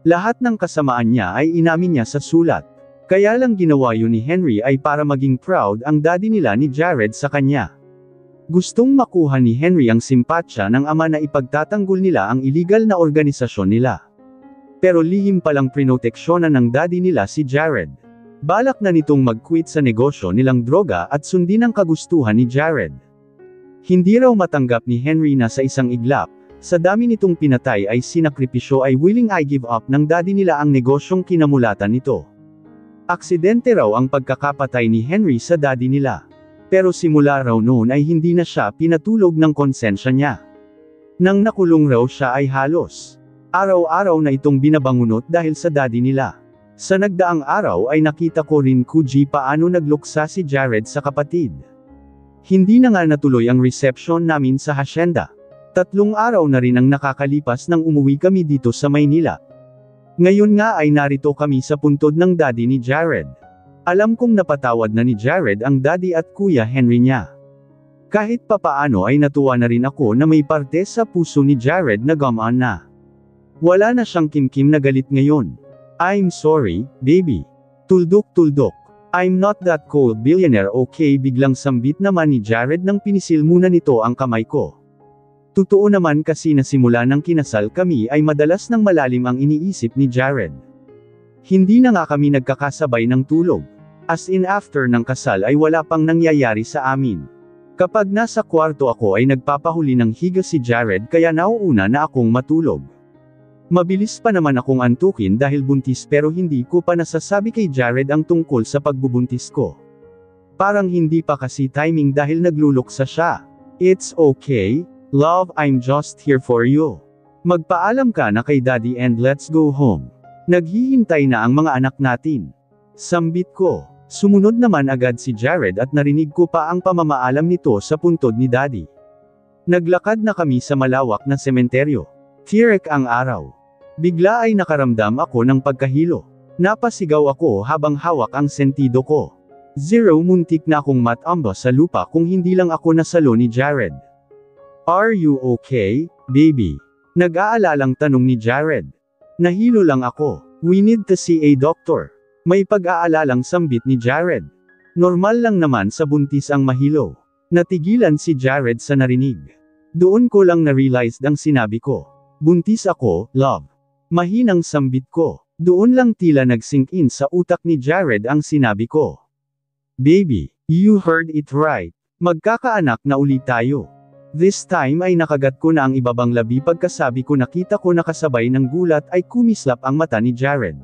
Lahat ng kasamaan niya ay inamin niya sa sulat. Kaya lang ginawa yun ni Henry ay para maging proud ang daddy nila ni Jared sa kanya. Gustong makuha ni Henry ang simpatsya ng ama na ipagtatanggol nila ang illegal na organisasyon nila. Pero lihim palang prinoteksyonan ng daddy nila si Jared. Balak na nitong mag-quit sa negosyo nilang droga at sundin ang kagustuhan ni Jared. Hindi raw matanggap ni Henry na sa isang iglap, sa dami nitong pinatay ay sinakripisyo ay willing I give up ng daddy nila ang negosyong kinamulatan nito. Aksidente raw ang pagkakapatay ni Henry sa daddy nila. Pero simula raw noon ay hindi na siya pinatulog ng konsensya niya. Nang nakulong raw siya ay halos araw-araw na itong binabangunot dahil sa daddy nila. Sa nagdaang araw ay nakita ko rin kuji paano nagluksa si Jared sa kapatid. Hindi na nga natuloy ang reception namin sa hacienda. 3 araw na rin ang nakakalipas nang umuwi kami dito sa Maynila. Ngayon nga ay narito kami sa puntod ng daddy ni Jared. Alam kong napatawad na ni Jared ang daddy at kuya Henry niya. Kahit papaano ay natuwa na rin ako na may parte sa puso ni Jared na gumaan na. Wala na siyang kimkim na galit ngayon. I'm sorry, baby. Tuldok-tuldok. I'm not that cold billionaire, okay? Biglang sambit naman ni Jared nang pinisil muna nito ang kamay ko. Totoo naman kasi na simula ng kinasal kami ay madalas nang malalim ang iniisip ni Jared. Hindi na nga kami nagkakasabay ng tulog. As in after ng kasal ay wala pang nangyayari sa amin. Kapag nasa kwarto ako ay nagpapahuli ng higa si Jared kaya nauuna na akong matulog. Mabilis pa naman akong antukin dahil buntis pero hindi ko pa nasasabi kay Jared ang tungkol sa pagbubuntis ko. Parang hindi pa kasi timing dahil nagluluksa siya. It's okay, love, I'm just here for you. Magpaalam ka na kay daddy and let's go home. Naghihintay na ang mga anak natin. Sambit ko. Sumunod naman agad si Jared at narinig ko pa ang pamamaalam nito sa puntod ni daddy. Naglakad na kami sa malawak na sementeryo. Tirek ang araw. Bigla ay nakaramdam ako ng pagkahilo. Napasigaw ako habang hawak ang sentido ko. Zero, muntik na akong matamba sa lupa kung hindi lang ako nasalo ni Jared. Are you okay, baby? Nag-aalalang tanong ni Jared. Nahilo lang ako. We need to see a doctor. May pag-aalalang sambit ni Jared. Normal lang naman sa buntis ang mahilo. Natigilan si Jared sa narinig. Doon ko lang na-realized ang sinabi ko. Buntis ako, love. Mahinang sambit ko. Doon lang tila nag-sink in sa utak ni Jared ang sinabi ko. Baby, you heard it right. Magkakaanak na uli tayo. This time ay nakagat ko na ang ibabang labi pagkasabi ko nakita ko nakasabay ng gulat ay kumislap ang mata ni Jared.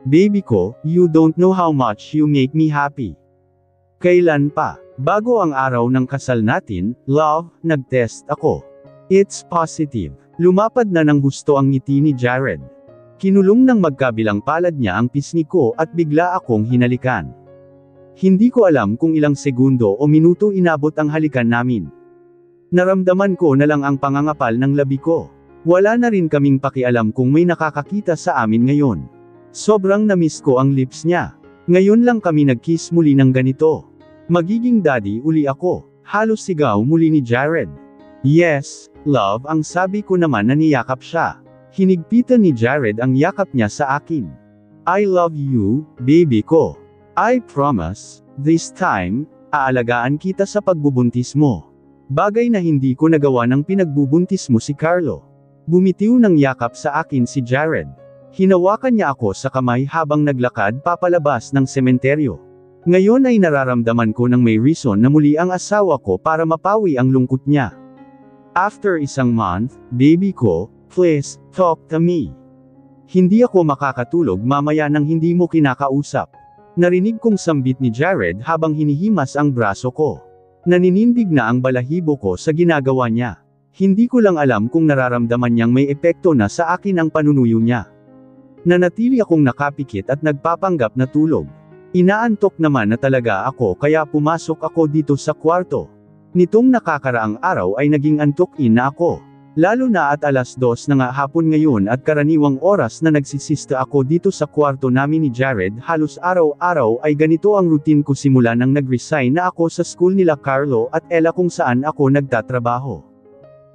Baby ko, you don't know how much you make me happy. Kailan pa? Bago ang araw ng kasal natin, love, nag-test ako. It's positive. Lumapad na ng gusto ang ngiti ni Jared. Kinulong ng magkabilang palad niya ang pisngi ko at bigla akong hinalikan. Hindi ko alam kung ilang segundo o minuto inabot ang halikan namin. Naramdaman ko na lang ang pangangapal ng labi ko. Wala na rin kaming pakialam kung may nakakakita sa amin ngayon. Sobrang namiss ko ang lips niya. Ngayon lang kami nag-kiss muli ng ganito. Magiging daddy uli ako. Halos sigaw muli ni Jared. Yes, love, ang sabi ko naman na niyakap siya. Hinigpitan ni Jared ang yakap niya sa akin. I love you, baby ko. I promise, this time, aalagaan kita sa pagbubuntis mo. Bagay na hindi ko nagawa nang pinagbubuntis mo si Carlo. Bumitiw ng yakap sa akin si Jared. Hinawakan niya ako sa kamay habang naglakad papalabas ng sementeryo. Ngayon ay nararamdaman ko ng may reason na muli ang asawa ko para mapawi ang lungkot niya. After isang month, baby ko, please, talk to me. Hindi ako makakatulog mamaya nang hindi mo kinakausap. Narinig kong sambit ni Jared habang hinihimas ang braso ko. Naninindig na ang balahibo ko sa ginagawa niya. Hindi ko lang alam kung nararamdaman niyang may epekto na sa akin ang panunuyo niya. Nanatili akong nakapikit at nagpapanggap na tulog. Inaantok naman na talaga ako kaya pumasok ako dito sa kwarto. Nitong nakakaraang araw ay naging antokin na ako. Lalo na at 2:00 na nga hapon ngayon at karaniwang oras na nagsisista ako dito sa kwarto namin ni Jared. Halos araw-araw ay ganito ang routine ko simula nang nag-resign na ako sa school nila Carlo at Ella kung saan ako nagtatrabaho.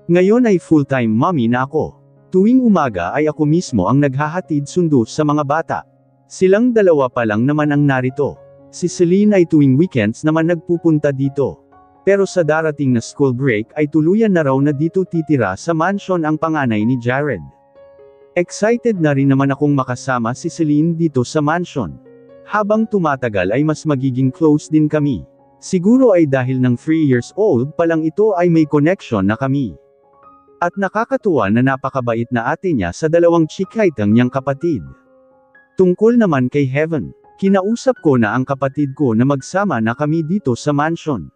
Ngayon ay full-time mommy na ako. Tuwing umaga ay ako mismo ang naghahatid sundo sa mga bata. Silang dalawa pa lang naman ang narito. Si Celine ay tuwing weekends naman nagpupunta dito. Pero sa darating na school break ay tuluyan na raw na dito titira sa mansion ang panganay ni Jared. Excited na rin naman akong makasama si Celine dito sa mansion. Habang tumatagal ay mas magiging close din kami. Siguro ay dahil ng 3 years old pa lang ito ay may connection na kami. At nakakatuwa na napakabait na ate niya sa dalawang chikaitang niyang kapatid. Tungkol naman kay Heaven, kinausap ko na ang kapatid ko na magsama na kami dito sa mansion.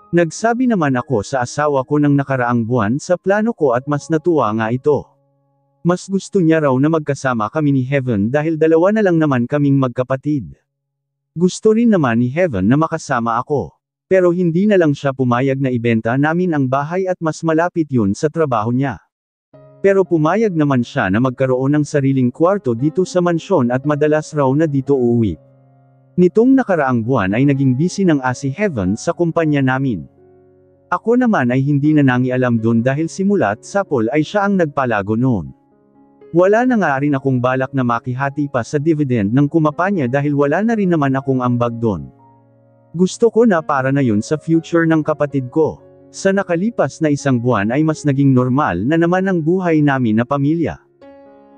Nagsabi naman ako sa asawa ko ng nakaraang buwan sa plano ko at mas natuwa nga ito. Mas gusto niya raw na magkasama kami ni Heaven dahil dalawa na lang naman kaming magkapatid. Gusto rin naman ni Heaven na makasama ako. Pero hindi na lang siya pumayag na ibenta namin ang bahay at mas malapit yun sa trabaho niya. Pero pumayag naman siya na magkaroon ng sariling kwarto dito sa mansyon at madalas raw na dito uuwi. Nitong nakaraang buwan ay naging busy ng si Heaven sa kumpanya namin. Ako naman ay hindi na nangialam doon dahil simula't sapol ay siya ang nagpalago noon. Wala na nga rin akong balak na makihati pa sa dividend ng kumpanya dahil wala na rin naman akong ambag doon. Gusto ko na para na yun sa future ng kapatid ko. Sa nakalipas na isang buwan ay mas naging normal na naman ang buhay namin na pamilya.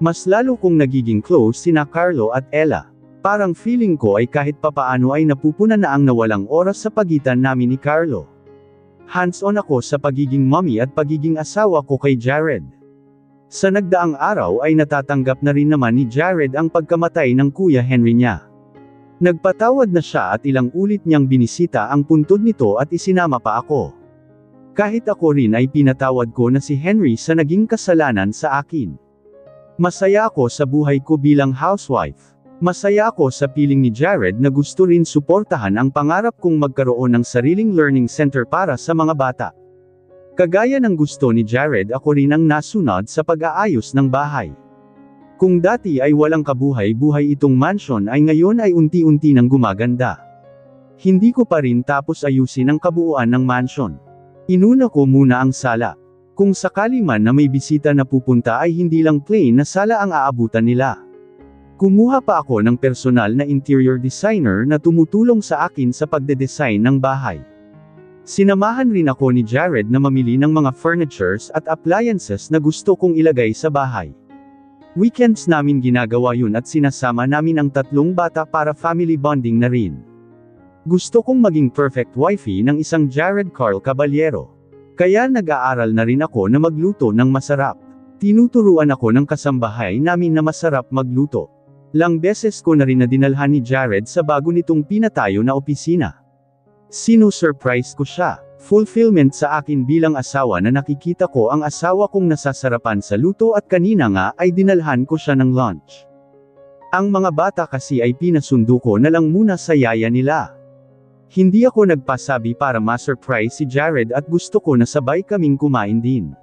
Mas lalo kong nagiging close sina Carlo at Ella. Parang feeling ko ay kahit papaano ay napupunan na ang nawalang oras sa pagitan namin ni Carlo. Hands-on ako sa pagiging mommy at pagiging asawa ko kay Jared. Sa nagdaang araw ay natatanggap na rin naman ni Jared ang pagkamatay ng Kuya Henry niya. Nagpatawad na siya at ilang ulit niyang binisita ang puntod nito at isinama pa ako. Kahit ako rin ay pinatawad ko na si Henry sa naging kasalanan sa akin. Masaya ako sa buhay ko bilang housewife. Masaya ako sa piling ni Jared na gusto rin suportahan ang pangarap kong magkaroon ng sariling learning center para sa mga bata. Kagaya ng gusto ni Jared ako rin ang nasunod sa pag-aayos ng bahay. Kung dati ay walang kabuhay-buhay itong mansion ay ngayon ay unti-unti nang gumaganda. Hindi ko pa rin tapos ayusin ang kabuuan ng mansion. Inuna ko muna ang sala. Kung sakali man na may bisita na pupunta ay hindi lang plain na sala ang aabutan nila. Kumuha pa ako ng personal na interior designer na tumutulong sa akin sa pagde-design ng bahay. Sinamahan rin ako ni Jared na mamili ng mga furnitures at appliances na gusto kong ilagay sa bahay. Weekends namin ginagawa yun at sinasama namin ang 3 bata para family bonding na rin. Gusto kong maging perfect wifey ng isang Jared Carl Caballero. Kaya nag-aaral na rin ako na magluto ng masarap. Tinuturuan ako ng kasambahay namin na masarap magluto. Lang beses ko na rin na dinalhan ni Jared sa bago nitong pinatayo na opisina. Sino-surprise ko siya. Fulfillment sa akin bilang asawa na nakikita ko ang asawa kong nasasarapan sa luto at kanina nga ay dinalhan ko siya ng lunch. Ang mga bata kasi ay pinasundo ko na lang muna sa yaya nila. Hindi ako nagpasabi para ma-surprise si Jared at gusto ko na sabay kaming kumain din.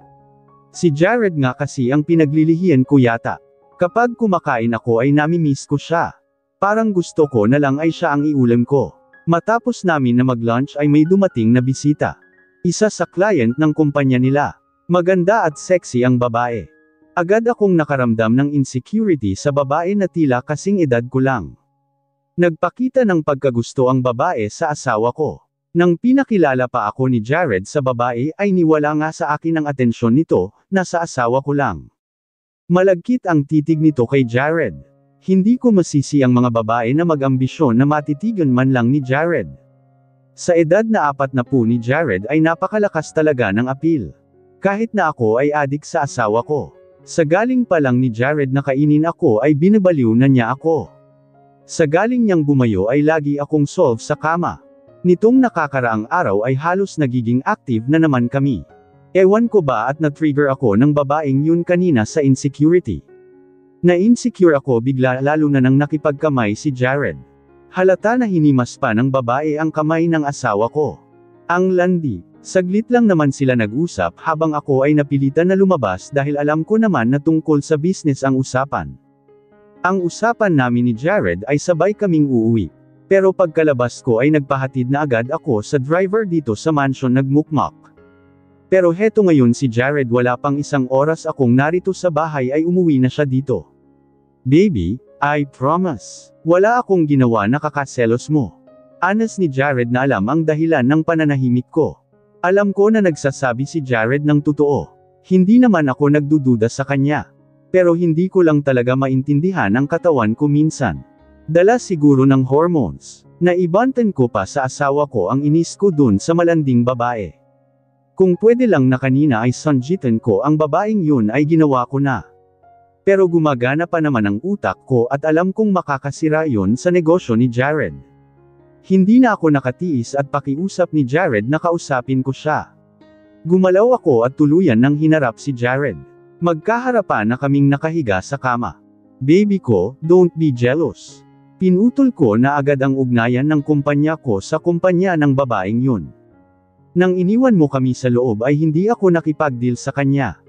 Si Jared nga kasi ang pinaglilihian ko yata. Kapag kumakain ako ay nami-miss ko siya. Parang gusto ko na lang ay siya ang iulam ko. Matapos namin na mag-lunch ay may dumating na bisita. Isa sa client ng kumpanya nila. Maganda at sexy ang babae. Agad akong nakaramdam ng insecurity sa babae na tila kasing edad ko lang. Nagpakita ng pagkagusto ang babae sa asawa ko. Nang pinakilala pa ako ni Jared sa babae ay niwala nga sa akin ang atensyon nito, na sa asawa ko lang. Malagkit ang titig nito kay Jared. Hindi ko masisi ang mga babae na mag-ambisyon na matitigan man lang ni Jared. Sa edad na 40 ni Jared ay napakalakas talaga ng appeal. Kahit na ako ay adik sa asawa ko. Sa galing pa lang ni Jared na kainin ako ay binabaliw na niya ako. Sa galing niyang bumayo ay lagi akong solve sa kama. Nitong nakakaraang araw ay halos nagiging active na naman kami. Ewan ko ba at na-trigger ako ng babaeng yun kanina sa insecurity. Na-insecure ako bigla lalo na nang nakipagkamay si Jared. Halata na hinimas pa ng babae ang kamay ng asawa ko. Ang landi. Saglit lang naman sila nag-usap habang ako ay napilitan na lumabas dahil alam ko naman na tungkol sa business ang usapan. Ang usapan namin ni Jared ay sabay kaming uuwi. Pero pagkalabas ko ay nagpahatid na agad ako sa driver dito sa mansion nagmukmak. Pero heto ngayon si Jared wala pang isang oras akong narito sa bahay ay umuwi na siya dito. Baby, I promise. Wala akong ginawa na kakaselos mo. Anas ni Jared na alam ang dahilan ng pananahimik ko. Alam ko na nagsasabi si Jared ng totoo. Hindi naman ako nagdududa sa kanya. Pero hindi ko lang talaga maintindihan ang katawan ko minsan. Dala siguro ng hormones. Naibantan ko pa sa asawa ko ang inis ko dun sa malanding babae. Kung pwede lang na kanina ay sanjitan ko ang babaeng yun ay ginawa ko na. Pero gumagana pa naman ang utak ko at alam kong makakasira yun sa negosyo ni Jared. Hindi na ako nakatiis at pakiusap ni Jared na kausapin ko siya. Gumalaw ako at tuluyan nang hinarap si Jared. Magkaharapan na kaming nakahiga sa kama. Baby ko, don't be jealous. Pinutol ko na agad ang ugnayan ng kumpanya ko sa kumpanya ng babaeng yun. Nang iniwan mo kami sa loob ay hindi ako nakipag-deal sa kanya.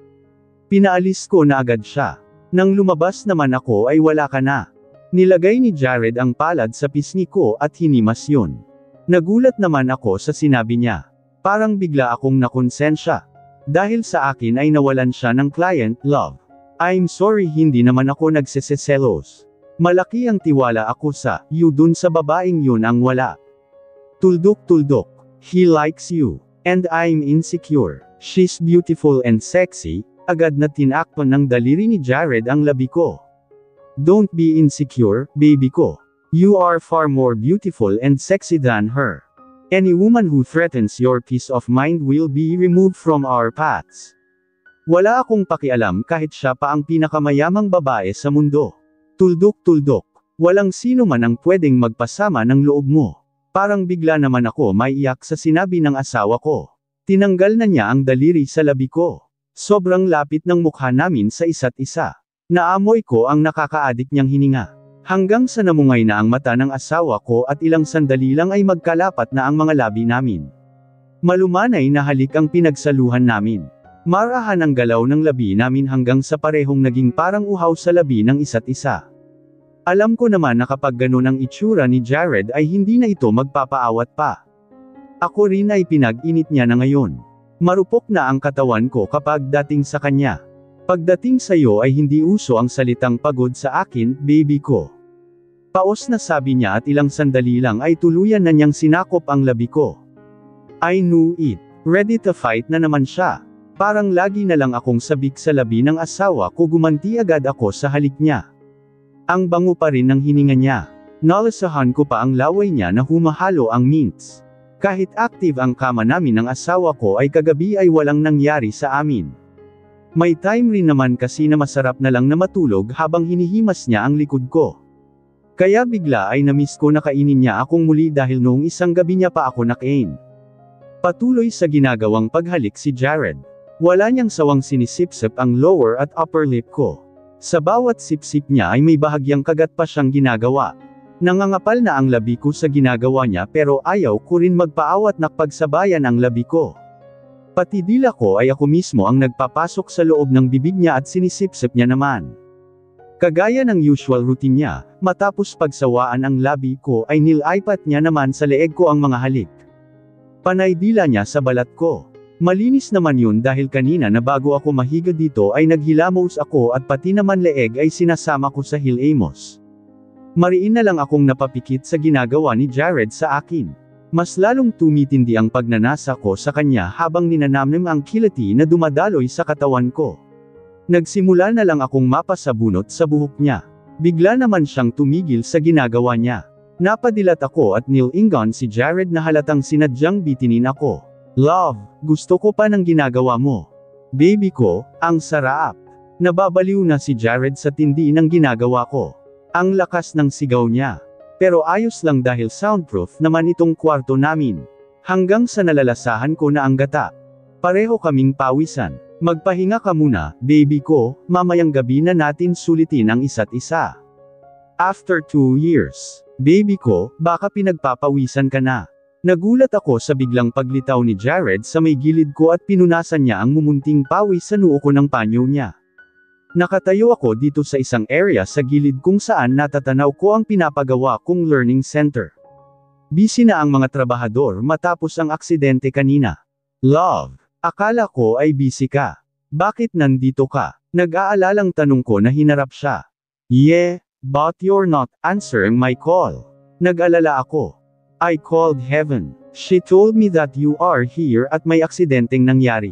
Pinaalis ko na agad siya. Nang lumabas naman ako ay wala ka na. Nilagay ni Jared ang palad sa pisngi ko at hinimas yun. Nagulat naman ako sa sinabi niya. Parang bigla akong nakonsensya. Dahil sa akin ay nawalan siya ng client, love. I'm sorry hindi naman ako nagseseselos. Malaki ang tiwala ako sa, you dun sa babaeng yun ang wala. Tuldok-tuldok. He likes you. And I'm insecure. She's beautiful and sexy. Agad na tinakpan ng daliri ni Jared ang labi ko. Don't be insecure, baby ko. You are far more beautiful and sexy than her. Any woman who threatens your peace of mind will be removed from our paths. Wala akong pakialam kahit siya pa ang pinakamayamang babae sa mundo. Tuldok-tuldok. Walang sino man ang pwedeng magpasama ng loob mo. Parang bigla naman ako maiyak sa sinabi ng asawa ko. Tinanggal na niya ang daliri sa labi ko. Sobrang lapit ng mukha namin sa isa't isa. Naamoy ko ang nakakaadik niyang hininga. Hanggang sa namungay na ang mata ng asawa ko at ilang sandali lang ay magkalapat na ang mga labi namin. Malumanay na halik ang pinagsaluhan namin. Marahan ang galaw ng labi namin hanggang sa parehong naging parang uhaw sa labi ng isa't isa. Alam ko naman na kapag ganun ang itsura ni Jared ay hindi na ito magpapaawat pa. Ako rin ay pinag-init niya na ngayon. Marupok na ang katawan ko kapag dating sa kanya. Pagdating sa'yo ay hindi uso ang salitang pagod sa akin, baby ko. Paos na sabi niya at ilang sandali lang ay tuluyan na niyang sinakop ang labi ko. I knew it. Ready to fight na naman siya. Parang lagi na lang akong sabik sa labi ng asawa ko gumanti agad ako sa halik niya. Ang bango pa rin ng hininga niya. Nalasahan ko pa ang laway niya na humahalo ang mints. Kahit active ang kama namin ng asawa ko ay kagabi ay walang nangyari sa amin. May time rin naman kasi na masarap na lang na matulog habang hinihimas niya ang likod ko. Kaya bigla ay namiss ko na kainin niya akong muli dahil noong isang gabi niya pa ako nakain. Patuloy sa ginagawang paghalik si Jared. Wala niyang sawang sinisipsip ang lower at upper lip ko. Sa bawat sipsip niya ay may bahagyang kagat pa siyang ginagawa. Nangangapal na ang labi ko sa ginagawa niya pero ayaw ko rin magpaawat na pagsabayan ang labi ko. Pati dila ko ay ako mismo ang nagpapasok sa loob ng bibig niya at sinisipsip niya naman. Kagaya ng usual routine niya, matapos pagsawaan ang labi ko ay nilaipat niya naman sa leeg ko ang mga halik. Panay dila niya sa balat ko. Malinis naman yun dahil kanina na bago ako mahiga dito ay naghilamos ako at pati naman leeg ay sinasama ko sa hilamos. Mariin na lang akong napapikit sa ginagawa ni Jared sa akin. Mas lalong tumitindi ang pagnanasa ko sa kanya habang ninanamnam ang kilati na dumadaloy sa katawan ko. Nagsimula na lang akong mapasabunot sa buhok niya. Bigla naman siyang tumigil sa ginagawa niya. Napadilat ako at nilingon si Jared na halatang sinadyang bitinin ako. Love, gusto ko pa ng ginagawa mo. Baby ko, ang sarap. Nababaliw na si Jared sa tindi ng ginagawa ko. Ang lakas ng sigaw niya. Pero ayos lang dahil soundproof naman itong kwarto namin. Hanggang sa nalalasahan ko na ang gata. Pareho kaming pawisan. Magpahinga ka muna, baby ko, mamayang gabi na natin sulitin ang isa't isa. After 2 years. Baby ko, baka pinagpapawisan ka na. Nagulat ako sa biglang paglitaw ni Jared sa may gilid ko at pinunasan niya ang mumunting pawis sa noo ko ng panyo niya. Nakatayo ako dito sa isang area sa gilid kung saan natatanaw ko ang pinapagawa kong learning center. Busy na ang mga trabahador matapos ang aksidente kanina. Love, akala ko ay busy ka. Bakit nandito ka? Nag-aalalang tanong ko na hinarap siya. Yeah, but you're not answering my call. Nag-alala ako. I called heaven. She told me that you are here at may aksidenteng nangyari.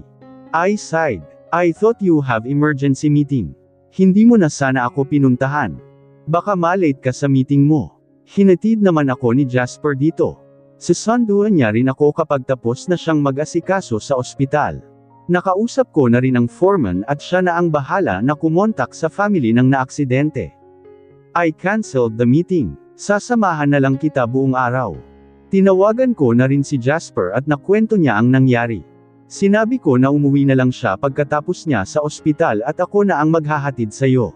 I sighed. I thought you have emergency meeting. Hindi mo na sana ako pinuntahan. Baka malate ka sa meeting mo. Hinatid naman ako ni Jasper dito. Sasanduan niya rin ako kapag tapos na siyang mag-asikaso sa ospital. Nakausap ko na rin ang foreman at siya na ang bahala na kumontak sa family ng naaksidente. I canceled the meeting. Sasamahan na lang kita buong araw. Tinawagan ko na rin si Jasper at nakwento niya ang nangyari. Sinabi ko na umuwi na lang siya pagkatapos niya sa ospital at ako na ang maghahatid sa'yo.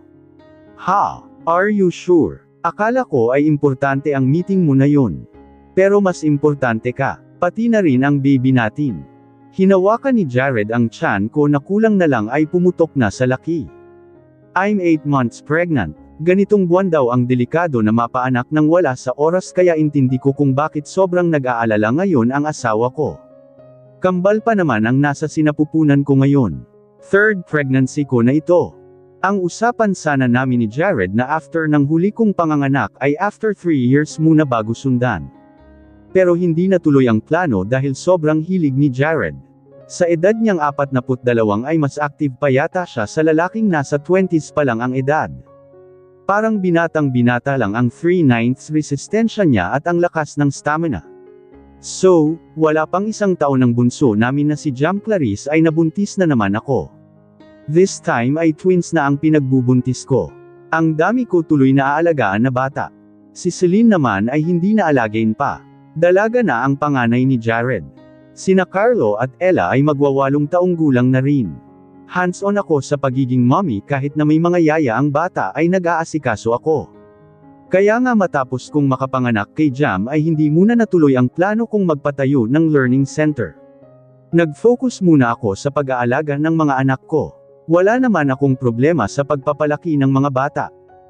Ha? Are you sure? Akala ko ay importante ang meeting mo na yun. Pero mas importante ka, pati na rin ang baby natin. Hinawakan ni Jared ang tiyan ko na kulang na lang ay pumutok na sa laki. I'm 8 months pregnant. Ganitong buwan daw ang delikado na mapaanak nang wala sa oras kaya intindi ko kung bakit sobrang nag-aalala ngayon ang asawa ko. Kambal pa naman ang nasa sinapupunan ko ngayon. 3rd pregnancy ko na ito. Ang usapan sana namin ni Jared na after ng huli kong panganganak ay after 3 years muna bago sundan. Pero hindi natuloy ang plano dahil sobrang hilig ni Jared. Sa edad niyang 42 ay mas active pa yata siya sa lalaking nasa 20s pa lang ang edad. Parang binatang-binata lang ang 3/9 resistensya niya at ang lakas ng stamina. So, wala pang isang taon ng bunso namin na si Jam Clarice ay nabuntis na naman ako. This time ay twins na ang pinagbubuntis ko. Ang dami ko tuloy na aalagaan na bata. Si Celine naman ay hindi na alagain pa. Dalaga na ang panganay ni Jared. Sina Carlo at Ella ay magwa-8 taong gulang na rin. Hands-on ako sa pagiging mommy kahit na may mga yaya ang bata ay nag-aasikaso ako. Kaya nga matapos kong makapanganak kay Jam ay hindi muna natuloy ang plano kong magpatayo ng learning center. Nag-focus muna ako sa pag-aalaga ng mga anak ko. Wala naman akong problema sa pagpapalaki ng mga bata.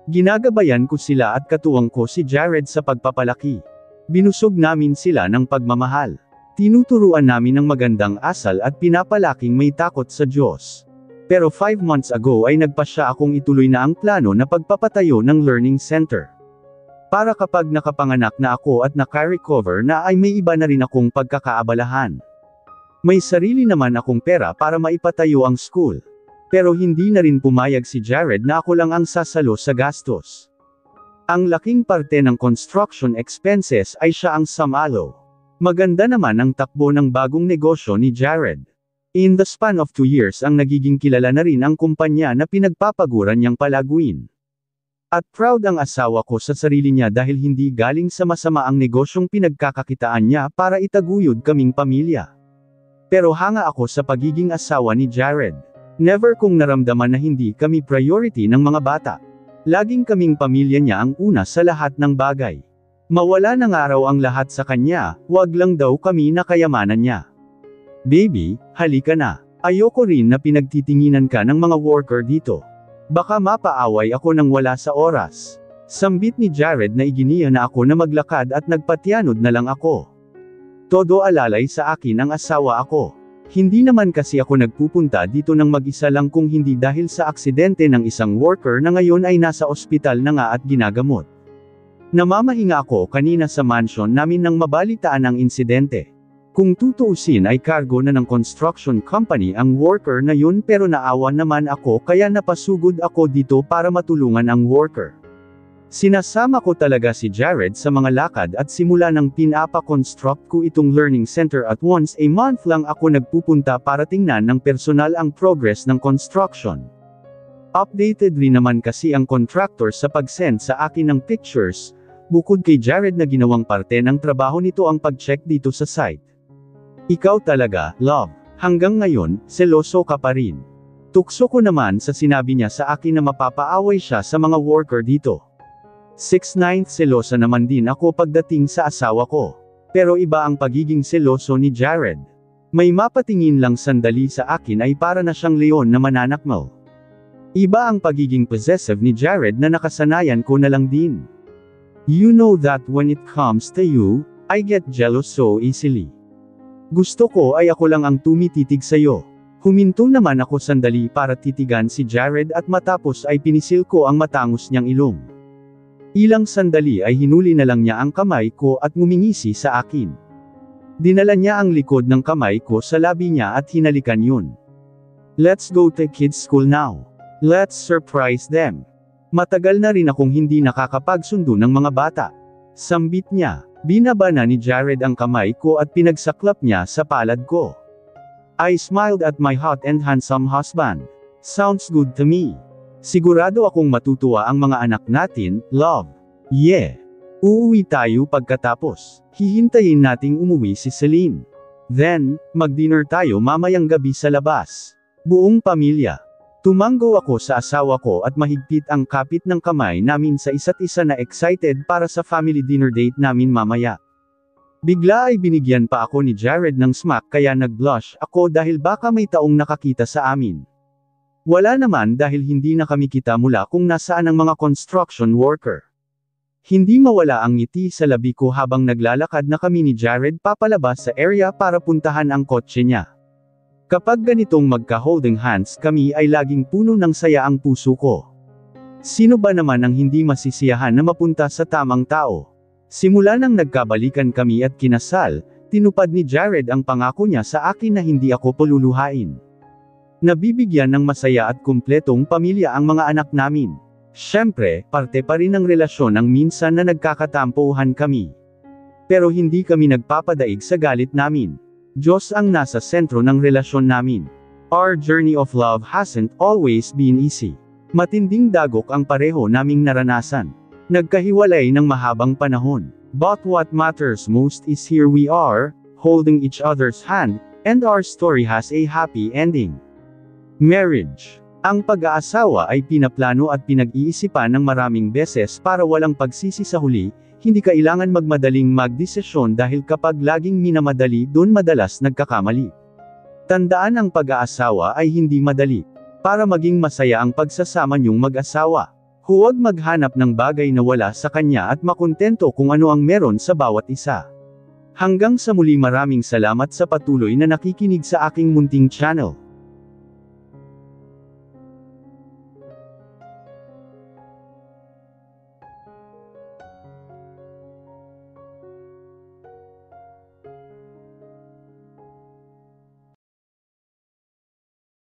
Ginagabayan ko sila at katuwang ko si Jared sa pagpapalaki. Binusog namin sila ng pagmamahal. Tinuturuan namin ng magandang asal at pinapalaking may takot sa Diyos. Pero 5 months ago ay nagpasya akong ituloy na ang plano na pagpapatayo ng learning center. Para kapag nakapanganak na ako at naka-recover na ay may iba na rin akong pagkakaabalahan. May sarili naman akong pera para maipatayo ang school. Pero hindi na rin pumayag si Jared na ako lang ang sasalo sa gastos. Ang laking parte ng construction expenses ay siya ang samalo. Maganda naman ang takbo ng bagong negosyo ni Jared. In the span of 2 years ang nagiging kilala na rin ang kumpanya na pinagpapaguran niyang palaguin. At proud ang asawa ko sa sarili niya dahil hindi galing sa masama ang negosyong pinagkakakitaan niya para itaguyod kaming pamilya. Pero hanga ako sa pagiging asawa ni Jared. Never kong naramdaman na hindi kami priority ng mga bata. Laging kaming pamilya niya ang una sa lahat ng bagay. Mawala ng araw ang lahat sa kanya, wag lang daw kami na kayamanan niya. Baby, halika na. Ayoko rin na pinagtitinginan ka ng mga worker dito. Baka mapaaway ako nang wala sa oras. Sambit ni Jared na iginiya na ako na maglakad at nagpatianod na lang ako. Todo alalay sa akin ang asawa ako. Hindi naman kasi ako nagpupunta dito ng mag-isa lang kung hindi dahil sa aksidente ng isang worker na ngayon ay nasa ospital na nga at ginagamot. Namamahinga ako kanina sa mansion namin nang mabalitaan ang insidente. Kung tutuusin ay cargo na ng construction company ang worker na yun pero naawa naman ako kaya napasugod ako dito para matulungan ang worker. Sinasama ko talaga si Jared sa mga lakad at simula ng pinapa-construct ko itong learning center at once a month lang ako nagpupunta para tingnan ng personal ang progress ng construction. Updated rin naman kasi ang contractor sa pag-send sa akin ng pictures, bukod kay Jared na ginawang parte ng trabaho nito ang pag-check dito sa site. Ikaw talaga, love. Hanggang ngayon, seloso ka pa rin. Tukso ko naman sa sinabi niya sa akin na mapapaaway siya sa mga worker dito. 6/9 selosa naman din ako pagdating sa asawa ko. Pero iba ang pagiging seloso ni Jared. May mapatingin lang sandali sa akin ay para na siyang leon na mananakmal. Iba ang pagiging possessive ni Jared na nakasanayan ko na lang din. You know that when it comes to you, I get jealous so easily. Gusto ko ay ako lang ang tumititig sa'yo. Huminto naman ako sandali para titigan si Jared at matapos ay pinisil ko ang matangos niyang ilong. Ilang sandali ay hinuli na lang niya ang kamay ko at ngumingisi sa akin. Dinala niya ang likod ng kamay ko sa labi niya at hinalikan yun. Let's go to kids school now. Let's surprise them. Matagal na rin akong hindi nakakapagsundo ng mga bata. Sambit niya, binaba na ni Jared ang kamay ko at pinagsaklap niya sa palad ko. I smiled at my hot and handsome husband. Sounds good to me. Sigurado akong matutuwa ang mga anak natin, love. Yeah. Uuwi tayo pagkatapos. Hihintayin nating umuwi si Celine. Then, mag-dinner tayo mamayang gabi sa labas. Buong pamilya. Tumanggo ako sa asawa ko at mahigpit ang kapit ng kamay namin sa isa't isa na excited para sa family dinner date namin mamaya. Bigla ay binigyan pa ako ni Jared ng smack kaya nag-blush ako dahil baka may taong nakakita sa amin. Wala naman dahil hindi na kami kita mula kung nasaan ang mga construction worker. Hindi mawala ang ngiti sa labi ko habang naglalakad na kami ni Jared papalabas sa area para puntahan ang kotse niya. Kapag ganitong magka-holding hands kami ay laging puno ng saya ang puso ko. Sino ba naman ang hindi masisiyahan na mapunta sa tamang tao? Simula nang nagkabalikan kami at kinasal, tinupad ni Jared ang pangako niya sa akin na hindi ako paluluhain. Nabibigyan ng masaya at kumpletong pamilya ang mga anak namin. Siyempre, parte pa rin ng relasyon ang minsan na nagkakatampuhan kami. Pero hindi kami nagpapadaig sa galit namin. Diyos ang nasa sentro ng relasyon namin. Our journey of love hasn't always been easy. Matinding dagok ang pareho naming naranasan. Nagkahiwalay ng mahabang panahon. But what matters most is here we are, holding each other's hand, and our story has a happy ending. Marriage. Ang pag-aasawa ay pinaplano at pinag-iisipan ng maraming beses para walang pagsisi sa huli, hindi kailangan magmadaling magdesisyon dahil kapag laging minamadali doon madalas nagkakamali. Tandaan ang pag-aasawa ay hindi madali. Para maging masaya ang pagsasama niyong mag-asawa, huwag maghanap ng bagay na wala sa kanya at makontento kung ano ang meron sa bawat isa. Hanggang sa muli maraming salamat sa patuloy na nakikinig sa aking munting channel.